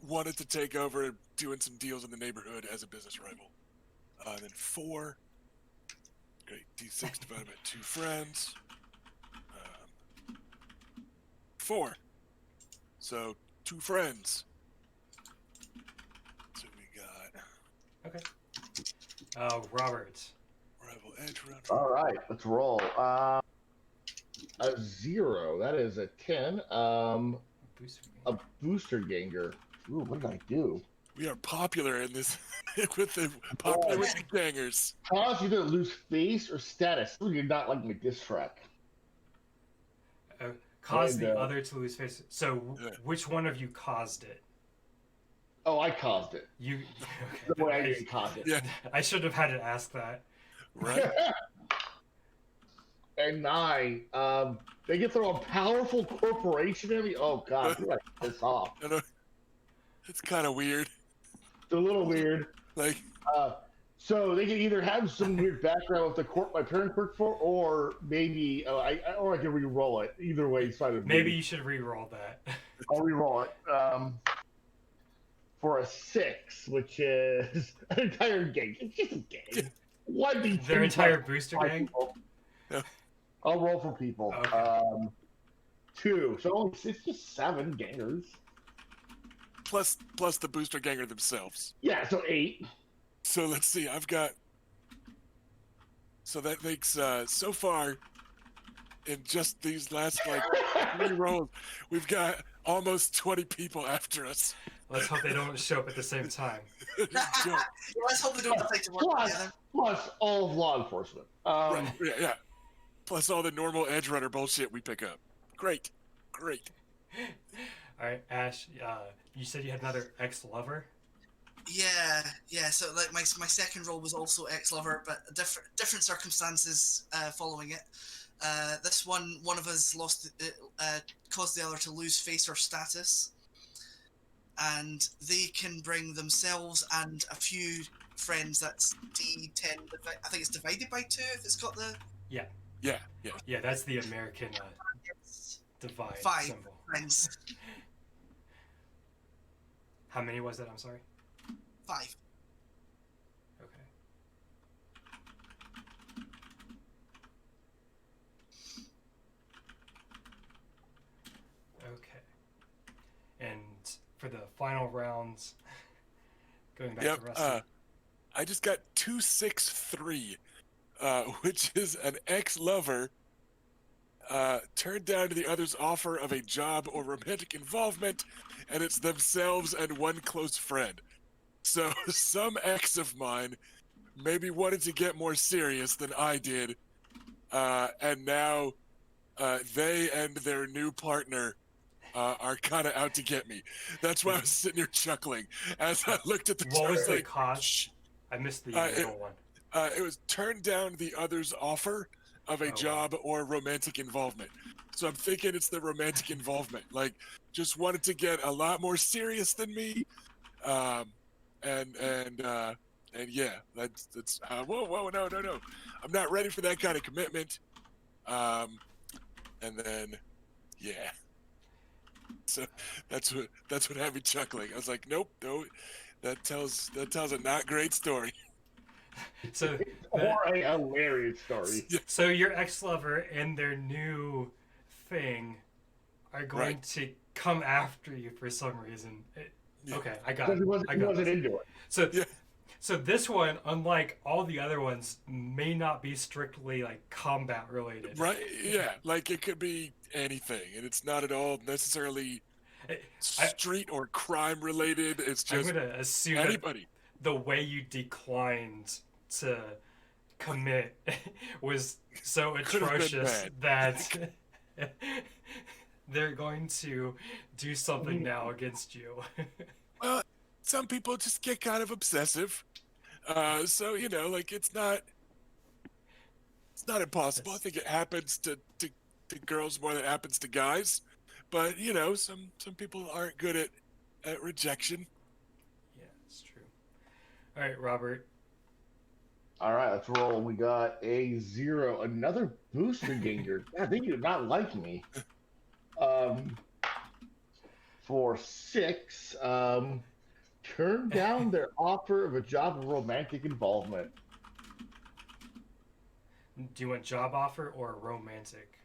wanted to take over doing some deals in the neighborhood as a business rival. Then 4. Great. D6 divided by 2 friends. 4. So 2 friends. That's what we got. Okay. Robert. Rival edge runner. All right, let's roll. A 0. That is a 10. Booster. A booster ganger. Ooh, what did I do? We are popular in this with the popular with the gangers. Cause you to lose face or status. Ooh, you're not like my diss track. Cause And, the other to lose face. So, Yeah. which one of you caused it? Oh, I caused it. You. The way I Okay. didn't cause it. Yeah, I should have had to ask that. right. And 9. They can throw a powerful corporation at me. Oh god, you're like piss off. I know. It's kind of weird. It's a little weird. Like, So they can either have some weird background with the court my parents worked for, or maybe I can re-roll it. Either way, it's fine with Maybe me. you should re-roll that. I'll re-roll it for a 6, which is an entire gang. It's just a gang. One d Their entire booster gang? people. I'll roll for people. Okay. 2, so it's just 7 gangers. Plus the booster ganger themselves. Yeah, so 8. So let's see. I've got. So that makes so far, in just these last like 3 rolls, we've got almost 20 people after us. Let's hope they don't show up at the same time. Let's hope they don't decide to work together. Plus all of law enforcement. Right, yeah. Plus all the normal edge runner bullshit we pick up. Great. All right, Ash. You said you had another ex-lover. Yeah. So like my second role was also ex-lover, but different circumstances following it. This one of us caused the other to lose face or status, and they can bring themselves and a few friends. That's D10. I think it's divided by 2 if it's got the. Yeah. Yeah, that's the American divide 5 symbol. friends. How many was that? I'm sorry. 5. Okay. Okay. And for the final rounds, going back to Rusty. I just got 263, which is an ex-lover turned down to the other's offer of a job or romantic involvement, and it's themselves and one close friend. So some ex of mine maybe wanted to get more serious than I did, and now they and their new partner are kind of out to get me. That's why I was sitting here chuckling as I looked at the What was the like, cost? I missed the middle one. It was turned down the other's offer of a job or romantic involvement. So I'm thinking it's the romantic involvement. Like, just wanted to get a lot more serious than me. And yeah, that's whoa, no. I'm not ready for that kind of commitment. And then, yeah. So that's what had me chuckling. I was like, nope, no, that tells a not great story. So Or a hilarious story. So your ex-lover and their new thing are going to come after you for some reason. Okay, I got it. He wasn't into it. So this one, unlike all the other ones, may not be strictly like combat related. Right? Yeah, like it could be anything, and it's not at all necessarily street or crime related. It's just I'm gonna assume anybody. The way you declined to commit was so atrocious that they're going to do something now against you. Well, some people just get kind of obsessive. So, like it's not impossible. I think it happens to girls more than it happens to guys. But, some people aren't good at rejection. Yeah, it's true. All right, Robert. All right, let's roll. We got a 0, another booster ganger. God, they do not like me. For 6, turn down their offer of a job of romantic involvement. Do you want job offer or romantic?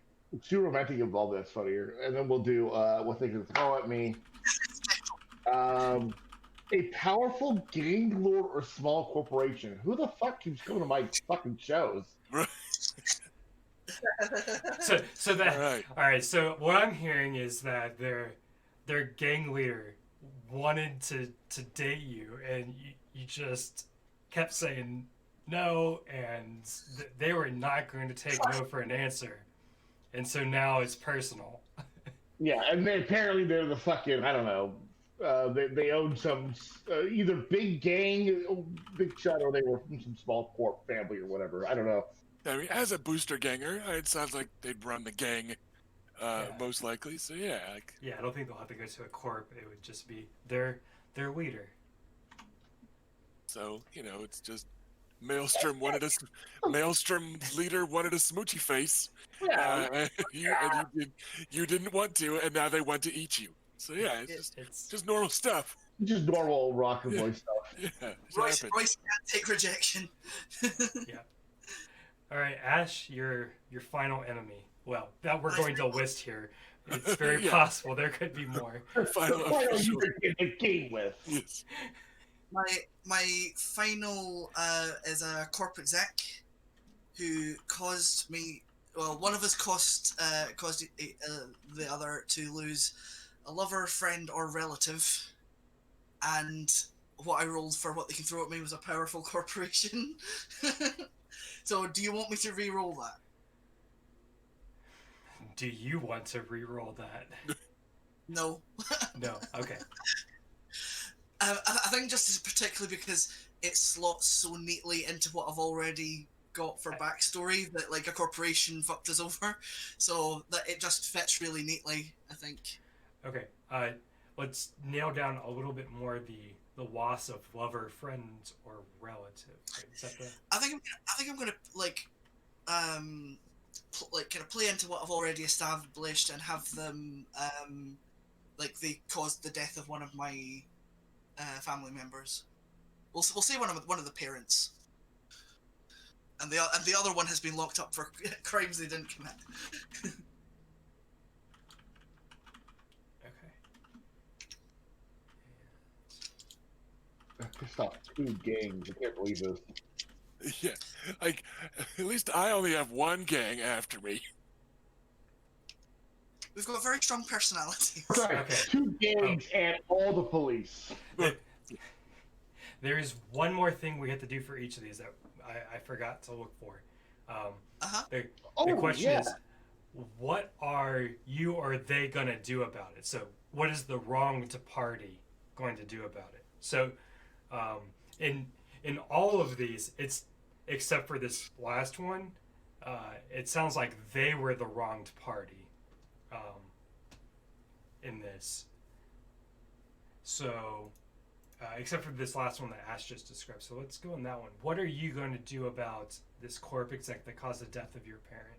Do romantic involvement, that's funnier. And then we'll do what they can throw at me. A powerful gang lord or small corporation. Who the fuck keeps coming to my fucking shows? So that all right. So what I'm hearing is that their gang leader wanted to date you, and you just kept saying no, and they were not going to take no for an answer, and so now it's personal. Yeah, and then apparently they're the fucking, I don't know, they own some either big gang, big shot, or they were from some small corp family or whatever. I don't know. I mean, as a booster ganger, it sounds like they'd run the gang, most likely. So yeah. Yeah, I don't think they'll have to go to a corp. It would just be their leader. So it's just Maelstrom leader wanted a smoochy face. Yeah. And you didn't want to, and now they want to eat you. So yeah, it's It's just normal stuff. Just normal rock and Yeah. boy stuff. Yeah, it Royce happens. can't take rejection. yeah. All right, Ash, your final enemy. Well, that we're going to list here. It's very Yeah. possible there could be more. Final Why are official. you in the game with? Yes. My final is a corp exec who caused me. Well, one of us caused the other to lose a lover, friend, or relative, and what I rolled for what they can throw at me was a powerful corporation. So, do you want me to re-roll that? Do you want to re-roll that? No. No. Okay. I think just particularly because it slots so neatly into what I've already got for backstory that like a corporation fucked us over, so that it just fits really neatly, I think. Okay. Let's nail down a little bit more the loss of lover, friend, or relative. Right? Is that the... I think I'm gonna like kind of play into what I've already established and have them like they caused the death of one of my family members. We'll say one of the parents, and the other one has been locked up for crimes they didn't commit. Okay. I pissed off 2 gangs. I can't believe this. Yeah. Like, at least I only have one gang after me. We've got very strong personalities. Okay. Okay. 2 gangs and all the police. There is one more thing we have to do for each of these that I forgot to look for. The question is, what are you or they going to do about it? So what is the wronged party going to do about it? So in all of these, it's except for this last one, it sounds like they were the wronged party in this. So except for this last one that Ash just described. So let's go on that one. What are you going to do about this corp exec that caused the death of your parent?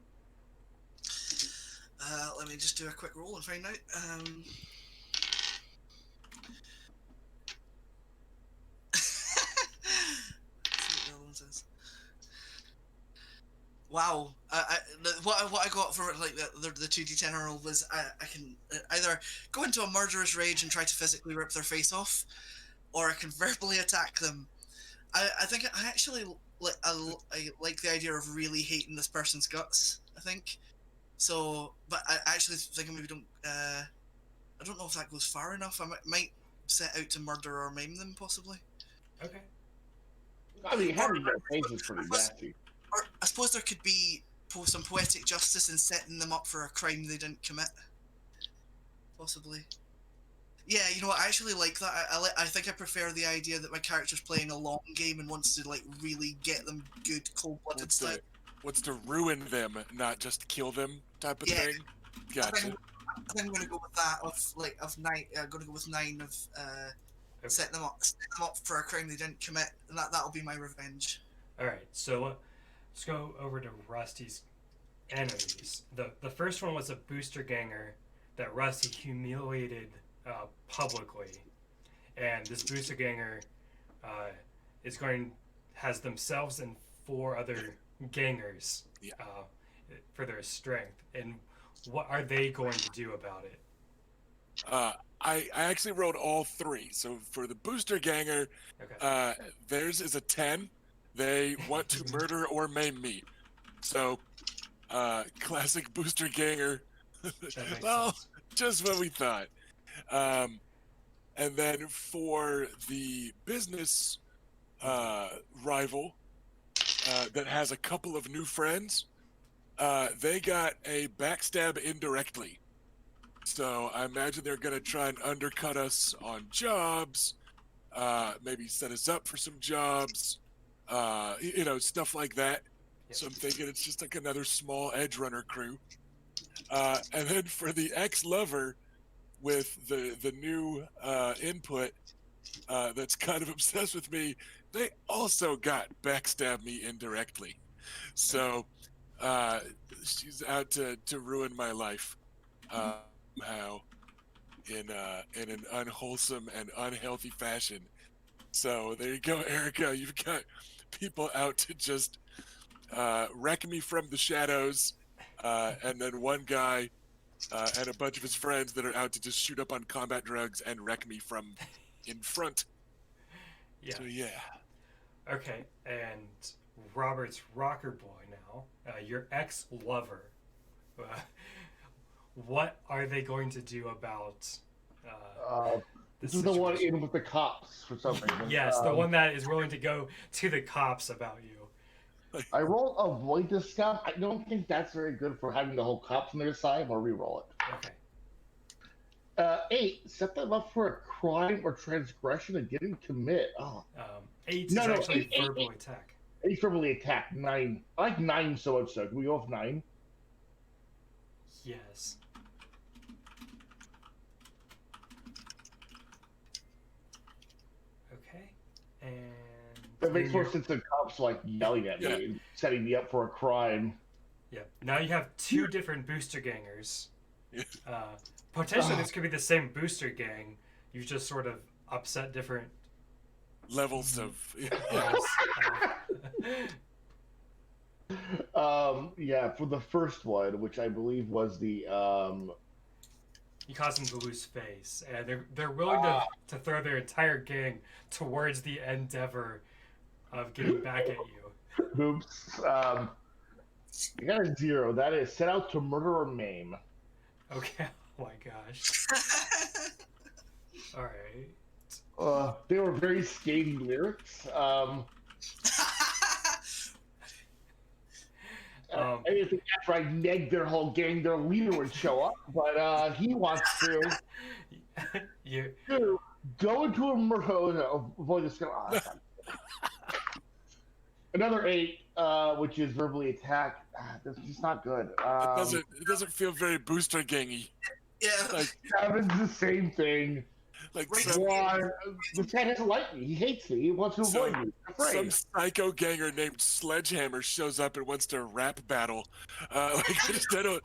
Let me just do a quick roll and find out. Wow. What I got for like the 2d10 roll was I can either go into a murderous rage and try to physically rip their face off, or I can verbally attack them. I think I actually I like the idea of really hating this person's guts, I think. So, but I actually think I maybe don't. I don't know if that goes far enough. I might set out to murder or maim them, possibly. Okay. I mean, having their face is pretty nasty. Or I suppose there could be some poetic justice in setting them up for a crime they didn't commit. Possibly. Yeah, you know what? I actually like that. I think I prefer the idea that my character's playing a long game and wants to like really get them good, cold-blooded style. What's to ruin them, not just kill them, type of thing. Gotcha. I think I'm going to go with that. Of 9, I'm going to go with 9 of set them up for a crime they didn't commit, and that'll be my revenge. All right. So let's go over to Rusty's enemies. The first one was a booster ganger that Rusty humiliated publicly, and this booster ganger has themselves and 4 other gangers for their strength. And what are they going to do about it? I actually wrote all 3. So for the booster ganger, theirs is a 10. They want to murder or maim me. So classic booster ganger. Well, sense. just what we thought. And then for the business rival that has a couple of new friends, they got a backstab indirectly. So I imagine they're going to try and undercut us on jobs, maybe set us up for some jobs, stuff like that. Yep. So I'm thinking it's just like another small edge runner crew. And then for the ex-lover with the new input, that's kind of obsessed with me, they also got backstab me indirectly. So she's out to ruin my life somehow in an unwholesome and unhealthy fashion. So there you go, Erika. You've got people out to just wreck me from the shadows, and then one guy and a bunch of his friends that are out to just shoot up on combat drugs and wreck me from in front. Yeah. So yeah. Okay, and Robert's rocker boy now, your ex-lover. What are they going to do about This is the one in with the cops for some reason. Yes, the one that is willing to go to the cops about you. I rolled avoid discount. I don't think that's very good for having the whole cops on their side. I'm gonna re-roll it. Okay. 8. Set them up for a crime or transgression and didn't commit. Oh. 8 No, is no, actually eight, verbal eight. attack. 8 verbally attack. 9. I like 9 so much so. Can we go with 9? Yes. Okay. And That makes more you're- sense than cops like yelling at me Yeah. and setting me up for a crime. Yeah. Now you have 2 different booster gangers. Yeah. Potentially, this could be the same booster gang. You just sort of upset different Levels of levels. Yeah, for the first one, which I believe was the You cause them to lose face, and they're willing to throw their entire gang towards the endeavor of getting back at you. oops. You got a 0. That is set out to murder or maim. Okay. Oh my gosh. All right. They were very skaty lyrics. I didn't think after I negged their whole gang, their leader would show up, but he wants to. You. Dude, go into a murder. Avoid this. Another 8, which is verbally attack. This is not good. it doesn't feel very booster gangy. Yeah. Like Happens the same thing. like Right. some, Why? This guy doesn't like me. He hates me. He wants to avoid me. He's some afraid. psycho ganger named Sledgehammer shows up and wants to rap battle. Like instead of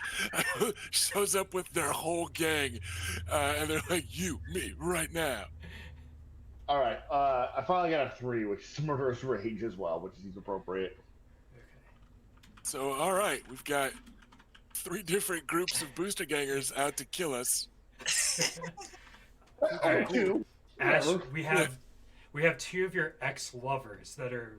shows up with their whole gang, and they're like, "You, me, right now." All right. I finally got a 3, which is murderous rage as well, which is appropriate. So all right, we've got 3 different groups of booster gangers out to kill us. Okay. 2. Ash, Whatever. we have 2 of your ex-lovers that are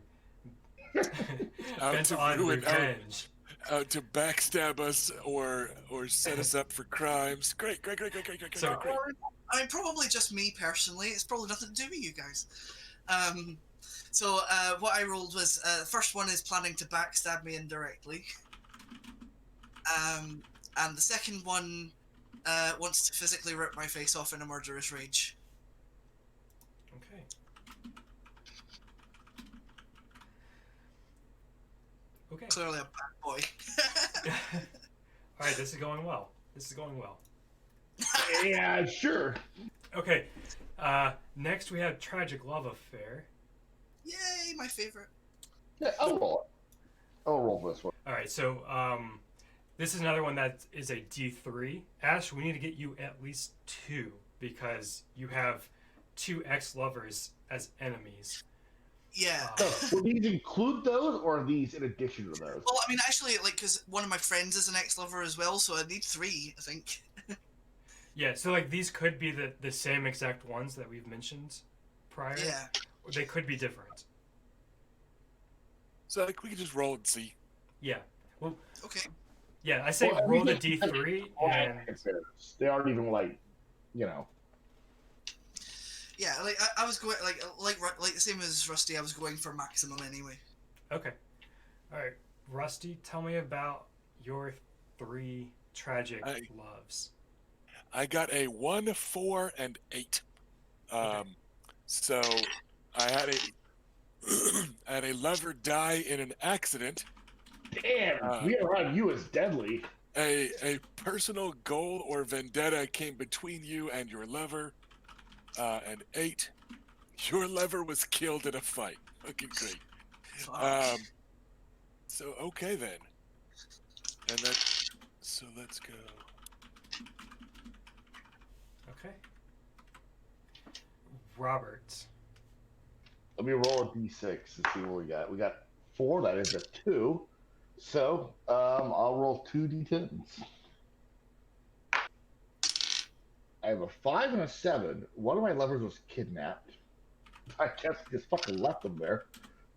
Out bent to on ruin, out, revenge. out to backstab us or set us up for crimes. Great. So- great. I mean, probably just me personally. It's probably nothing to do with you guys. So what I rolled was the first one is planning to backstab me indirectly. And the second one wants to physically rip my face off in a murderous rage. Okay. Okay. Clearly a bad boy. All right, this is going well. Yeah, sure. Okay. Next we have Tragic Love Affair. Yay, my favorite. Yeah, I'll roll it. I'll roll this one. All right, so this is another one that is a D3. Ash, we need to get you at least 2 because you have 2 ex-lovers as enemies. Yeah. Will these include those, or are these in addition to those? Well, I mean, actually, like, because one of my friends is an ex-lover as well, so I need 3, I think. Yeah, so like these could be the same exact ones that we've mentioned prior. Yeah. Or they could be different. So like we can just roll and see. Yeah. Well, Okay. yeah, I say Well, roll the everything- D3 and They aren't even like, you know. Yeah, like I was going like the same as Rusty. I was going for maximum anyway. okay. All right, Rusty, tell me about your 3 tragic loves. I got a 1, 4, and 8. So I had I had a lover die in an accident. Damn, we around you as deadly. A personal goal or vendetta came between you and your lover. An 8. Your lever was killed in a fight. Okay, great. Fuck. So okay then. And that. So let's go. Okay. Robert. Let me roll a d6 and see what we got. We got 4. That is a 2. So I'll roll 2 d10s. I have a 5 and a 7. One of my levers was kidnapped. I guess I just fucking left them there.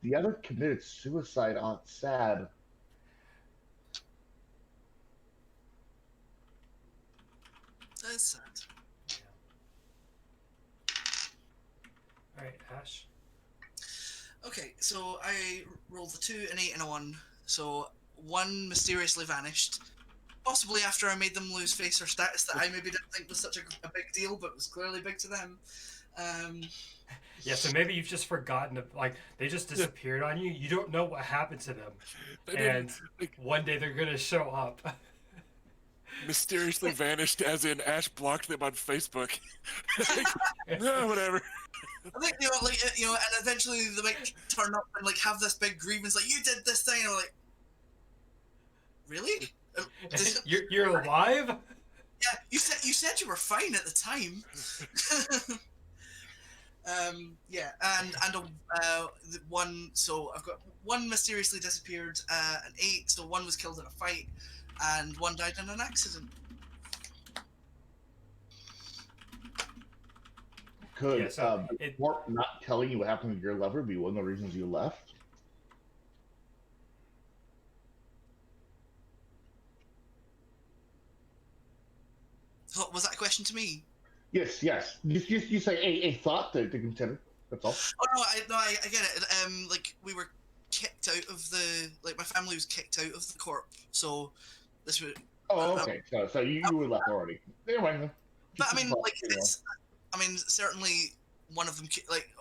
The other committed suicide. Oh, it's sad. That's sad. All right, Ash. Okay, so I rolled a 2, an 8, and a 1. So 1 mysteriously vanished. Possibly after I made them lose face or status that I maybe didn't think was such a big deal, but was clearly big to them. Yeah, so maybe you've just forgotten, like, they just disappeared on you. You don't know what happened to them. They And didn't, like, one day they're going to show up. mysteriously vanished, as in Ash blocked them on Facebook. Like, no, whatever. I think and eventually they might turn up and like have this big grievance, like you did this thing, and I'm like, really? You're alive? Yeah, you said you were fine at the time. Yeah, and one. So I've got 1 mysteriously disappeared, an 8. So 1 was killed in a fight, and 1 died in an accident. Could Yeah, so Warp not telling you what happened to your lever be one of the reasons you left? So was that a question to me? Yes. You say a thought to consider. That's all. Oh no, I get it. Like we were kicked out of my family was kicked out of the corp, so this would. Oh, okay. So you were left already. Never mind then. But I mean, like certainly one of them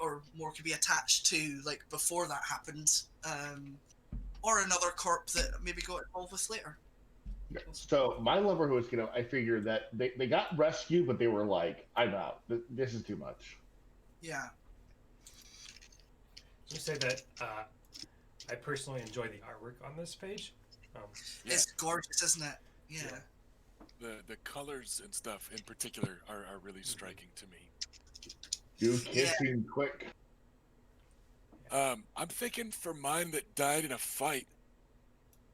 or more could be attached to before that happened, or another corp that maybe got involved with later. Yeah. So my lever was, I figured that they got rescued, but they were like, I'm out. This is too much. Yeah. Let me say that I personally enjoy the artwork on this page. It's gorgeous, isn't it? Yeah. The colors and stuff in particular are really striking to me. You kissing quick. I'm thinking for mine that died in a fight,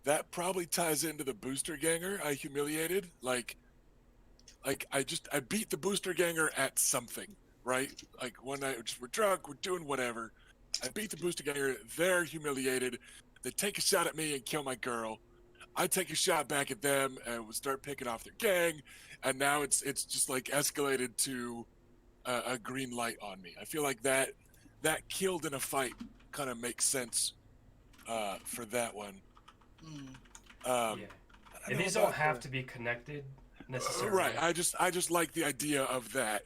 that probably ties into the booster ganger I humiliated. Like I beat the booster ganger at something, right? Like one night we're drunk, we're doing whatever. I beat the booster ganger, they're humiliated. They take a shot at me and kill my girl. I take a shot back at them and we start picking off their gang, and now it's just like escalated to a green light on me. I feel like that killed in a fight kind of makes sense for that one. Yeah. And these don't have to be connected necessarily. Right. I just like the idea of that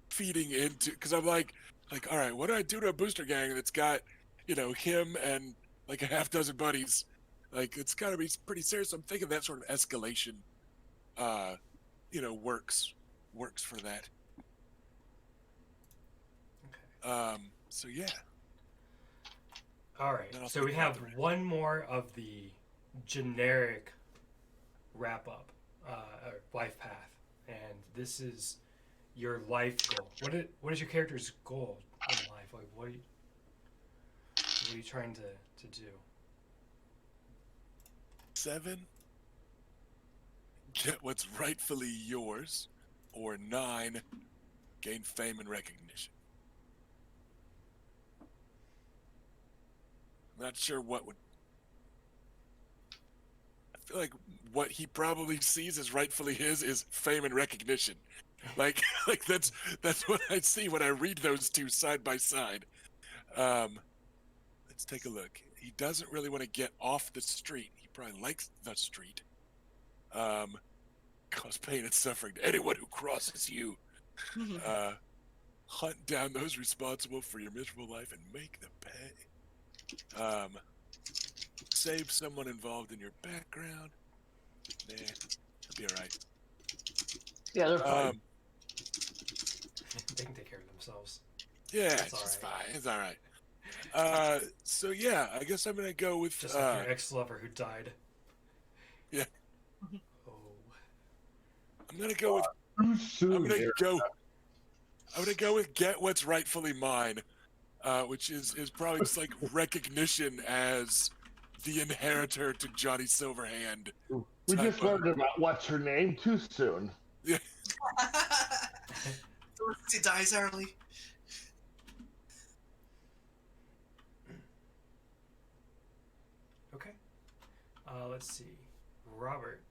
feeding into, because I'm like, all right, what do I do to a booster gang that's got, him and like a half dozen buddies? Like, it's got to be pretty serious. I'm thinking that sort of escalation, works for that. Okay. So yeah. All right. So we have one more of the generic wrap up, life path, and this is your life goal. What is your character's goal in life? Like, what are you trying to do? 7, get what's rightfully yours, or 9, gain fame and recognition. I'm not sure what would. I feel like what he probably sees as rightfully his is fame and recognition. Like that's what I see when I read those two side by side. Let's take a look. He doesn't really want to get off the street. He probably likes the street. Cause pain and suffering to anyone who crosses you. Hunt down those responsible for your miserable life and make them pay. Save someone involved in your background. Nah, that'll be alright. Yeah, they're fine. They can take care of themselves. Yeah, That's she's all right. fine. It's all right. So yeah, I guess I'm gonna go with Just like your ex-lover who died. yeah. Oh. I'm gonna go with Too I'm soon, gonna Eric. go I'm gonna go with get what's rightfully mine, which is probably just like recognition as the inheritor to Johnny Silverhand. We type just of- learned about what's her name too soon. Yeah, He dies early. Okay. Let's see. Robert.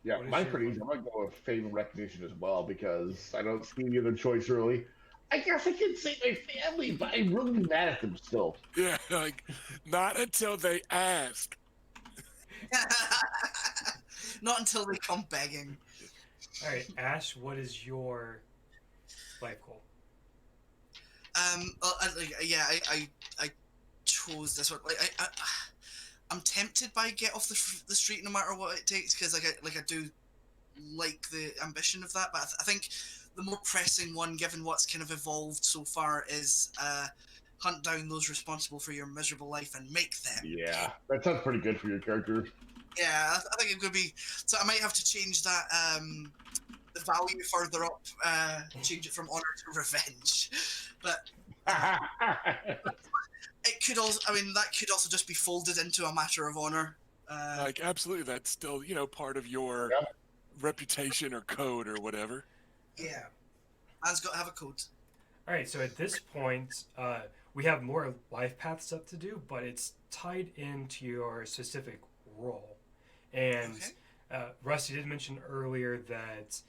Yeah, What is mine's your pretty easy. I'm gonna go with fame and recognition as well because I don't see any other choice really. I guess I can say my family, but I'm really mad at them still. yeah, like not until they ask. Not until they come begging. All right, Ash. What is your life goal? I chose this one. I'm tempted by get off the street no matter what it takes because I do like the ambition of that, but I think the more pressing one, given what's kind of evolved so far, is hunt down those responsible for your miserable life and make them. Yeah, that sounds pretty good for your character. Yeah, I think it could be. So I might have to change that the value further up, change it from honor to revenge. But it could also, I mean, that could also just be folded into a matter of honor. Like absolutely, that's still part of your Yeah. reputation or code or whatever. Yeah, man's got to have a code. All right. So at this point, we have more life path stuff to do, but it's tied into your specific role. And Okay. Rusty did mention earlier that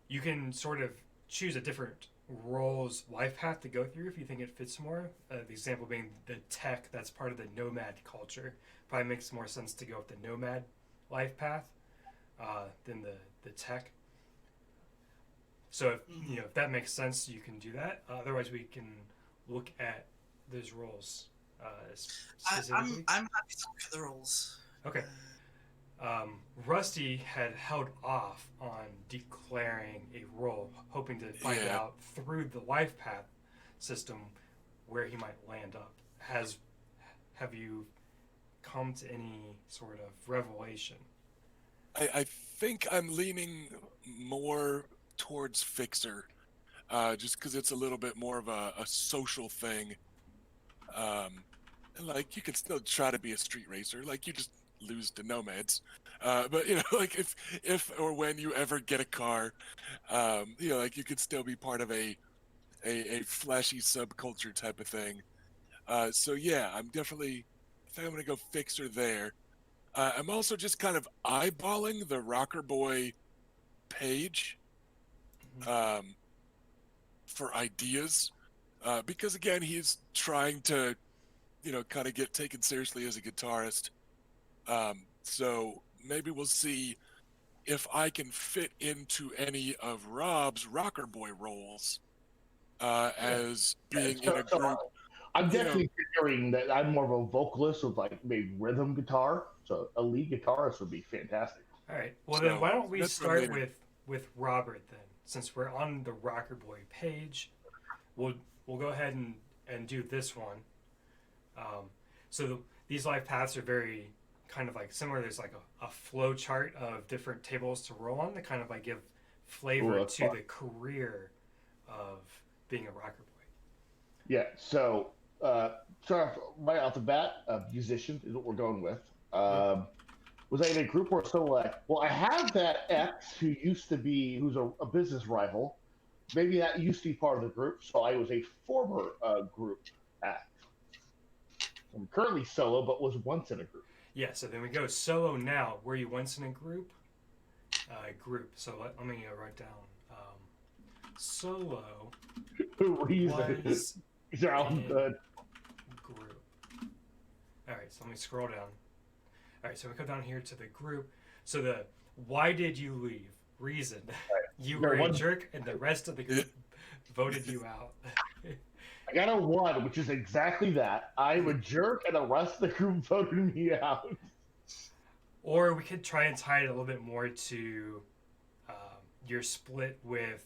you can sort of choose a different role's life path to go through if you think it fits more. The example being the tech that's part of the nomad culture. Probably makes more sense to go with the nomad life path than the tech. So if, if that makes sense, you can do that. Otherwise, we can look at those roles specifically. I'm happy to look at the roles. Okay. Rusty had held off on declaring a role, hoping to find Yeah. out through the life path system where he might land up. Have you come to any sort of revelation? I think I'm leaning more towards Fixer, just because it's a little bit more of a social thing. And like you can still try to be a street racer, like you just lose to nomads. But like if or when you ever get a car, like you could still be part of a flashy subculture type of thing. So yeah, I think I'm gonna go Fixer there. I'm also just kind of eyeballing the Rocker Boy page for ideas because again he's trying to kind of get taken seriously as a guitarist. So maybe we'll see if I can fit into any of Rob's Rocker Boy roles as being in a group. I'm you know- definitely figuring that I'm more of a vocalist with like maybe rhythm guitar, so a lead guitarist would be fantastic. All right. Well, So, then why don't we that's what I'm start leaning. with Robert then, since we're on the Rocker Boy page. We'll go ahead and do this one. These life paths are very kind of like similar. There's like a flow chart of different tables to roll on that kind of like give flavor that's to fun. the career of being a Rocker Boy. Yeah, so start off right off the bat, musician is what we're going with. Was I in a group or solo act? Well, I have that ex who's a business rival. Maybe that used to be part of the group, so I was a former group act. I'm currently solo, but was once in a group. Yeah. So then we go solo now. Were you once in a group? Group. So let me write down. Solo Reason. was They're all in good. group. All right, so let me scroll down. All right, so we come down here to the group. So the why did you leave? Reason. You No, were a one- jerk, and the rest of the group voted you out. I got a 1, which is exactly that. I'm a jerk, and the rest of the group voted me out. Or we could try and tie it a little bit more to your split with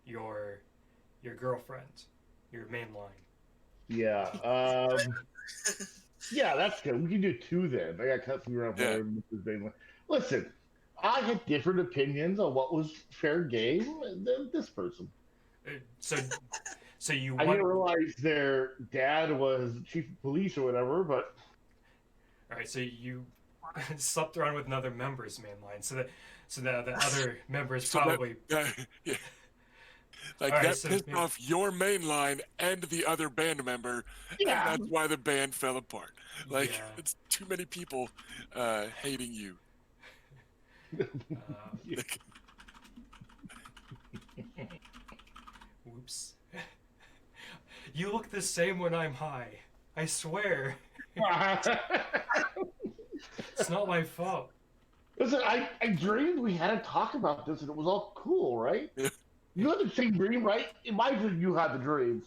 your girlfriend. your main line. Yeah. Yeah, that's good. We can do two then. I got cut through around Yeah. Listen, I had different opinions on what was fair game than this person. So you I want? didn't realize their dad was chief of police or whatever, but All right, so you slept around with another member's main line, so that the other members So probably. yeah. Like, All right, that so pissed off your main line and the other band member, and yeah. that's why the band fell apart. Like, Yeah. it's too many people hating you. Yeah. Like, Whoops. You look the same when I'm high. I swear. It's not my fault. Listen, I dreamed we had to talk about this and it was all cool, right? Yeah. You had the same dream, right? In my dream, you had the dream.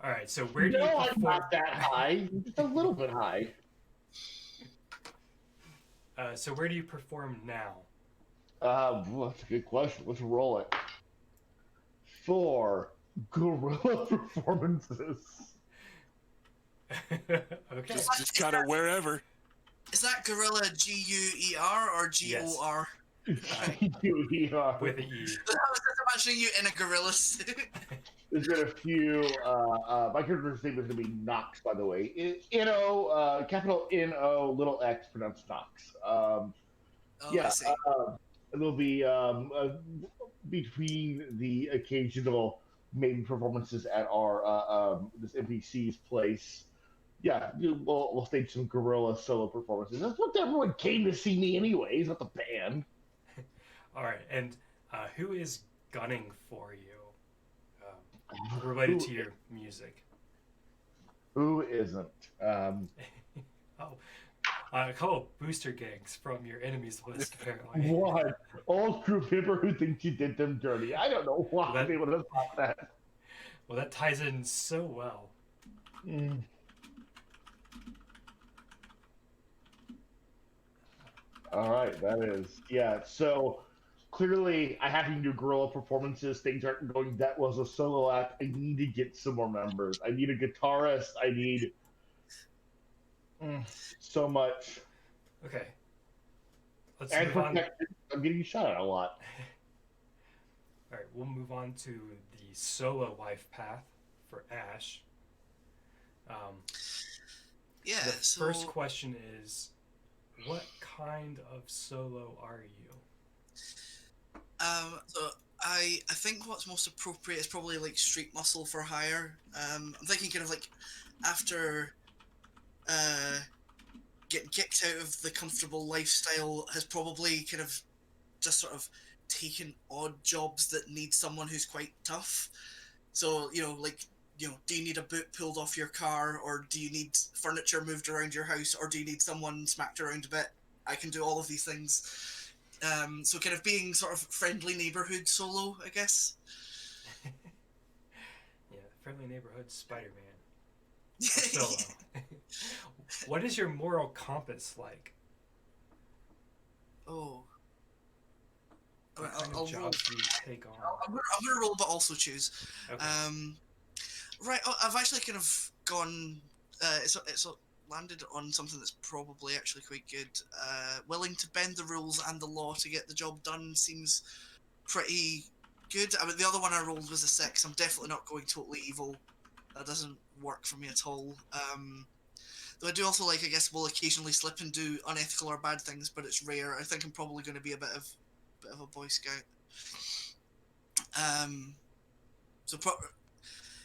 All right, so where do No, you I'm perform? not that high. Just a little bit high. So where do you perform now? Well, that's a good question. Let's roll it. 4 gorilla performances. Okay. just kind of wherever. Is that gorilla G-U-E-R or G-O-R? With an E. I was just imagining you in a gorilla suit. There's been a few. My character's name is going to be Nox, by the way. N-O, capital N-O, little x, pronounced Nox. Oh, Yeah, I see. it'll be between the occasional main performances at our this NPC's place. Yeah, we'll stage some gorilla solo performances. That's what everyone came to see me anyways, not the band. All right, and who is gunning for you related to your music? Who isn't? Oh, a couple of booster gangs from your enemies list, apparently. One old crew member who thinks you did them dirty. I don't know why they would have thought that. Well, that ties in so well. Mm. All right, that is, yeah. So clearly, I have to do gorilla performances. Things aren't going that well as a solo act. I need to get some more members. I need a guitarist. I need so much. Okay. Let's And move on. protection. I'm getting shot at a lot. All right, we'll move on to the solo life path for Ash. Yeah, The so... first question is, what kind of solo are you? So I think what's most appropriate is probably like street muscle for hire. I'm thinking kind of like after getting kicked out of the comfortable lifestyle has probably kind of just sort of taken odd jobs that need someone who's quite tough. So, like, do you need a boot pulled off your car, or do you need furniture moved around your house, or do you need someone smacked around a bit? I can do all of these things. So kind of being sort of friendly neighborhood solo, I guess. Yeah, friendly neighborhood Spider-Man. Solo. What is your moral compass like? Oh. What kind I'll of roll. jobs do you take on? I'm gonna roll, but also choose. Okay. Right. I've actually kind of gone. It's landed on something that's probably actually quite good. Willing to bend the rules and the law to get the job done seems pretty good. I mean, the other one I rolled was a 6. I'm definitely not going totally evil. That doesn't work for me at all. Though I do also like, I guess, will occasionally slip and do unethical or bad things, but it's rare. I think I'm probably going to be a bit of a Boy Scout.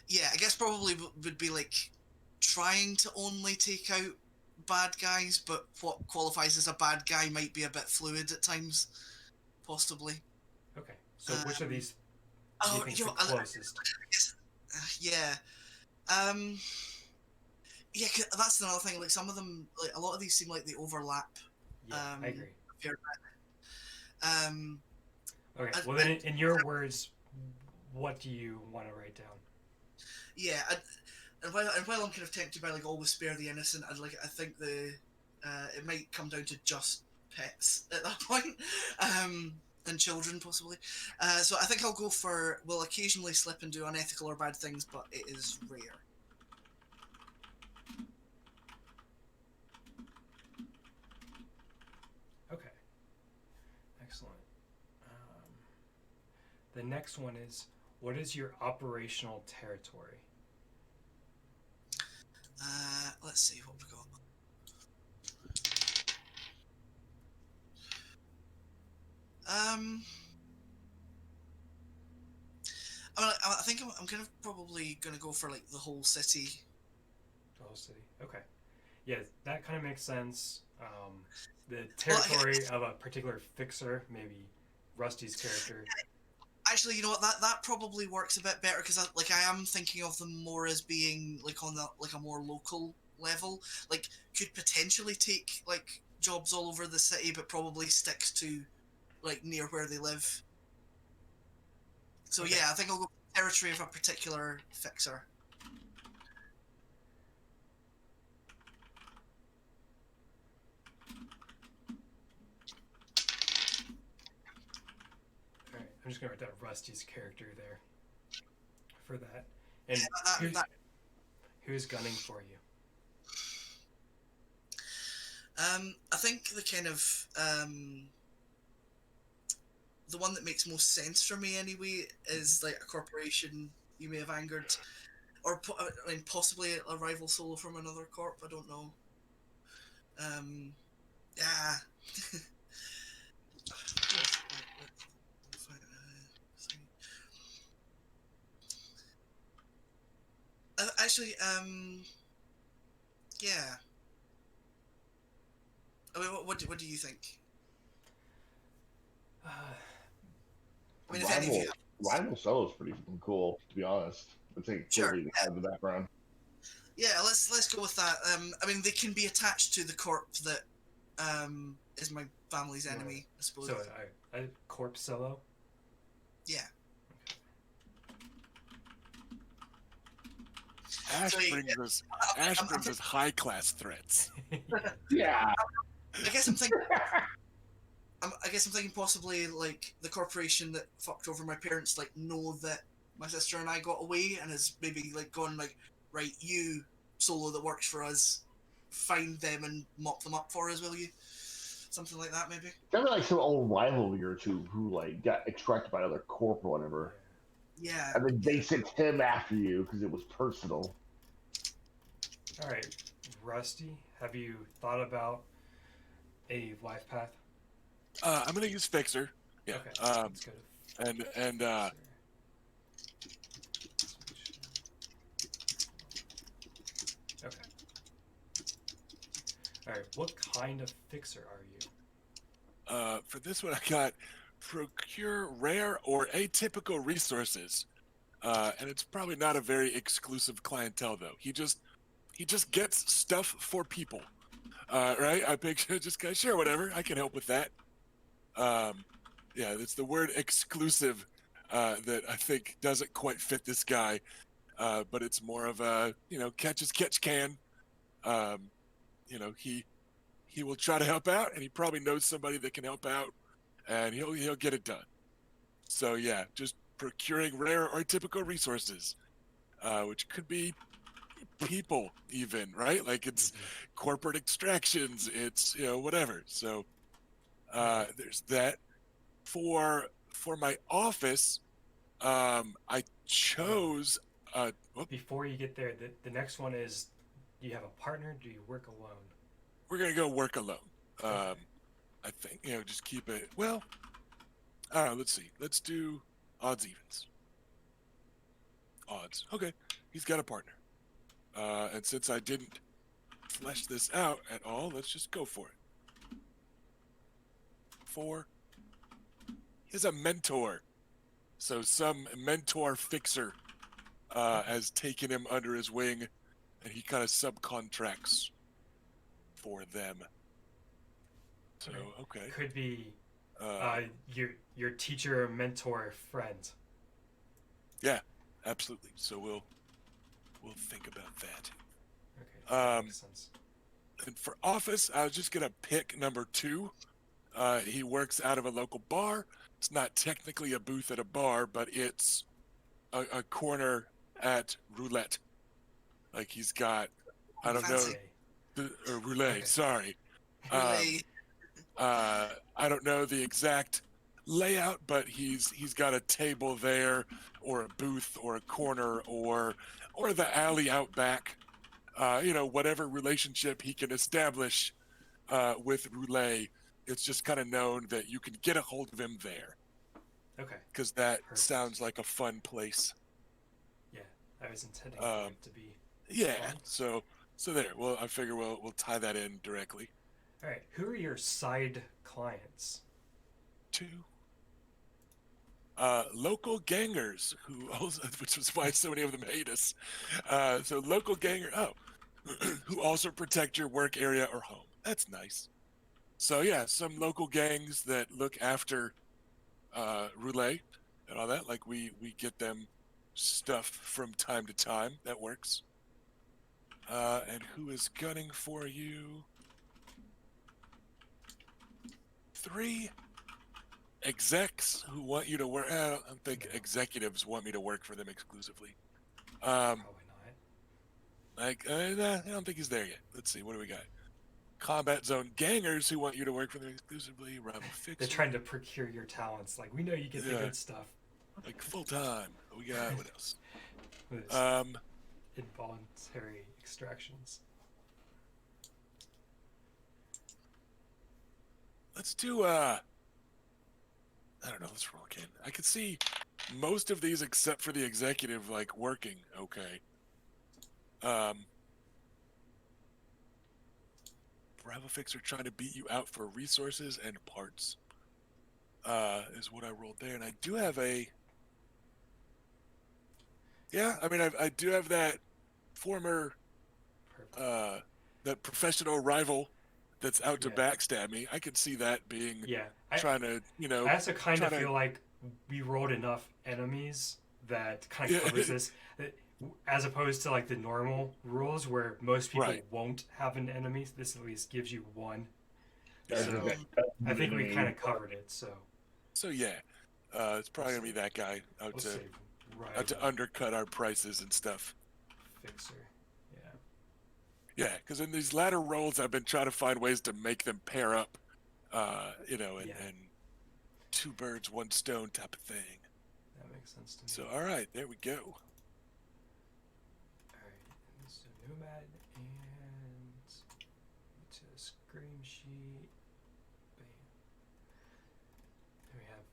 Yeah, I guess probably would be like trying to only take out bad guys, but what qualifies as a bad guy might be a bit fluid at times, possibly. Okay. So which of these do you think is the closest? Yeah. Yeah, that's another thing. Like some of them, like a lot of these seem like they overlap. Yeah, I agree. a fair bit. Okay. Well, then, in your words, what do you want to write down? Yeah, and while I'm kind of tempted by like always spare the innocent, I think it might come down to just pets at that point. and children, possibly. So I think I'll go for will occasionally slip and do unethical or bad things, but it is rare. Okay. Excellent. The next one is, what is your operational territory? Let's see what we got. I think I'm kind of probably gonna go for like the whole city. The whole city. Okay. Yeah, that kind of makes sense. The territory of a particular fixer, maybe Rusty's character. Actually, you know what? That probably works a bit better because I am thinking of them more as being like on a more local level. Like could potentially take like jobs all over the city, but probably sticks to like near where they live. So Okay. yeah, I think I'll go territory of a particular fixer. All right, I'm just gonna write down Rusty's character there for that. And Yeah, who's gunning for you? I think the kind of the one that makes most sense for me anyway is like a corporation you may have angered, or I mean possibly a rival solo from another corp. I don't know. Yeah. Actually, yeah. I mean, what do you think? I mean, if any of you Rival Solo is pretty fucking cool, to be honest. It's like Sure, totally out of the background. yeah, let's go with that. I mean, they can be attached to the corp that is my family's enemy, I suppose. So I corp solo. Yeah. Ash So, brings us high class threats. Yeah. I guess I'm thinking. I guess I'm thinking possibly like the corporation that fucked over my parents, like know that my sister and I got away, and has maybe like gone like, right, you solo that works for us, find them and mop them up for us, will you? Something like that, maybe. There was like some old rivalry or two who like got extracted by another corp or whatever, Yeah. and then they sent him after you because it was personal. All right, Rusty, have you thought about a life path? I'm gonna use Fixer. Yeah. Okay. Let's go to And Fixer. Okay. All right. What kind of fixer are you? for this one, I got procure rare or atypical resources, and it's probably not a very exclusive clientele though. He just gets stuff for people, right? I picture just kind of sure whatever. I can help with that. Yeah, it's the word exclusive that I think doesn't quite fit this guy, but it's more of a catch as catch can. He will try to help out, and he probably knows somebody that can help out, and he'll get it done. So yeah, just procuring rare or typical resources, which could be people even, right? Like it's corporate extractions, it's whatever. So there's that. For my office, I chose. Before you get there, the next one is: do you have a partner? Do you work alone? We're gonna go work alone. I think just keep it. Well, I don't know. Let's see. Let's do odds evens. Odds. Okay, he's got a partner. And since I didn't flesh this out at all, let's just go for it. 4. He has a mentor. So some mentor fixer has taken him under his wing, and he kind of subcontracts for them. So okay. Could be your teacher, mentor, friend. Yeah, absolutely. So we'll think about that. Okay, that makes sense. And for office, I was just gonna pick number 2, He works out of a local bar. It's not technically a booth at a bar, but it's a corner at roulette. Like he's got, I don't Fancy. know, roulette. Okay. Sorry. Really. I don't know the exact layout, but he's got a table there, or a booth, or a corner, or the alley out back. Whatever relationship he can establish with roulette, it's just kind of known that you can get a hold of him there, Okay. because that Perfect. sounds like a fun place. Yeah, I was intending for it to be. Yeah. fun. So there. Well, I figure we'll tie that in directly. All right. Who are your side clients? Two local gangers who also, which is why so many of them hate us. So local ganger, who also protect your work area or home. That's nice. So yeah, some local gangs that look after roulette and all that. Like we get them stuff from time to time. That works. And who is gunning for you? 3 execs who want you to work. I don't think executives want me to work for them exclusively. Probably not. I don't think he's there yet. Let's see. What do we got? Combat zone gangers who want you to work for them exclusively. Rival fixer. They're trying to procure your talents. Like, we know you get the Yeah. good stuff. Like full time. We got what else? With this Um, involuntary extractions. let's do. I don't know. Let's roll again. I could see most of these except for the executive like working okay. Rival fixer trying to beat you out for resources and parts. Is what I rolled there, and I do have a. Yeah, I mean, I do have that former, Perfect. that professional rival that's out to Yeah. backstab me. I could see that being Yeah. trying to, I also kind of trying to- feel like we rolled enough enemies that kind of Yeah. covers this. As opposed to like the normal rules where most people Right. won't have an enemy. This at least gives you one. That's So, okay. I think we kind of covered it. So So yeah, it's probably gonna be that guy out let's to save right undercut our prices and stuff. fixer. Yeah. Yeah, because in these latter rolls, I've been trying to find ways to make them pair up, Yeah. and 2 birds, 1 stone type of thing. That makes sense to me. So all right, there we go. Alright, and this is a nomad and to the scream sheet. Bam. There we have.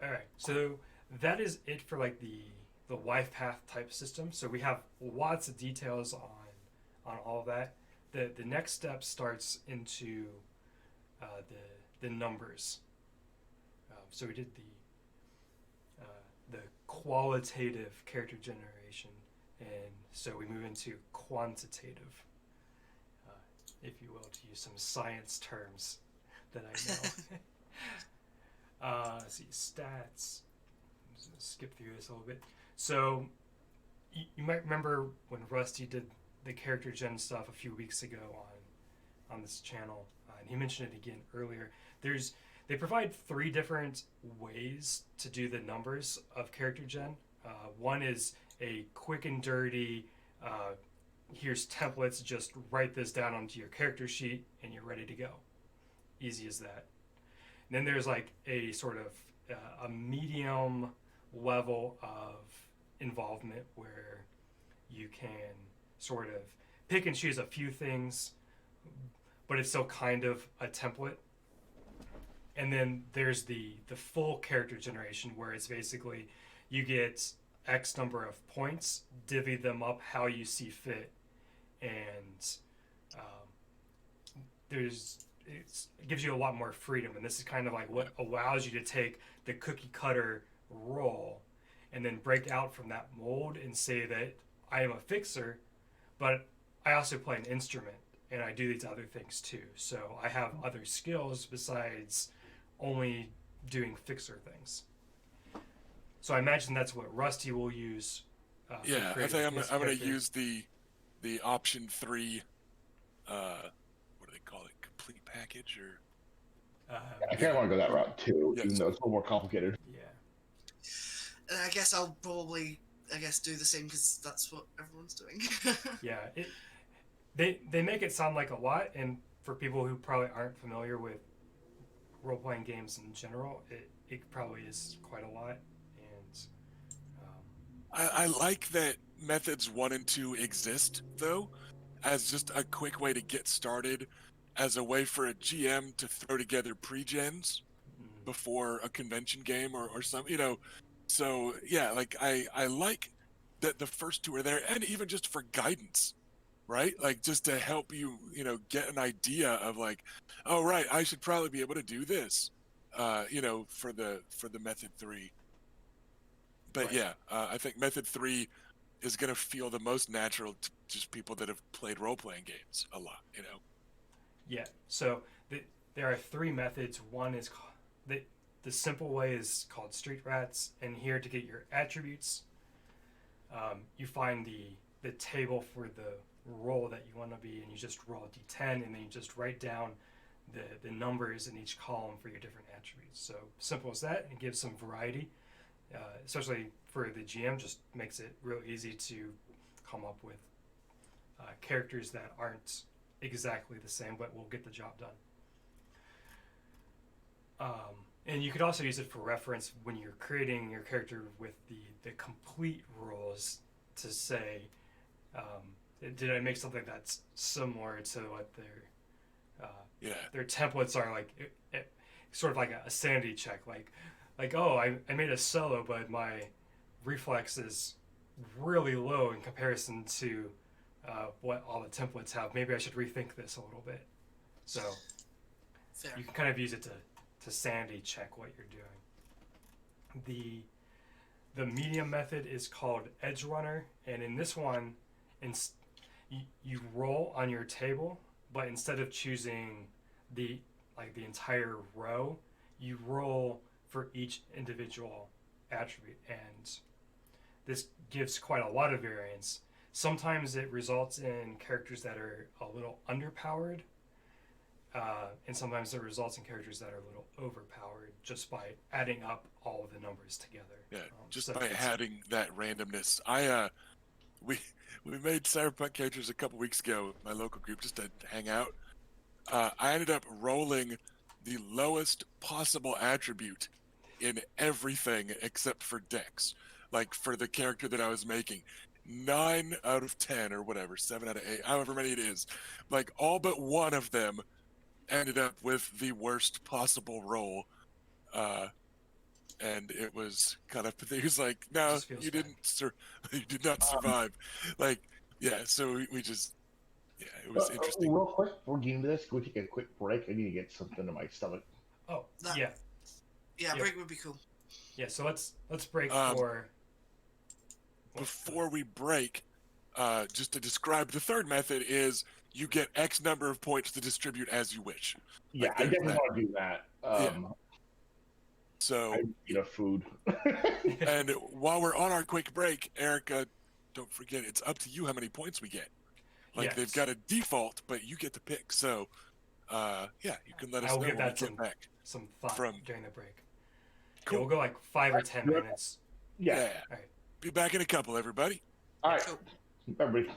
Alright, so that is it for like the wife path type system. So we have lots of details on all of that. The next step starts into the numbers. So we did the qualitative character generation, and so we move into quantitative, if you will, to use some science terms that I know. Let's see, stats. I'm just gonna skip through this a little bit. So you might remember when Rusty did the character gen stuff a few weeks ago on this channel, and he mentioned it again earlier. They provide 3 different ways to do the numbers of character gen. One is a quick and dirty, here's templates, just write this down onto your character sheet and you're ready to go. Easy as that. And then there's like a sort of a medium level of involvement where you can sort of pick and choose a few things, but it's still kind of a template. And then there's the full character generation, where it's basically you get X number of points, divvy them up how you see fit, and it gives you a lot more freedom. And this is kind of like what allows you to take the cookie cutter role and then break out from that mold and say that I am a fixer, but I also play an instrument and I do these other things too. So I have other skills besides only doing fixer things. So I imagine that's what Rusty will use. Yeah, I think I'm gonna use the option 3. What do they call it? Complete package, or I kind of want to go that route too, Yes. even though it's a little more complicated. Yeah. I guess I'll probably, do the same because that's what everyone's doing. Yeah. They make it sound like a lot, and for people who probably aren't familiar with role playing games in general, it probably is quite a lot. And I like that methods 1 and 2 exist, though, as just a quick way to get started, as a way for a GM to throw together pre-gens before a convention game or something, So, yeah, like, I like that the first 2 are there, and even just for guidance, right? Like, just to help you, get an idea of, like, oh, right, I should probably be able to do this, for the method 3. But Right. yeah, I think method 3 is going to feel the most natural to just people that have played role-playing games a lot, yeah. So there are 3 methods. One is the simple way is called Street Rats, and here to get your attributes, you find the table for the role that you want to be, and you just roll a d10, and then you just write down the numbers in each column for your different attributes. So simple as that, and it gives some variety, especially for the GM. Just makes it real easy to come up with characters that aren't exactly the same, but will get the job done. And you could also use it for reference when you're creating your character with the complete rules to say, did I make something that's similar to what their templates are, like sort of like a sanity check, like oh, I made a solo, but my reflex is really low in comparison to what all the templates have. Maybe I should rethink this a little bit. So Fair. you can kind of use it to sanity check what you're doing. The medium method is called Edge Runner, and in this one, you roll on your table, but instead of choosing the entire row, you roll for each individual attribute, and this gives quite a lot of variance. Sometimes it results in characters that are a little underpowered, and sometimes it results in characters that are a little overpowered just by adding up all of the numbers together. Yeah, just so by adding that randomness. We made Cyberpunk characters a couple weeks ago, my local group, just to hang out. I ended up rolling the lowest possible attribute in everything except for Dex. Like, for the character that I was making, 9 out of 10 or whatever, 7 out of 8, however many it is. Like, all but one of them ended up with the worst possible roll. And it was kind of, he was like, no, you bad. You did not survive. Like, yeah, so we just, yeah, it was interesting. Real quick, before we get into this, can we take a quick break? I need to get something in my stomach. Oh, That- yeah. Yeah, Yeah. break would be cool. Yeah, so let's break for... Before we break, just to describe the third method is you get X number of points to distribute as you wish. Yeah, Like, I there's definitely that. want to do that. Yeah. So, I need a food. and while we're on our quick break, Erika, don't forget, it's up to you how many points we get. Like, Yes. they've got a default, but you get to pick. So, yeah, you can let us I'll know give when we that get back. some thought From- during the break. Cool. Yeah, we'll go like 5 or 10 minutes. Yeah. All right. Be back in a couple, everybody. All right. Cool. Everybody.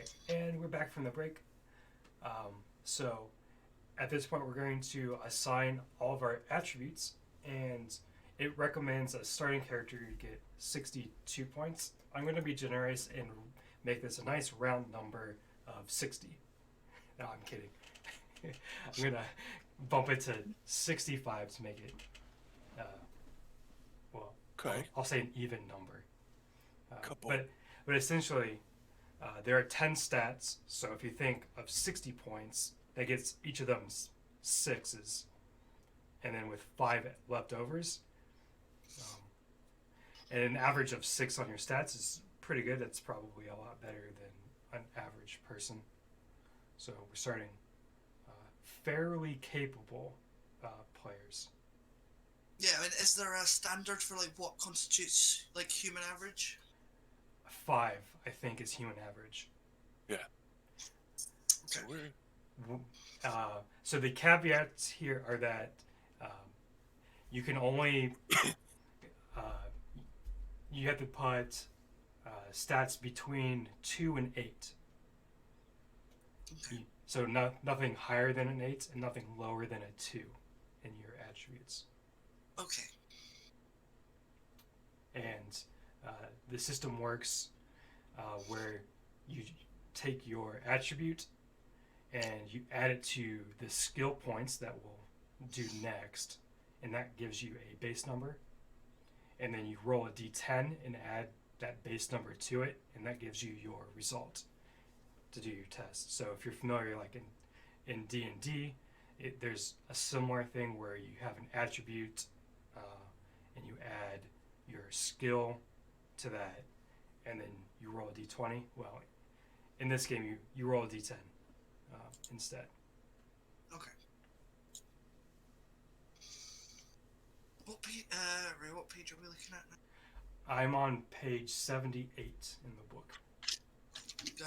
Alright, and we're back from the break. So at this point we're going to assign all of our attributes, and it recommends a starting character to get 62 points. I'm going to be generous and make this a nice round number of 60. No, I'm kidding. I'm going to bump it to 65 to make it, well, Okay. I'll say an even number. Couple. But essentially, there are 10 stats, so if you think of 60 points, that gets each of them 6s, and then with 5 leftovers, and an average of 6 on your stats is pretty good. That's probably a lot better than an average person. So we're starting fairly capable players. Yeah, I mean, is there a standard for like what constitutes like human average? 5, I think, is human average. Yeah. So Okay. we're So the caveats here are that you can only you have to put stats between 2 and 8. Okay. So nothing higher than an 8 and nothing lower than a 2 in your attributes. Okay. And the system works where you take your attribute and you add it to the skill points that will do next, and that gives you a base number. And then you roll a d10 and add that base number to it, and that gives you your result to do your test. So if you're familiar, like in D&D, there's a similar thing where you have an attribute and you add your skill to that, and then you roll a d20. Well, in this game, you roll a d10 instead. Okay. What page are we looking at now? I'm on page 78 in the book.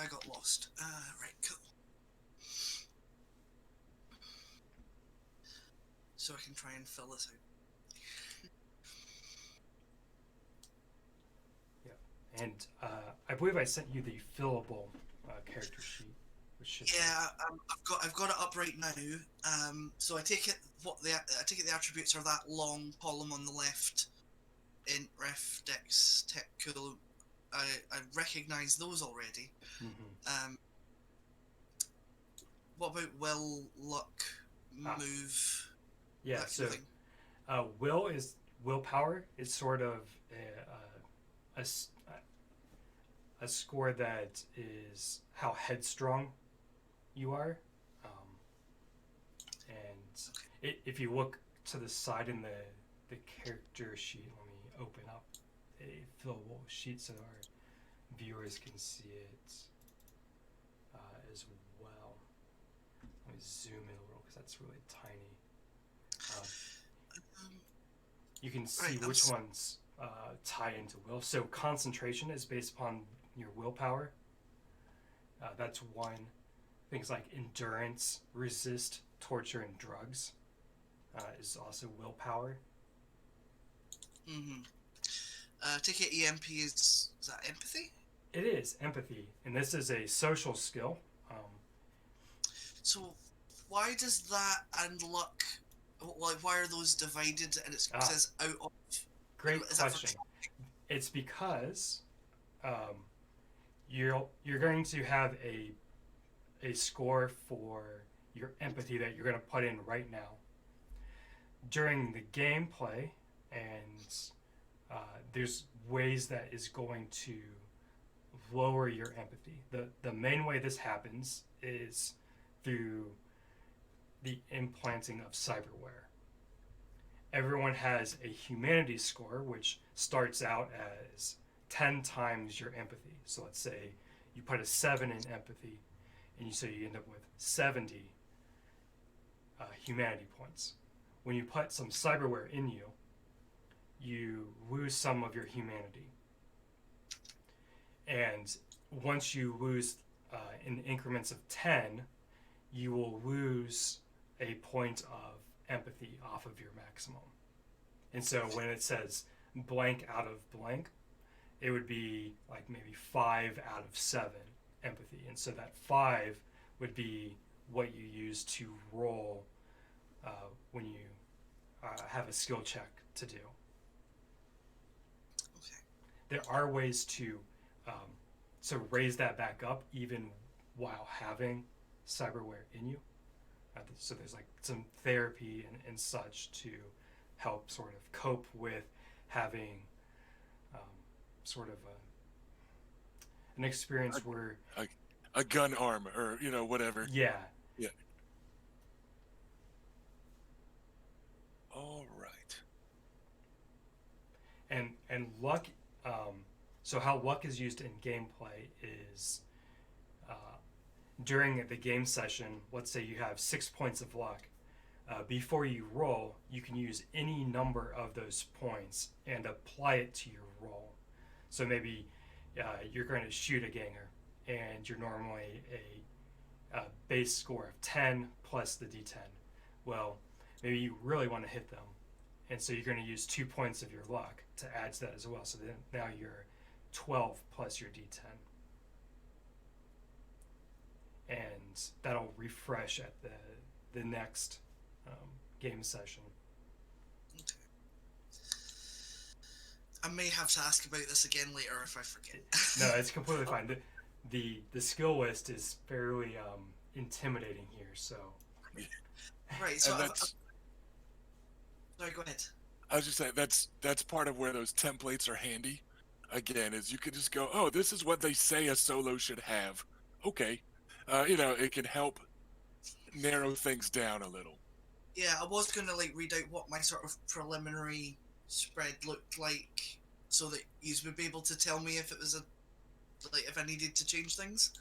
I got lost. Right, cool. So I can try and fill this out. And I believe I sent you the fillable character sheet, which should Yeah, I've got it up right now. So I take it the attributes are that long column on the left. Int, ref, dex, tech, cool. I recognise those already. Mm-hmm. What about will, luck, move? Yeah, that so kind of thing? willpower is sort of a score that is how headstrong you are, and if you look to the side in the character sheet, let me open up a fillable sheet so our viewers can see it as well. Let me zoom in a little because that's really tiny. You can see Right, which ones tie into will. So concentration is based upon your willpower. That's one. Things like endurance, resist, torture, and drugs is also willpower. Mm-hmm. Take it EMP is that empathy? It is empathy, and this is a social skill. So why does that and luck, like why are those divided and it says out of? Great Is that for question. It's because you're going to have a score for your empathy that you're going to put in right now. During the gameplay, and there's ways that is going to lower your empathy. The main way this happens is through the implanting of cyberware. Everyone has a humanity score, which starts out as 10 times your empathy. So let's say you put a 7 in empathy, and so you end up with 70 humanity points. When you put some cyberware in you, you lose some of your humanity. And once you lose in increments of 10, you will lose a point of empathy off of your maximum. And so when it says blank out of blank, it would be like maybe 5 out of 7 empathy, and so that 5 would be what you use to roll when you have a skill check to do. Okay. There are ways to raise that back up even while having cyberware in you. So there's like some therapy and such to help sort of cope with having sort of an experience where a gun arm or whatever. yeah. All right. And luck. So how luck is used in gameplay is during the game session. Let's say you have 6 points of luck. Before you roll, you can use any number of those points and apply it to your roll. So maybe you're going to shoot a ganger, and you're normally a base score of 10 plus the d10. Well, maybe you really want to hit them, and so you're going to use 2 points of your luck to add to that as well. So then now you're 12 plus your d10. And that'll refresh at the next game session. Okay. I may have to ask about this again later if I forget. No, it's completely fine. The skill list is fairly intimidating here, so. Right, so And sorry, go ahead. I was just saying that's part of where those templates are handy. Again, is you could just go, oh, this is what they say a solo should have. Okay, it can help narrow things down a little. Yeah, I was gonna read out what my sort of preliminary spread looked like, so that you would be able to tell me if it was if I needed to change things.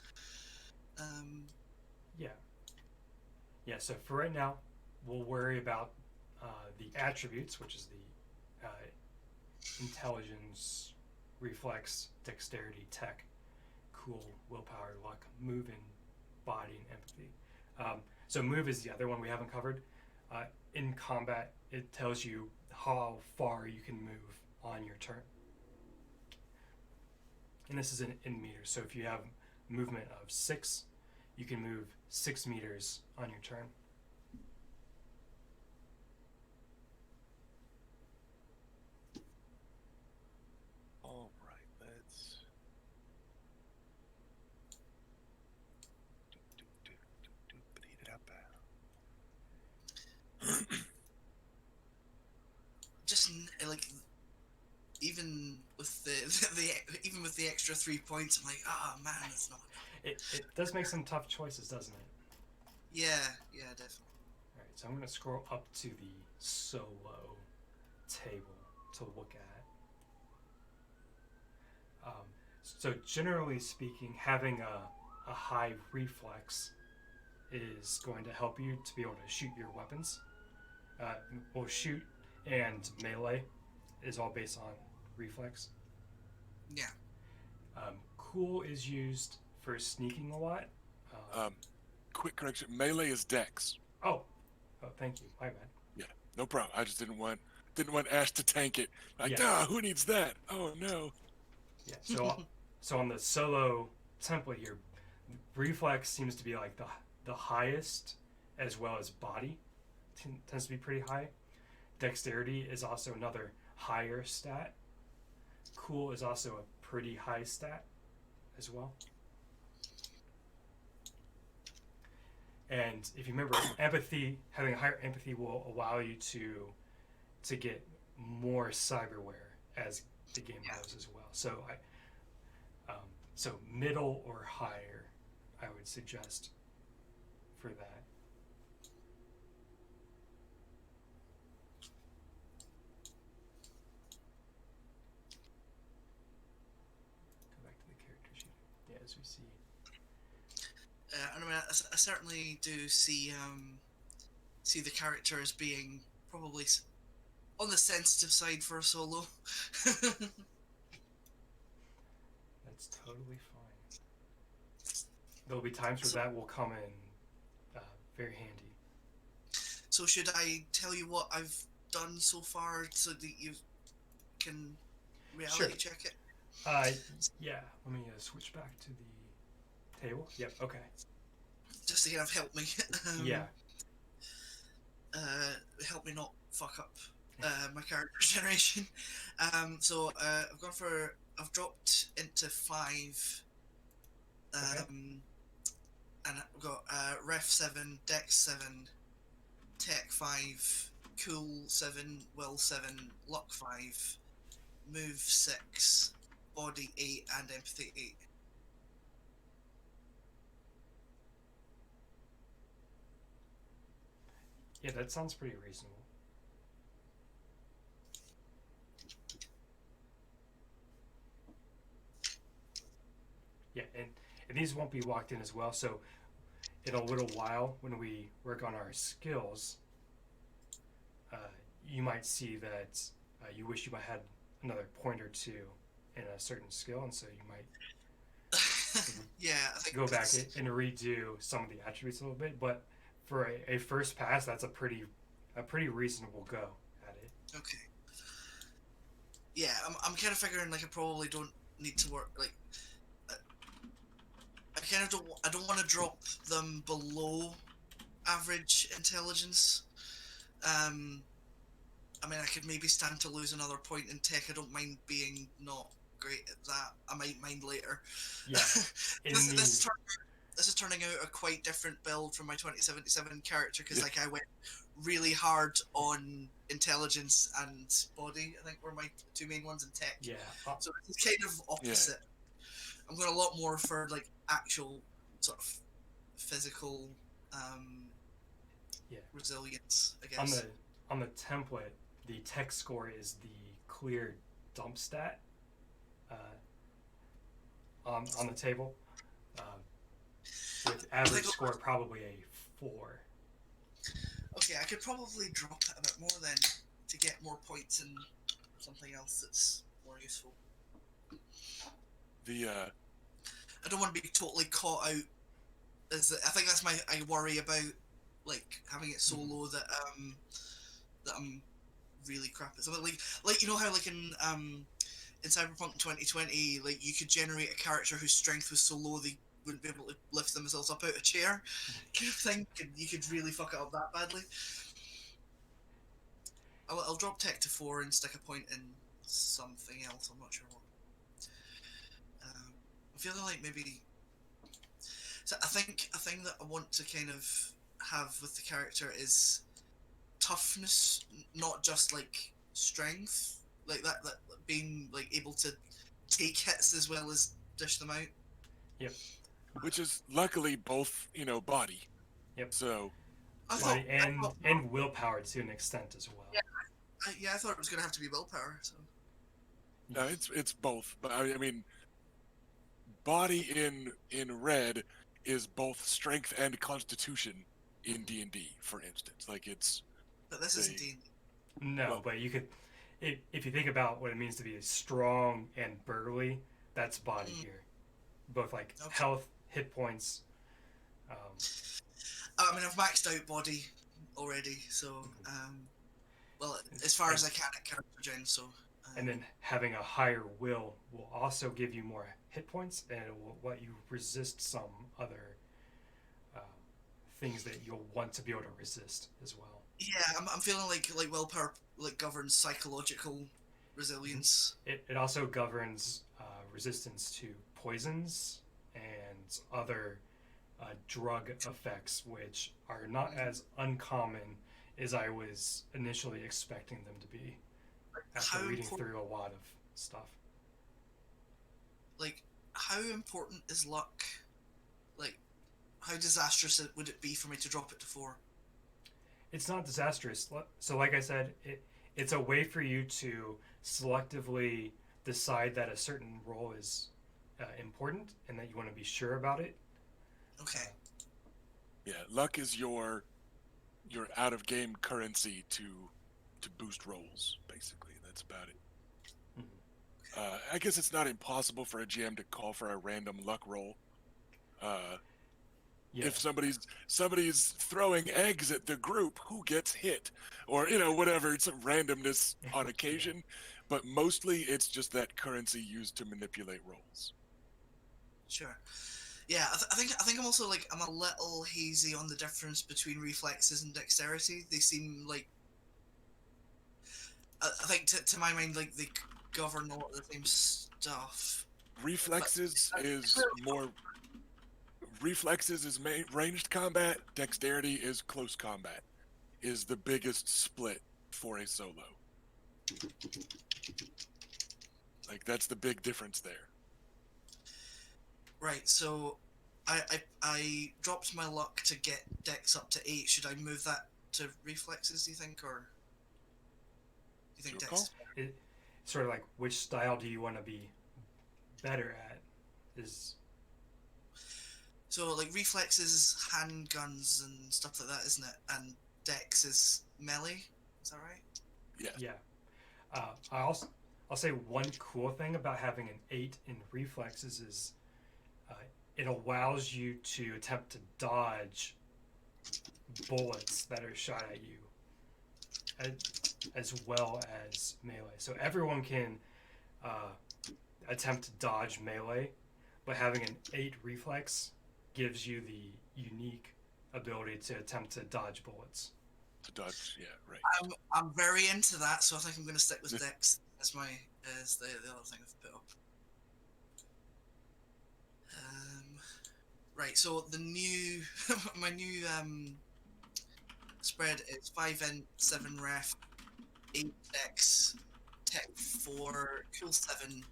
Yeah. So for right now, we'll worry about the attributes, which is the intelligence, reflex, dexterity, tech, cool, willpower, luck, move, and body and empathy. So move is the other one we haven't covered. In combat, it tells you how far you can move on your turn. And this is in meters. So if you have movement of 6, you can move 6 meters on your turn. All right, let's Just even with even with the extra 3 points, I'm like, man, that's not. It does make some tough choices, doesn't it? Yeah, definitely. All right, so I'm going to scroll up to the solo table to look at. So generally speaking, having a high reflex is going to help you to be able to shoot your weapons. Well, shoot and melee is all based on reflex. Yeah. Cool is used for sneaking a lot. quick correction. Melee is Dex. Oh, thank you. My bad. Yeah, no problem. I just didn't want Ash to tank it. Like, Yeah. who needs that? Oh no. Yeah. So on the solo template here, reflex seems to be like the highest, as well as body tends to be pretty high. Dexterity is also another higher stat. Cool is also a pretty high stat as well. And if you remember, empathy, having a higher empathy will allow you to get more cyberware as the game goes as well. So so middle or higher, I would suggest for that. Go back to the character sheet. Yeah, as we see. I mean, I certainly do see the character as being probably on the sensitive side for a solo. That's totally fine. There'll be times where that will come in very handy. So should I tell you what I've done so far so that you can reality check it? Yeah, let me switch back to the table. Yep. Okay. just to kind of help me. Yeah. Help me not fuck up my character generation. So I've dropped into 5. Okay. And I've got Ref 7, Dex 7, Tech 5, Cool 7, Will 7, Luck 5, Move 6, Body 8, and Empathy 8. Yeah, that sounds pretty reasonable. Yeah, and these won't be locked in as well. So in a little while, when we work on our skills, you might see that you wish you might had another point or two in a certain skill, and so you might Yeah, I think go back that's- and redo some of the attributes a little bit. But for a first pass, that's a pretty reasonable go at it. Okay. Yeah, I'm kind of figuring like I probably don't need to work like. I don't want to drop them below average intelligence. I mean, I could maybe stand to lose another point in tech. I don't mind being not great at that. I might mind later. Yeah. In this, the, this is turning out a quite different build from my 2077 character because Yeah. like I went really hard on intelligence and body. I think were my 2 main ones in tech. yeah. So it's kind of opposite. I'm going a lot more for like actual sort of physical Yeah. resilience, I guess. On the template, the tech score is the clear dump stat on the table. With average score probably a 4. Okay, I could probably drop it a bit more then to get more points in something else that's more useful. I don't want to be totally caught out. I think that's I worry about like having it so low that I'm really crap at something. Like you know how like in Cyberpunk 2020, like you could generate a character whose strength was so low they wouldn't be able to lift themselves up out of a chair, kind of thing. You could really fuck it up that badly. I'll drop tech to 4 and stick a point in something else. I'm not sure what. I'm feeling like maybe. So I think a thing that I want to kind of have with the character is toughness, not just like strength, like that being like able to take hits as well as dish them out. Yep. Which is luckily both, body. Yep. So Body and willpower to an extent as well. Yeah, I thought it was gonna have to be willpower. So. no, it's both. But I mean, body in red is both strength and constitution in D&D, for instance. Like it's. But this isn't D&D. No, Well- but you could, if you think about what it means to be strong and burly, that's body here. Both like Okay. health, hit points. I mean, I've maxed out body already, so well, as far as I can at character gen. So. And then having a higher will also give you more hit points, and it will let you resist some other things that you'll want to be able to resist as well. Yeah, I'm feeling like willpower like governs psychological resilience. It also governs resistance to poisons and other drug effects, which are not as uncommon as I was initially expecting them to be after How reading important- through a lot of stuff. Like, how important is luck? Like, how disastrous would it be for me to drop it to 4? It's not disastrous. So, like I said, it's a way for you to selectively decide that a certain role is important and that you want to be sure about it. Okay. Yeah, luck is your out of game currency to boost rolls. Basically, that's about it. I guess it's not impossible for a GM to call for a random luck roll. Yeah. If somebody's throwing eggs at the group, who gets hit, or whatever, it's a randomness on occasion, but mostly it's just that currency used to manipulate rolls. Sure. Yeah, I think I'm also like I'm a little hazy on the difference between reflexes and dexterity. They seem like I think to my mind like they govern a lot of the same stuff. But Reflexes is clearly, more. Reflexes is ranged combat. Dexterity is close combat. Is the biggest split for a solo. Like that's the big difference there. right. So I dropped my luck to get dex up to 8. Should I move that to reflexes? Do you think, or do you think Your dex? call. It sort of like which style do you want to be better at? Is So like reflexes is handguns and stuff like that, isn't it? And dex is melee. Is that right? Yeah. yeah. I'll say one cool thing about having an 8 in reflexes is it allows you to attempt to dodge bullets that are shot at you as well as melee. So everyone can attempt to dodge melee, but having an 8 reflex gives you the unique ability to attempt to dodge bullets. To dodge. Yeah. Right. I'm very into that, so I think I'm going to stick with dex as my as the other thing I've put up. Right, so the new my new spread is 5 int, 7 ref, 8 dex, tech 4, cool 7,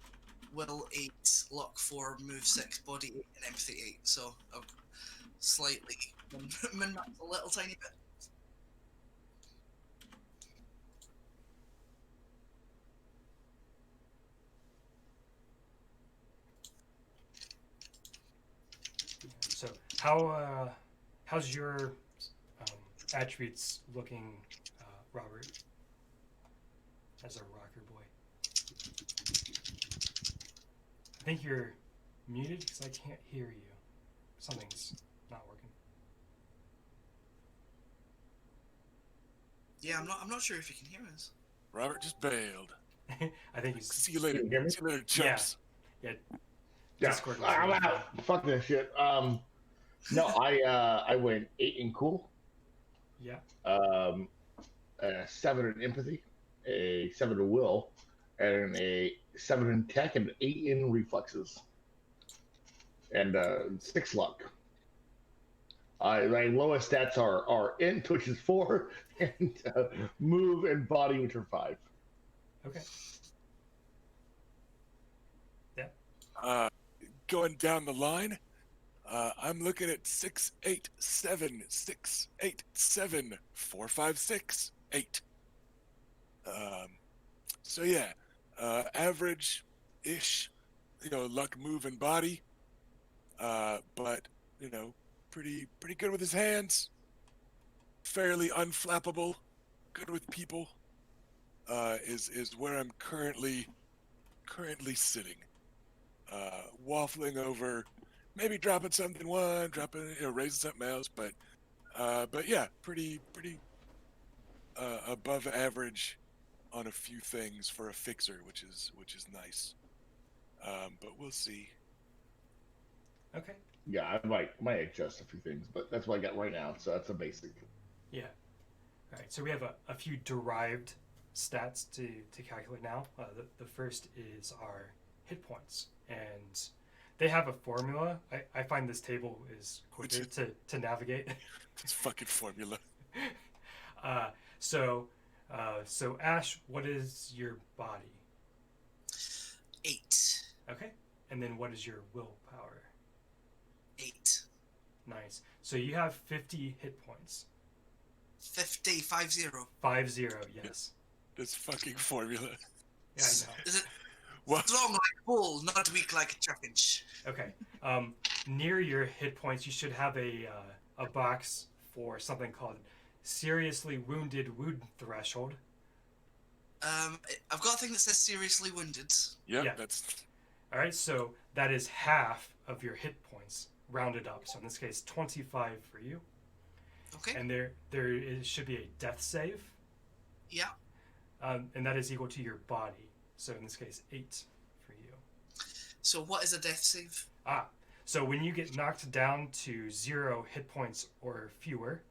will 8, luck 4, move 6, body 8, and empathy 8. So I've slightly min-maxed a little tiny bit. So how's your attributes looking, Robert, as a rocker boy? I think you're muted because I can't hear you. Something's not working. Yeah, I'm not sure if you can hear us. Robert just bailed. I think he's See you later. Can you hear me? See you later, chumps. yeah. Yeah, Discord was I'm really out. Fuck this shit. No, I went 8 in cool, Yeah. a 7 in empathy, a 7 in will, and a 7 in tech, and an 8 in reflexes, and 6 luck. My lowest stats are int, which is 4, and move and body, which are 5. Okay. Going down the line, I'm looking at 6, 8, 7, 6, 8, 7, 4, 5, 6, 8. So yeah, average-ish, luck, move, and body. But pretty good with his hands. Fairly unflappable. Good with people. Is where I'm currently sitting. Waffling over, maybe dropping something raising something else, but yeah, pretty above average on a few things for a fixer, which is nice. But we'll see. Okay. Yeah, I might adjust a few things, but that's what I got right now, so that's a basic. Yeah. All right. So we have a few derived stats to calculate now. The first is our hit points, and they have a formula. I find this table is quicker to navigate. It's fucking formula. So Ash, what is your body? 8. Okay. And then what is your willpower? 8. Nice. So you have 50 hit points. 50, 50. 50, yes. This fucking formula. Yeah, I know. Is it What? strong like bull, not weak like a chaffinch? Okay. Near your hit points, you should have a box for something called seriously wounded wound threshold. I've got a thing that says seriously wounded. Yep, Yeah. that's All right, so that is half of your hit points rounded up. So in this case, 25 for you. Okay. And there should be a death save, Yeah. and that is equal to your body. So in this case, 8 for you. So what is a death save? So when you get knocked down to 0 hit points or fewer,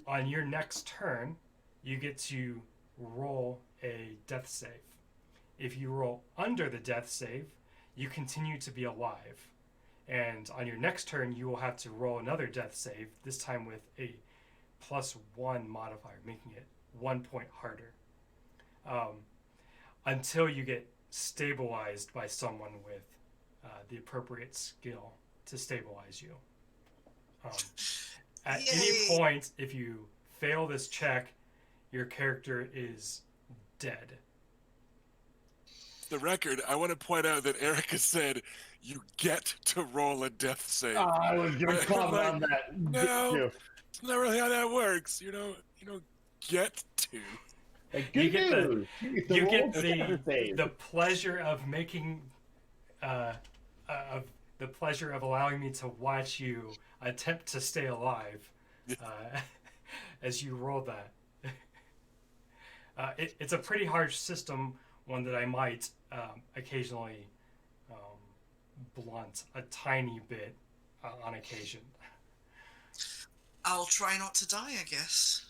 on your next turn, you get to roll a death save. If you roll under the death save, you continue to be alive. And on your next turn, you will have to roll another death save, this time with a +1 modifier, making it 1 point harder. Until you get stabilized by someone with the appropriate skill to stabilize you. At any point, if you fail this check, your character is dead. The record, I want to point out that Erika said you get to roll a death save. I was going to comment on that. No, it's not really how that works. You don't get to. Like, You good get news. You get the pleasure of making, of the pleasure of allowing me to watch you attempt to stay alive, as you roll that. It's a pretty harsh system, one that I might occasionally blunt a tiny bit on occasion. I'll try not to die, I guess.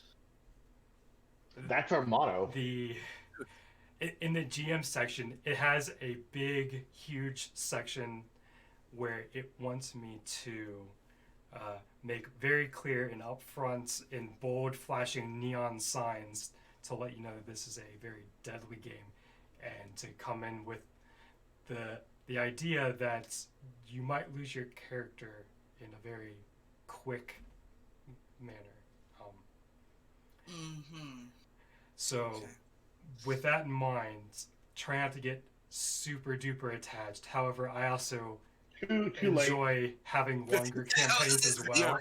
That's our motto. In the GM section, it has a big, huge section where it wants me to make very clear and upfront in bold, flashing neon signs to let you know that this is a very deadly game, and to come in with the idea that you might lose your character in a very quick manner. So, Okay. with that in mind, try not to get super duper attached. However, I also Too late. enjoy having longer campaigns as well.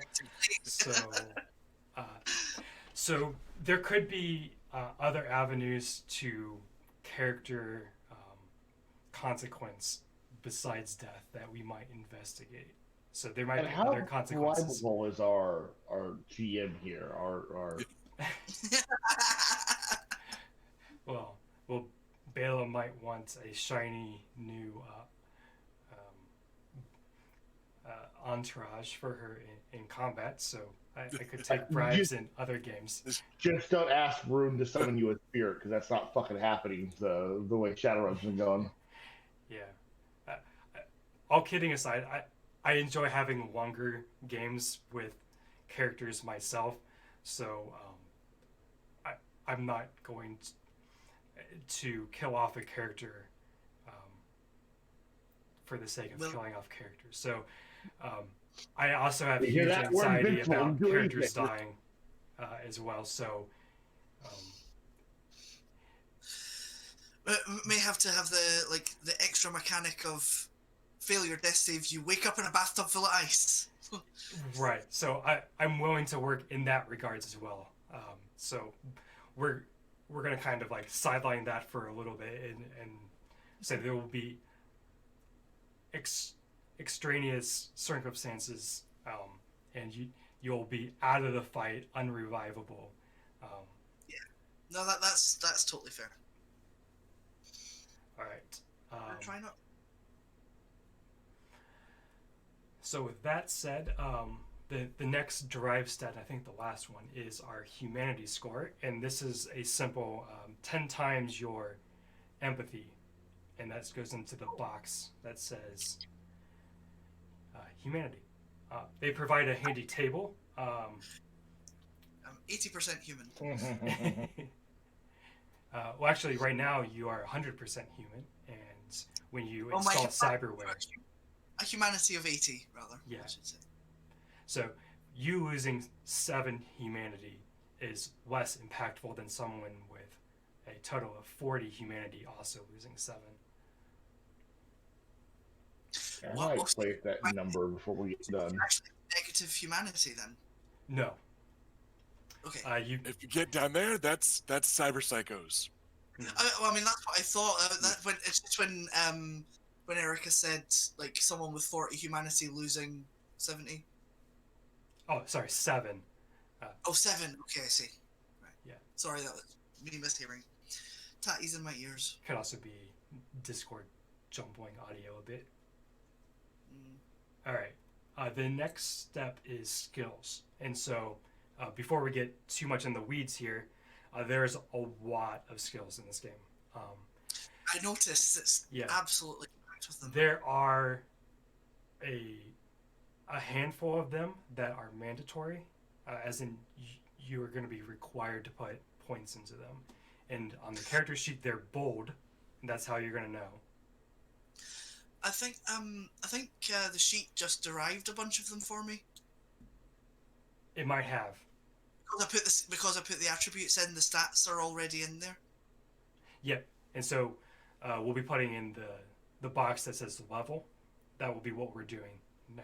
So there could be other avenues to character consequence besides death that we might investigate. So there might And be how other consequences. bribable is our GM here? Our Well, Bela might want a shiny new entourage for her in combat, so I could take bribes in other games. just don't ask Rune to summon you a spirit, because that's not fucking happening. The way Shadowrun's been going. Yeah. All kidding aside, I enjoy having longer games with characters myself, so I'm not going to kill off a character for the sake of killing off characters. So I also have You hear huge that? We're anxiety invincible. about Do characters anything. dying as well. So May have to have the extra mechanic of fail your death saves. You wake up in a bathtub full of ice. right. So I'm willing to work in that regards as well. So we're gonna kind of like sideline that for a little bit and say there will be extraneous circumstances, and you'll be out of the fight, unrevivable. No, that's totally fair. All right. Try not. So with that said, the next drive stat, I think the last one, is our humanity score, and this is a simple 10 times your empathy, and that goes into the box that says humanity. They provide a handy table. 80% human. Well, actually, right now you are 100% human, and when you Oh, my install God. cyberware, A humanity of 80, rather. Yeah. I should say. so you losing 7 humanity is less impactful than someone with a total of 40 humanity also losing 7. I What- might play that number before we get done. Actually, negative humanity then. No. Okay. If you get down there, that's cyber psychos. Well, I mean, that's what I thought. It's just when Erika said like someone with 40 humanity losing 70. Oh, sorry, 7. Oh, 7. Okay, I see. Right. Yeah. Sorry, that was me mishearing. Tatties in my ears. Could also be Discord jumbling audio a bit. Mm. All right. The next step is skills. And so, before we get too much in the weeds here, there's a lot of skills in this game. Um, I noticed it's Yeah. absolutely packed with them. there are a handful of them that are mandatory, as in you are going to be required to put points into them. And on the character sheet, they're bold. And that's how you're going to know. I think the sheet just derived a bunch of them for me. It might have. Because I put the attributes in, the stats are already in there. Yep. And so we'll be putting in the box that says level. That will be what we're doing now.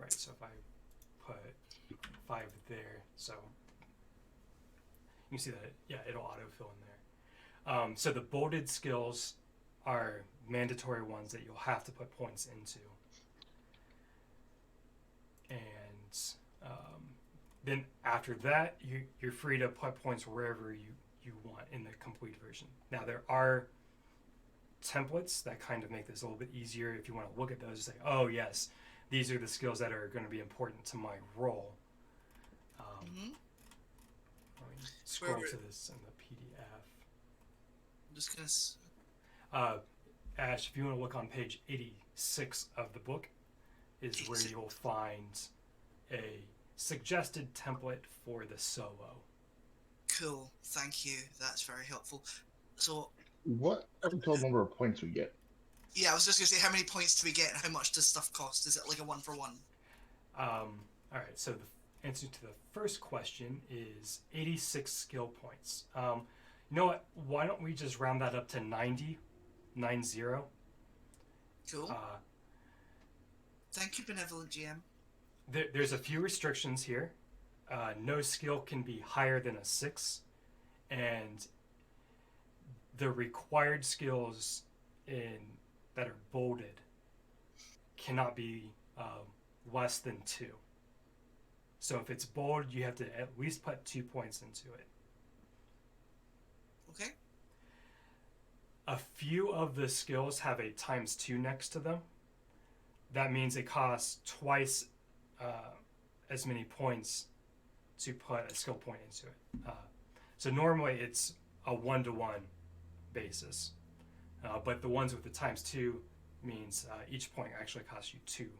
Right, so if I put 5 there, so you can see that, yeah, it'll autofill in there. So the bolded skills are mandatory ones that you'll have to put points into. And then after that, you're free to put points wherever you want in the complete version. Now, there are templates that kind of make this a little bit easier if you want to look at those and say, oh, yes, these are the skills that are going to be important to my role. Let me scroll to this in the PDF. I'm just gonna. Ash, if you want to look on page 86 of the book, is where you'll find a suggested template for the solo. Cool, thank you. That's very helpful. So, What are the total number of points we get? yeah, I was just gonna say, how many points do we get, and how much does stuff cost? Is it like a 1-for-1? All right, so the answer to the first question is 86 skill points. You know what? Why don't we just round that up to 90? 90. Cool. Thank you, benevolent GM. There's a few restrictions here. No skill can be higher than a 6, and the required skills that are bolded cannot be less than 2. So if it's bold, you have to at least put 2 points into it. Okay. A few of the skills have a ×2 next to them. That means it costs twice as many points to put a skill point into it. So normally it's a 1-to-1 basis. But the ones with the ×2 means each point actually costs you 2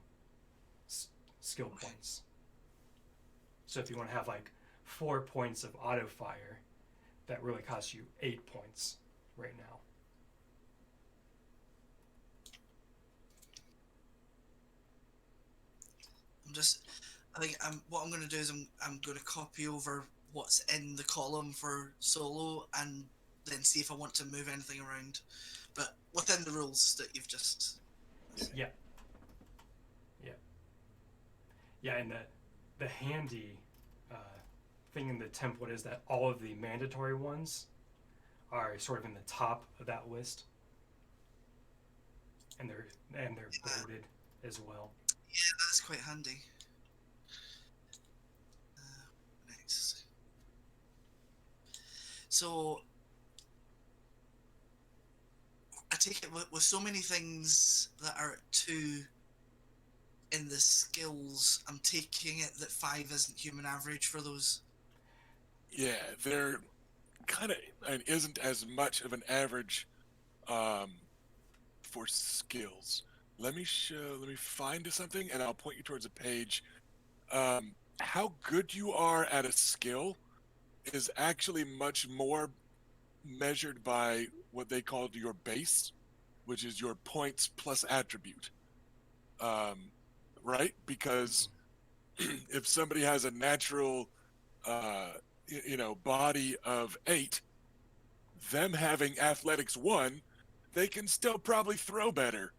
skill points. So if you want to have like 4 points of auto fire, that really costs you 8 points right now. I think what I'm going to do is I'm going to copy over what's in the column for solo and then see if I want to move anything around, but within the rules that you've just. Yeah, and the handy thing in the template is that all of the mandatory ones are sort of in the top of that list, and they're bolded as well. Yeah, that's quite handy. Next. So, I take it with so many things that are at 2 in the skills, I'm taking it that 5 isn't human average for those. Yeah, they're kind of and isn't as much of an average for skills. Let me find something and I'll point you towards a page. How good you are at a skill is actually much more measured by what they call your base, which is your points plus attribute. Right? Because if somebody has a natural body of 8, them having athletics 1, they can still probably throw better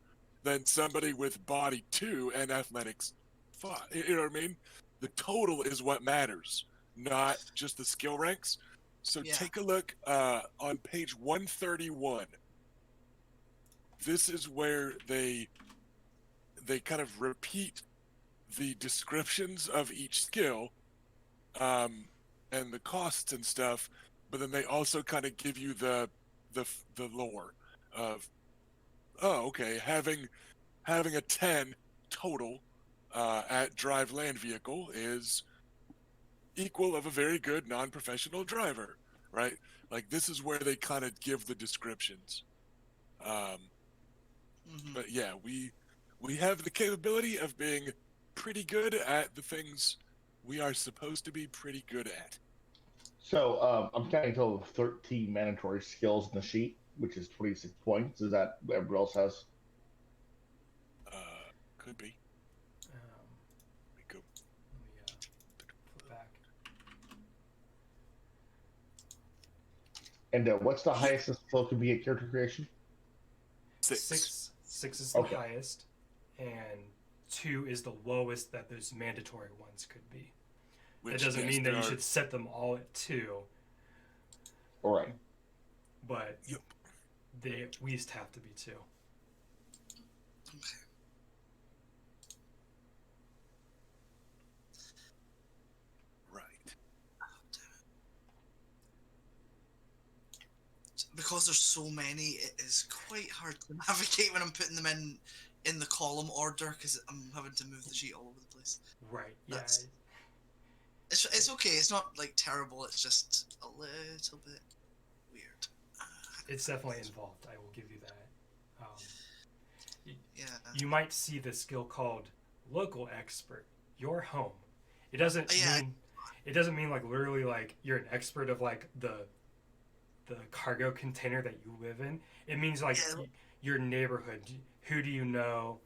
than somebody with body 2 and athletics 5. You know what I mean? The total is what matters, not just the skill ranks. So take a look on page 131. This is where they kind of repeat the descriptions of each skill and the costs and stuff, but then they also kind of give you the the lore of, oh, okay, having a 10 total at drive land vehicle is equal of a very good non-professional driver, right? Like, this is where they kind of give the descriptions. But yeah, we have the capability of being pretty good at the things we are supposed to be pretty good at. So I'm counting a total of 13 mandatory skills in the sheet, which is 26 points. Is that what everybody else has? Could be. We go. Let me flip back. And what's the highest this skill can be at character creation? Six. Six is the Okay. highest, and 2 is the lowest that those mandatory ones could be. Which, It doesn't yes, mean that there you are- should set them all at 2, All right. but Yep. they at least have to be 2. Right. Because there's so many, it is quite hard to navigate when I'm putting them in the column order because I'm having to move the sheet all over the place. Right. Yeah. That's- It's okay. It's not like terrible. It's just a little bit weird. It's definitely involved. I will give you that. Yeah. You might see the skill called local expert. Your home. It doesn't Yeah. mean. It doesn't mean like literally like you're an expert of like the cargo container that you live in. It means like Yeah. your neighborhood. Who do you know?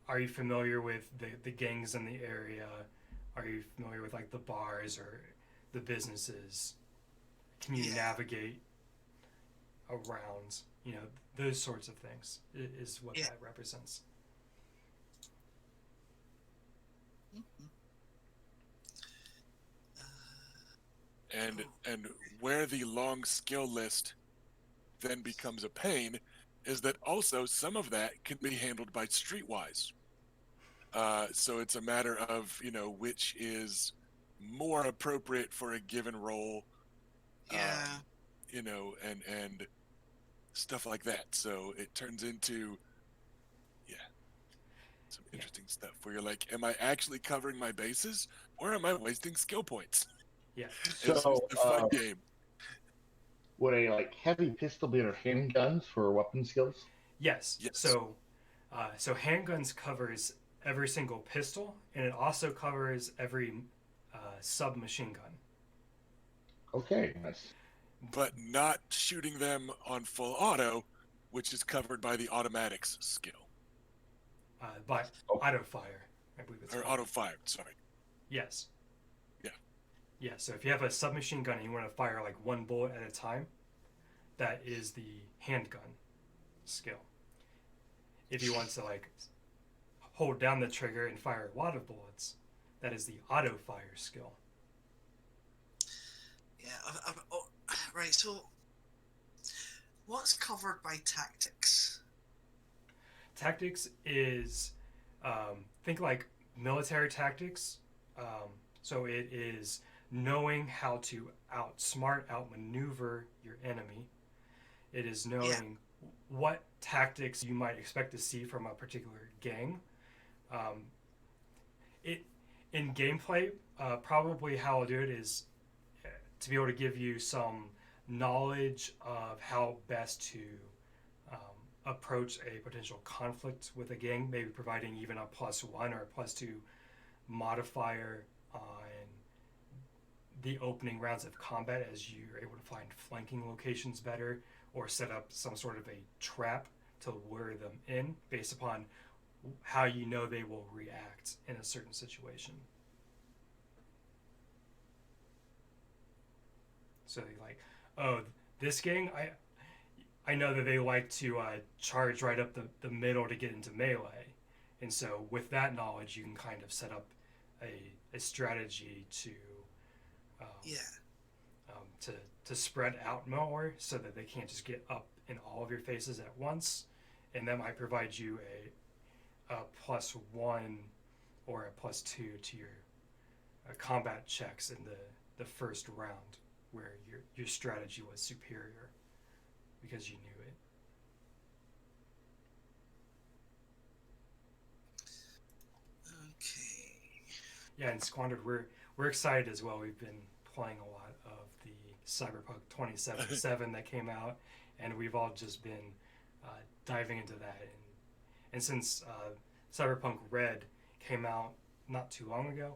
Are you familiar with the gangs in the area? Are you familiar with like the bars or the businesses? Can you Yeah. navigate around? You know, those sorts of things is what Yeah. that represents. And where the long skill list then becomes a pain is that also some of that can be handled by Streetwise. So it's a matter of, which is more appropriate for a given role, Yeah. and stuff like that. So it turns into, some interesting stuff where you're like, am I actually covering my bases or am I wasting skill points? Yeah. It's So a fun game. would a like heavy pistol be under handguns for weapon skills? Yes. Yes. So handguns covers every single pistol, and it also covers every submachine gun. Okay, nice. But not shooting them on full auto, which is covered by the automatics skill. By Oh. auto fire, I believe it's Or called. auto fired, sorry. Yes. Yeah. Yeah. So if you have a submachine gun and you want to fire like one bullet at a time, that is the handgun skill. If you want to like hold down the trigger and fire a lot of bullets, that is the auto fire skill. Yeah. Right. So, what's covered by tactics? Tactics is think like military tactics. So it is knowing how to outmaneuver your enemy. It is knowing what tactics you might expect to see from a particular gang. In gameplay, probably how I'll do it is to be able to give you some knowledge of how best to approach a potential conflict with a gang, maybe providing even a +1 or a +2 modifier on the opening rounds of combat as you're able to find flanking locations better or set up some sort of a trap to lure them in based upon how you know they will react in a certain situation. So they're like, oh, this gang, I know that they like to charge right up the middle to get into melee. And so with that knowledge, you can kind of set up a strategy to to spread out more so that they can't just get up in all of your faces at once. And that might provide you a +1 or a +2 to your combat checks in the first round. where your strategy was superior because you knew it. Okay. Yeah, and Squandered, we're excited as well. We've been playing a lot of the Cyberpunk 2077 that came out, and we've all just been diving into that. And since Cyberpunk Red came out not too long ago,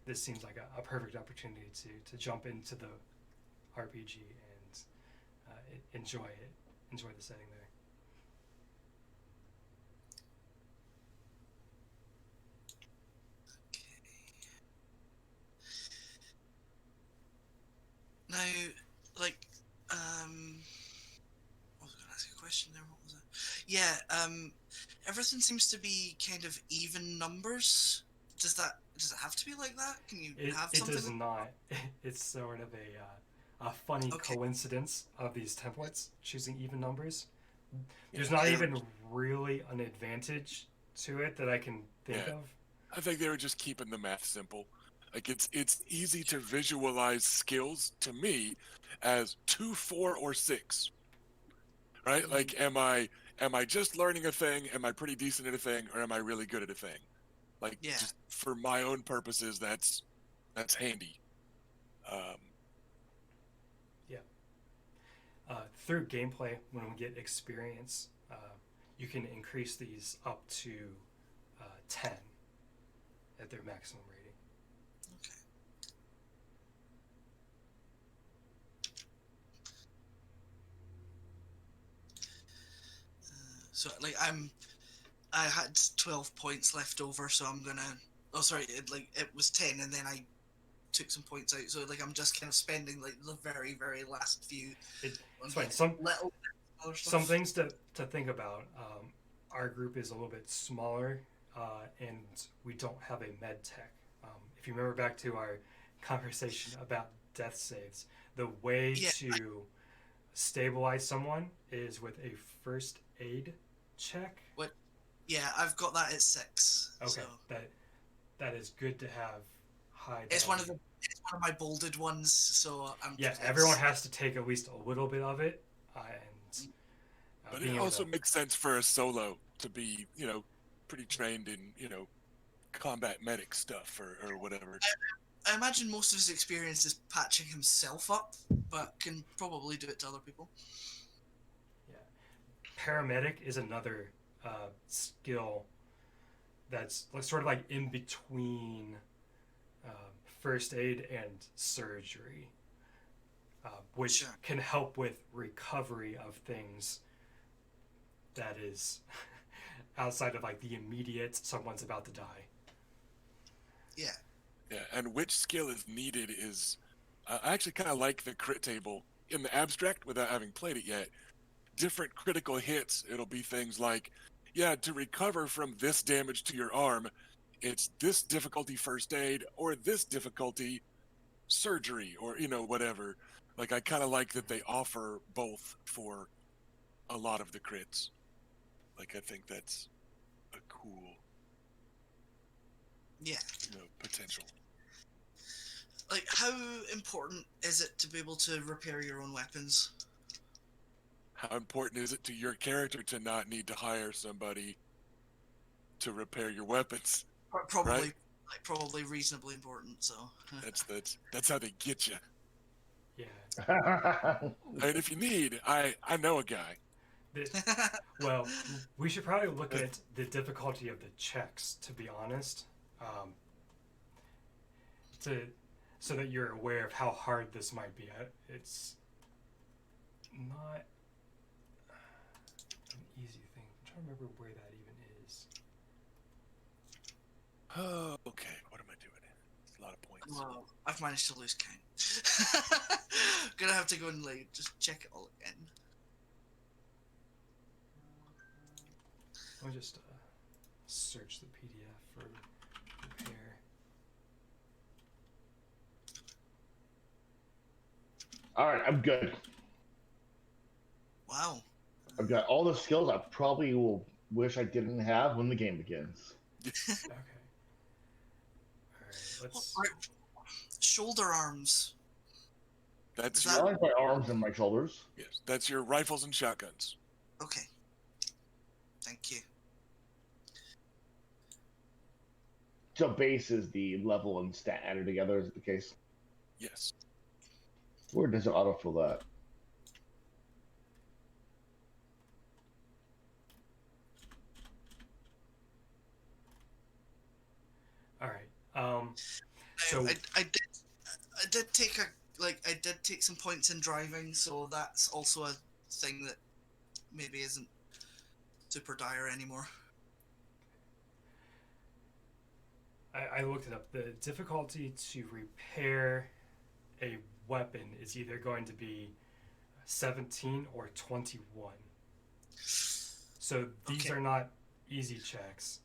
this seems like a perfect opportunity to jump into the RPG and enjoy the setting there. Now, like, I was going to ask a question there. What was it? Yeah, everything seems to be kind of even numbers. Does it have to be like that? Can you have It something? does not. It's sort of a funny Okay. coincidence of these templates choosing even numbers. There's Yeah, not they even were- really an advantage to it that I can think Yeah. of. I think they were just keeping the math simple. Like it's easy to visualize skills to me as 2, 4, or 6. Right? Like am I just learning a thing? Am I pretty decent at a thing, or am I really good at a thing? Like Yeah. just for my own purposes, that's handy. Um, Through gameplay, when we get experience, you can increase these up to 10 at their maximum rating. Okay. So like I had 12 points left over, so I'm gonna. Oh, sorry. It was 10, and then I took some points out. So like I'm just kind of spending like the very very last few. It's on fine. getting little other stuff. Some things to think about. Our group is a little bit smaller, and we don't have a med tech. If you remember back to our conversation about death saves, the way Yeah. to stabilize someone is with a first aid check. Yeah, I've got that at 6. Okay, So. that is good to have high. It's value. it's one of my bolded ones, so Yeah, everyone has to take at least a little bit of it, and but being it able also to, makes sense for a solo to be, pretty trained in, combat medic stuff or whatever. I imagine most of his experience is patching himself up, but can probably do it to other people. paramedic is another skill that's sort of like in between first aid and surgery, which Sure. can help with recovery of things that is outside of like the immediate someone's about to die. Yeah. Yeah, and which skill is needed is I actually kind of like the crit table in the abstract without having played it yet. Different critical hits, it'll be things like, yeah, to recover from this damage to your arm, it's this difficulty first aid or this difficulty surgery or whatever. Like I kind of like that they offer both for a lot of the crits. Like I think that's a cool Yeah. potential. Like, how important is it to be able to repair your own weapons? How important is it to your character to not need to hire somebody to repair your weapons? Probably, Right? probably reasonably important. So. That's how they get you. Yeah. And if you need, I know a guy. Well, we should probably look at the difficulty of the checks, to be honest, so that you're aware of how hard this might be. It's not an easy thing. I'm trying to remember where that even is. Oh, okay. What am I doing? It's a lot of points. Well, I've managed to lose count. Gonna have to go and like just check it all again. Let me just search the PDF for repair. All right, I'm good. Wow. I've got all the skills I probably will wish I didn't have when the game begins. Okay. All right. Let's. Shoulder arms. That's Is I that- your like my arms and my shoulders. yes. That's your rifles and shotguns. Okay. Thank you. So base is the level and stat added together, is the case. Yes. Where does it autofill that? All right. So I did take I did take some points in driving, so that's also a thing that maybe isn't super dire anymore. I looked it up. The difficulty to repair a weapon is either going to be 17 or 21. So these Okay. are not easy checks.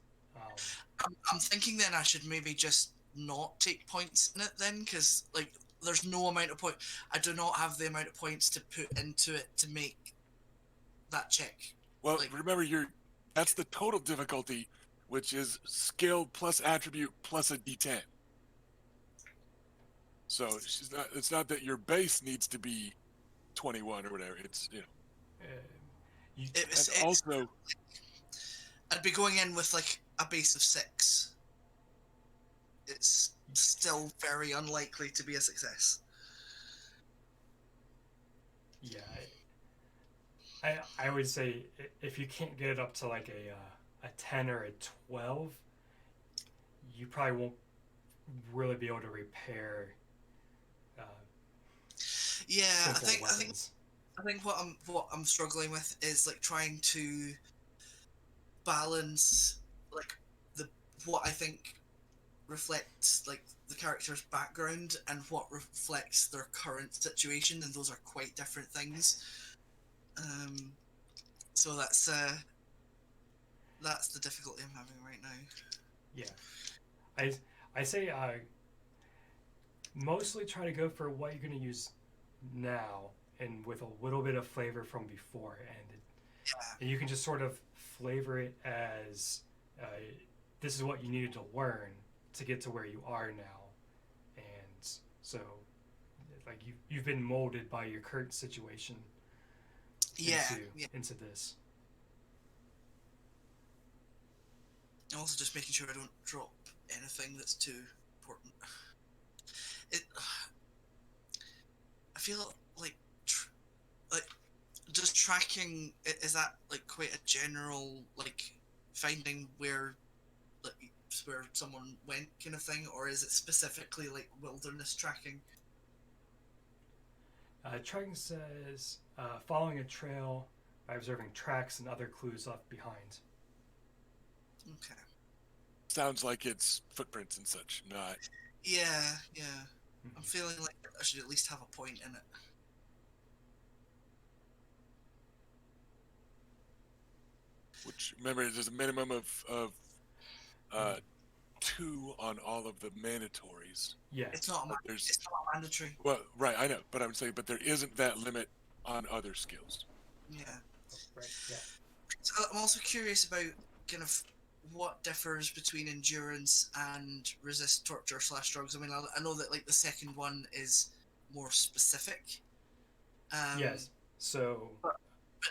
I'm thinking then I should maybe just not take points in it then, because like there's no amount of point. I do not have the amount of points to put into it to make that check. Well, Like- remember that's the total difficulty, which is skill plus attribute plus a D10. So it's not that your base needs to be 21 or whatever. It's You, and also I'd be going in with like a base of 6. It's still very unlikely to be a success. yeah, I would say if you can't get it up to like a 10 or a 12, you probably won't really be able to repair Yeah, simple I weapons. think what I'm struggling with is like trying to balance like what I think reflects like the character's background and what reflects their current situation, and those are quite different things. So that's the difficulty I'm having right now. Yeah, I say mostly try to go for what you're going to use now and with a little bit of flavor from before, and you can just sort of flavor it as this is what you needed to learn to get to where you are now, and so like you've been molded by your current situation into this. Also, just making sure I don't drop anything that's too important. I feel like just tracking, is that like quite a general like finding where someone went kind of thing, or is it specifically like wilderness tracking? Tracking says following a trail by observing tracks and other clues left behind. Okay. sounds like it's footprints and such, not. Yeah. I'm feeling like I should at least have a point in it. Which remember, there's a minimum of 2 on all of the mandatories. Yeah. It's not There's mandatory. well, right, I know, but I'm saying, but there isn't that limit on other skills. Yeah. Right. Yeah. So I'm also curious about kind of what differs between endurance and resist torture / drugs. I mean, I know that like the second one is more specific. Yes. So. But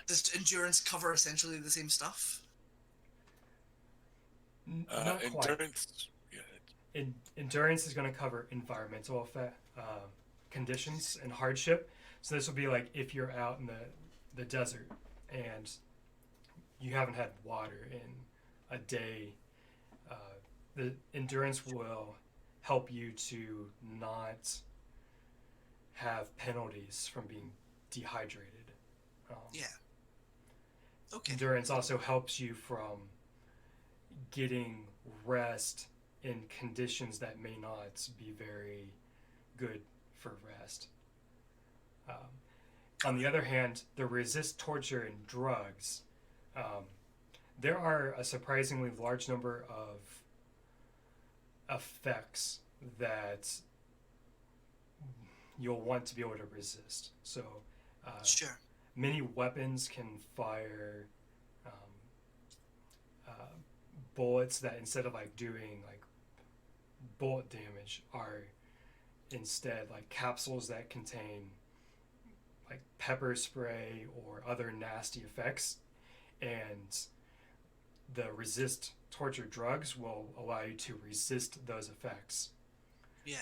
does endurance cover essentially the same stuff? Not quite. Endurance. Yeah. Endurance is going to cover environmental effect, conditions, and hardship. So this will be like if you're out in the desert and you haven't had water in a day, the endurance will help you to not have penalties from being dehydrated. Yeah. Okay. Endurance also helps you from getting rest in conditions that may not be very good for rest. On the other hand, the resist torture and drugs, there are a surprisingly large number of effects that you'll want to be able to resist. So Sure. many weapons can fire bullets that instead of like doing like bullet damage are instead like capsules that contain pepper spray or other nasty effects, and the resist torture drugs will allow you to resist those effects. Yeah.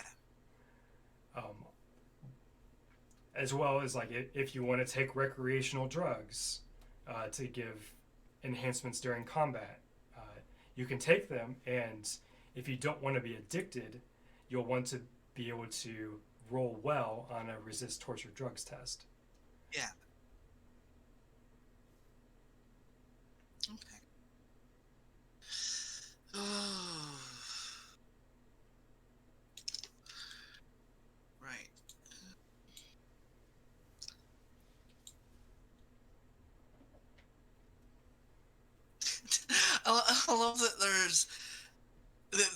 As well as like if you want to take recreational drugs to give enhancements during combat, you can take them, and if you don't want to be addicted, you'll want to be able to roll well on a resist torture drugs test. Yeah. Okay. Right. I love that there's that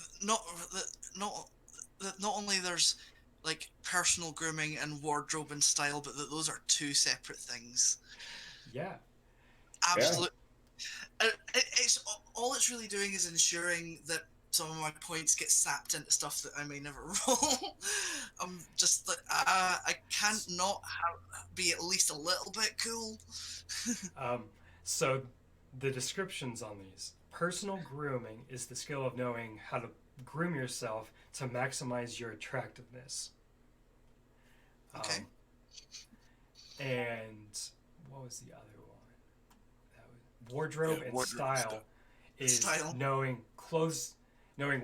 not only there's like personal grooming and wardrobe and style, but that those are two separate things. Yeah. Absolute. It's all it's really doing is ensuring that some of my points get sapped into stuff that I may never roll. I'm just like I can't not be at least a little bit cool. So the descriptions on these: personal grooming is the skill of knowing how to groom yourself to maximize your attractiveness. Okay. And what was the other one? That was wardrobe and wardrobe style. Is knowing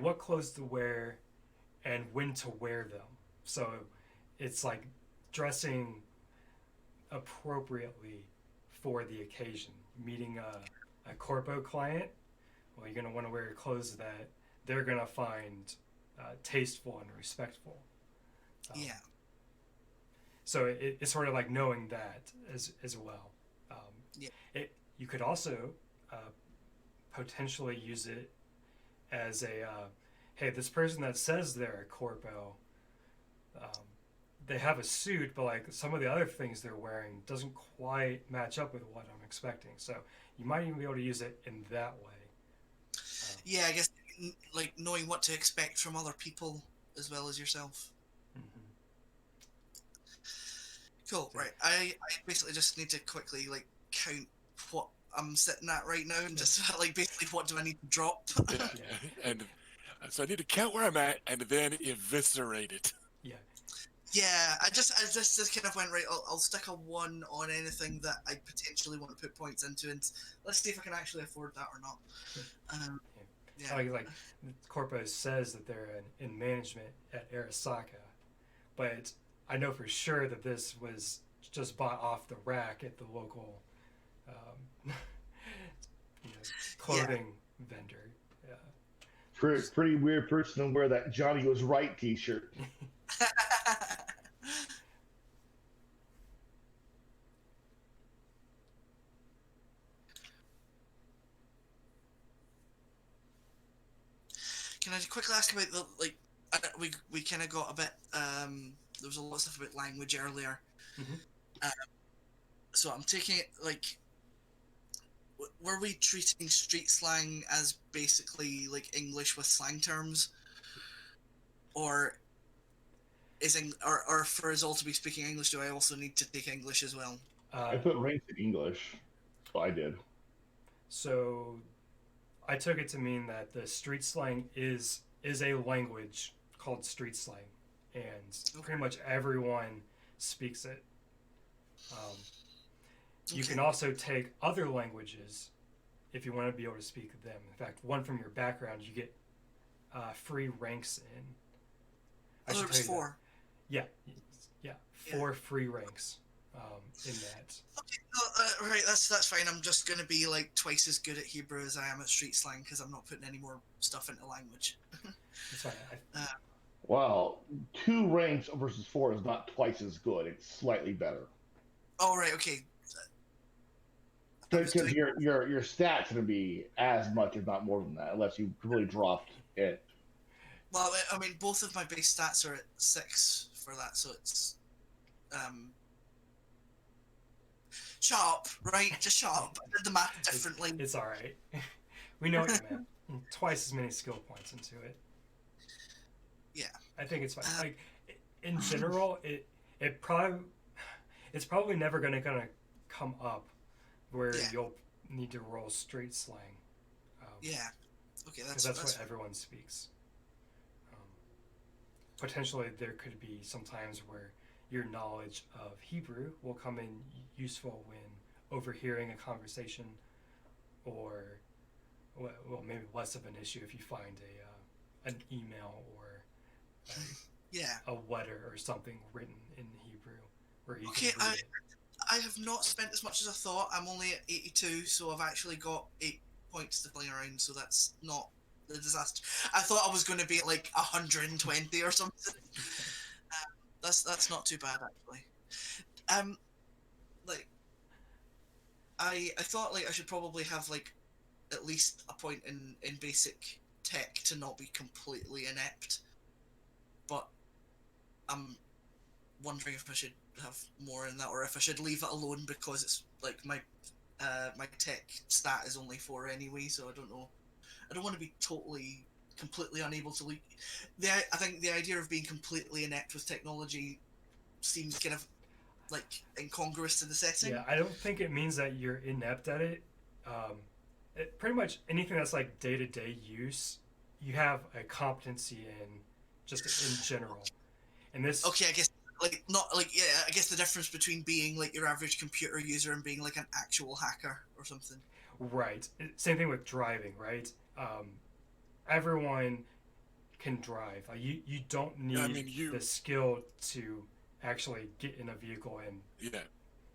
what clothes to wear and when to wear them. So it's like dressing appropriately for the occasion. Meeting a corpo client, well, you're going to want to wear clothes that they're going to find tasteful and respectful. Yeah. So it's sort of like knowing that as well. You could also potentially use it as a hey, this person that says they're a corpo, they have a suit, but like some of the other things they're wearing doesn't quite match up with what I'm expecting. So you might even be able to use it in that way. Yeah, I guess like knowing what to expect from other people as well as yourself. Mm-hmm. Cool. Right. I basically just need to quickly like count what I'm sitting at right now and just like basically what do I need to drop. Yeah. And so I need to count where I'm at and then eviscerate it. Yeah. Yeah, I just kind of went right. I'll stick a 1 on anything that I potentially want to put points into, and let's see if I can actually afford that or not. Yeah. Like Corpo says that they're in management at Arasaka, but I know for sure that this was just bought off the rack at the local clothing vendor. Pretty weird person to wear that Johnny Was Right t-shirt. Can I quickly ask about the like? We kind of got a bit. There was a lot of stuff about language earlier. Mm-hmm. So I'm taking it like. Were we treating street slang as basically like English with slang terms, or or for us all to be speaking English, do I also need to take English as well? I put ranks in English. So I did. So I took it to mean that the street slang is a language called street slang, and pretty much everyone speaks it. You can also take other languages if you want to be able to speak them. In fact, one from your background, you get free ranks in. I should tell you 4. Yeah, 4 free ranks in that. Okay, right, that's fine. I'm just going to be like twice as good at Hebrew as I am at street slang because I'm not putting any more stuff into language. That's fine. Wow, 2 ranks versus 4 is not twice as good. It's slightly better. Oh, right, okay. Because your stats going to be as much, if not more than that, unless you really dropped it. Well, I mean, both of my base stats are at 6 for that, so it's sharp, right? Just sharp. I did the math differently. It's all right. We know what you meant. Twice as many skill points into it. Yeah. I think it's fine. Like in general, it it's probably never gonna come up where Yeah. you'll need to roll straight slang. Yeah. Okay, Because that's what everyone speaks. Um, Potentially, there could be some times where your knowledge of Hebrew will come in useful when overhearing a conversation, or well, maybe less of an issue if you find an email or yeah. a letter or something written in Hebrew where you Okay, can read it. I have not spent as much as I thought. I'm only at 82, so I've actually got 8 points to play around, so that's not the disaster. I thought I was going to be at like 120 or something. That's not too bad, actually. Like, I thought like I should probably have like at least a point in basic tech to not be completely inept, but I'm wondering if I should have more in that, or if I should leave it alone because it's like my tech stat is only 4 anyway, so I don't know. I don't want to be completely unable to leak. I think the idea of being completely inept with technology seems kind of like incongruous to the setting. Yeah, I don't think it means that you're inept at it. Pretty much anything that's like day to day use, you have a competency in just in general. And this, Okay, I guess like not like yeah, I guess the difference between being like your average computer user and being like an actual hacker or something. right? Same thing with driving, right? Everyone can drive. You don't need I mean, the skill to actually get in a vehicle and yeah.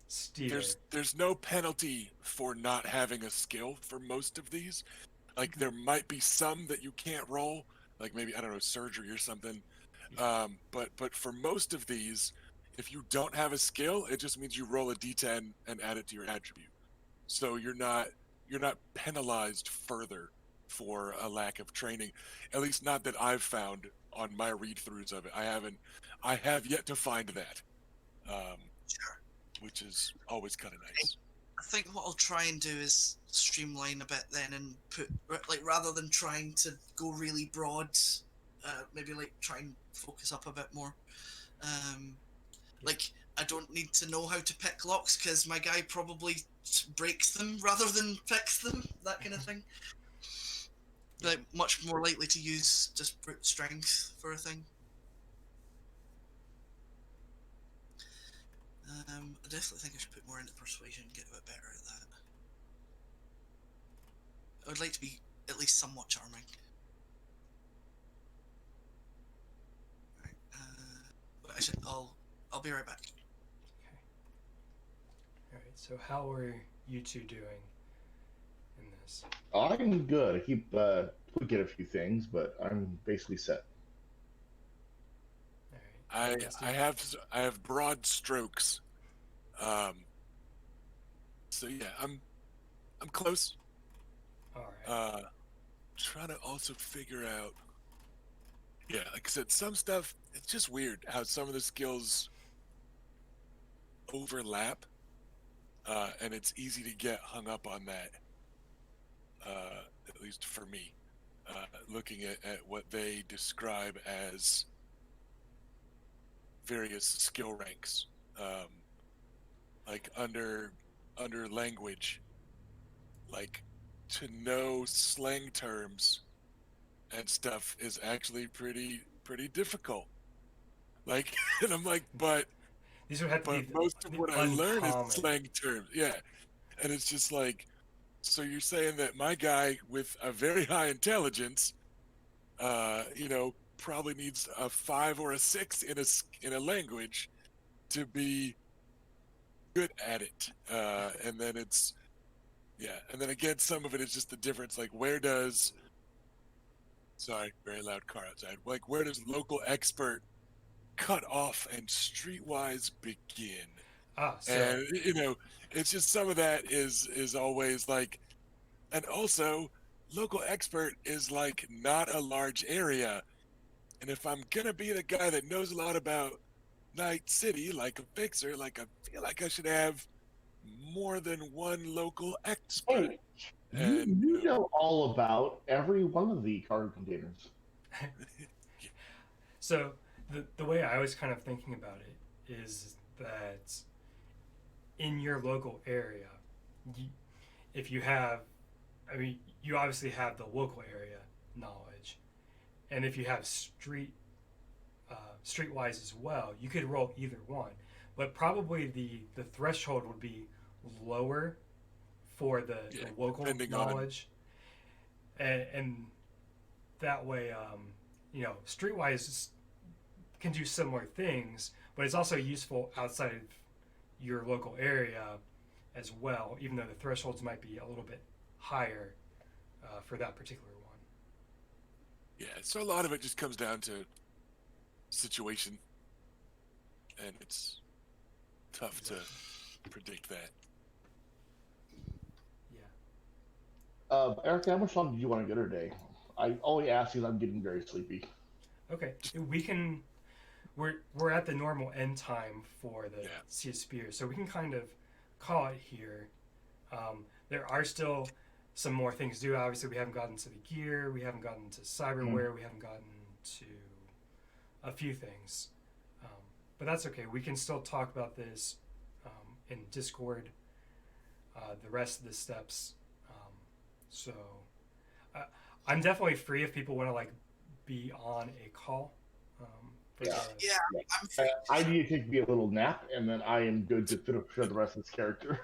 steer. There's no penalty for not having a skill for most of these. Like there might be some that you can't roll, like maybe I don't know, surgery or something. But for most of these, if you don't have a skill, it just means you roll a d10 and add it to your attribute. So you're not penalized further for a lack of training, at least not that I've found on my read-throughs of it. I have yet to find that, Sure. which is always kind of nice. I think what I'll try and do is streamline a bit then and put like rather than trying to go really broad, maybe like try and focus up a bit more. Like I don't need to know how to pick locks because my guy probably breaks them rather than picks them. That kind of thing. Like much more likely to use just brute strength for a thing. I definitely think I should put more into persuasion and get a bit better at that. I would like to be at least somewhat charming. Right, but I'll be right back. Okay. All right. So how are you two doing in this? I'm good. I keep tweaking a few things, but I'm basically set. All right. I have broad strokes. So yeah, I'm close. All right. Trying to also figure out. Yeah, like I said, some stuff it's just weird how some of the skills overlap, and it's easy to get hung up on that. At least for me, looking at what they describe as various skill ranks, like under language, like to know slang terms and stuff is actually pretty difficult. Like, and I'm like, but These would have to be most of what I learn is uncommon. slang terms, yeah. And it's just like, so you're saying that my guy with a very high intelligence, probably needs a 5 or a 6 in a language to be good at it, and then it's and then again, some of it is just the difference. Like, sorry, very loud car outside. Like, where does local expert cut off and streetwise begin? So And it's just some of that is always like, and also local expert is like not a large area, and if I'm gonna be the guy that knows a lot about Night City, like a fixer, like I feel like I should have more than one local expert. Hey, And you know all about every one of the cargo containers. So the way I was kind of thinking about it is that in your local area, if you have, I mean, you obviously have the local area knowledge, and if you have streetwise as well, you could roll either one. But probably the threshold would be lower for the local knowledge, and that way, streetwise can do similar things, but it's also useful outside of your local area as well, even though the thresholds might be a little bit higher for that particular one. Yeah, so a lot of it just comes down to situation, and it's tough to predict that. Yeah. Erika, how much longer do you want to get today? I only ask because I'm getting very sleepy. Okay, we can. We're at the normal end time for the Sea of Spears, so we can kind of call it here. There are still some more things to do. Obviously, we haven't gotten to the gear, we haven't gotten to cyberware, we haven't gotten to a few things. But that's okay. We can still talk about this in Discord, the rest of the steps. So I'm definitely free if people want to be on a call. I'm free. I need to take me a little nap, and then I am good to finish the rest of this character.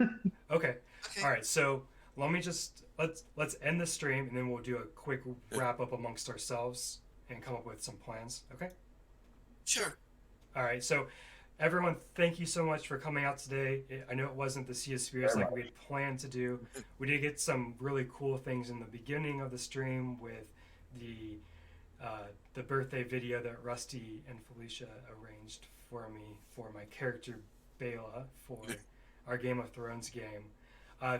Okay. All right. So let me just let's end the stream, and then we'll do a quick wrap up amongst ourselves and come up with some plans. Okay. Sure. All right. So everyone, thank you so much for coming out today. I know it wasn't the Sea of Spears like we had planned to do. We did get some really cool things in the beginning of the stream with the birthday video that Rusty and Felicia arranged for me for my character Bela for our Game of Thrones game.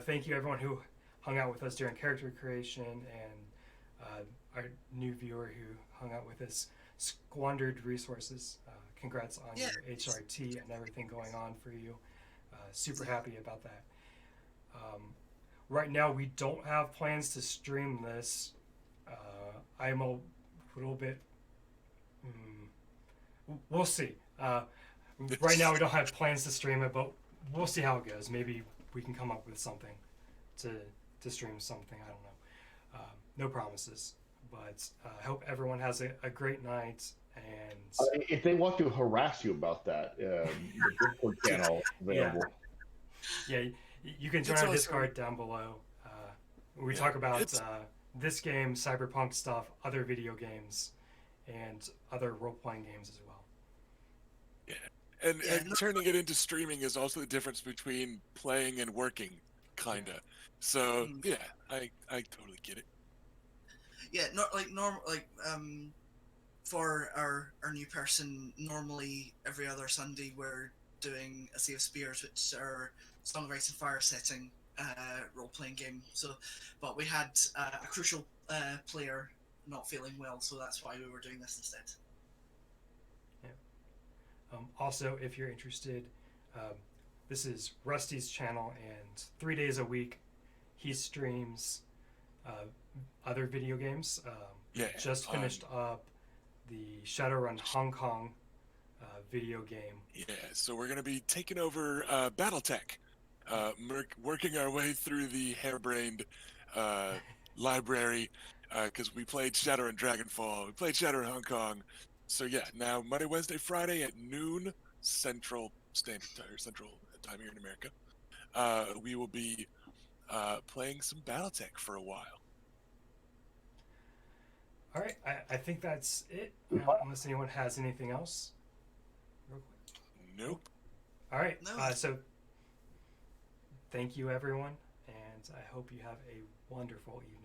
Thank you everyone who hung out with us during character creation, and our new viewer who hung out with us. Squandered resources. Congrats on your HRT and everything going on for you. Super happy about that. Right now we don't have plans to stream this. I'm a little bit we'll see. Right now we don't have plans to stream it, but we'll see how it goes. Maybe we can come up with something to stream something. I don't know. No promises, but I hope everyone has a great night. And if they want to harass you about that, the Discord channel is available. Yeah, you can join our Discord down below. We talk about this game, Cyberpunk stuff, other video games, and other role-playing games as well. Yeah, and turning it into streaming is also the difference between playing and working, kinda. So yeah, I totally get it. Yeah, not like for our new person, normally every other Sunday we're doing a Sea of Spears, which are Song of Ice and Fire setting role-playing game. So, but we had a crucial player not feeling well, so that's why we were doing this instead. Yeah. Also, if you're interested, this is Rusty's channel, and 3 days a week he streams other video games. Just finished up the Shadowrun Hong Kong video game. Yeah, so we're going to be taking over Battletech, working our way through the harebrained library, because we played Shadowrun Dragonfall, we played Shadowrun Hong Kong. So yeah, now Monday, Wednesday, Friday at noon Central Standard Time, Central Time here in America, we will be playing some Battletech for a while. All right, I think that's it. Unless anyone has anything else. Real quick. Nope. All right. No. So thank you, everyone, and I hope you have a wonderful evening.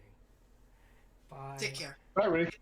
Bye. Take care. Bye, Rick.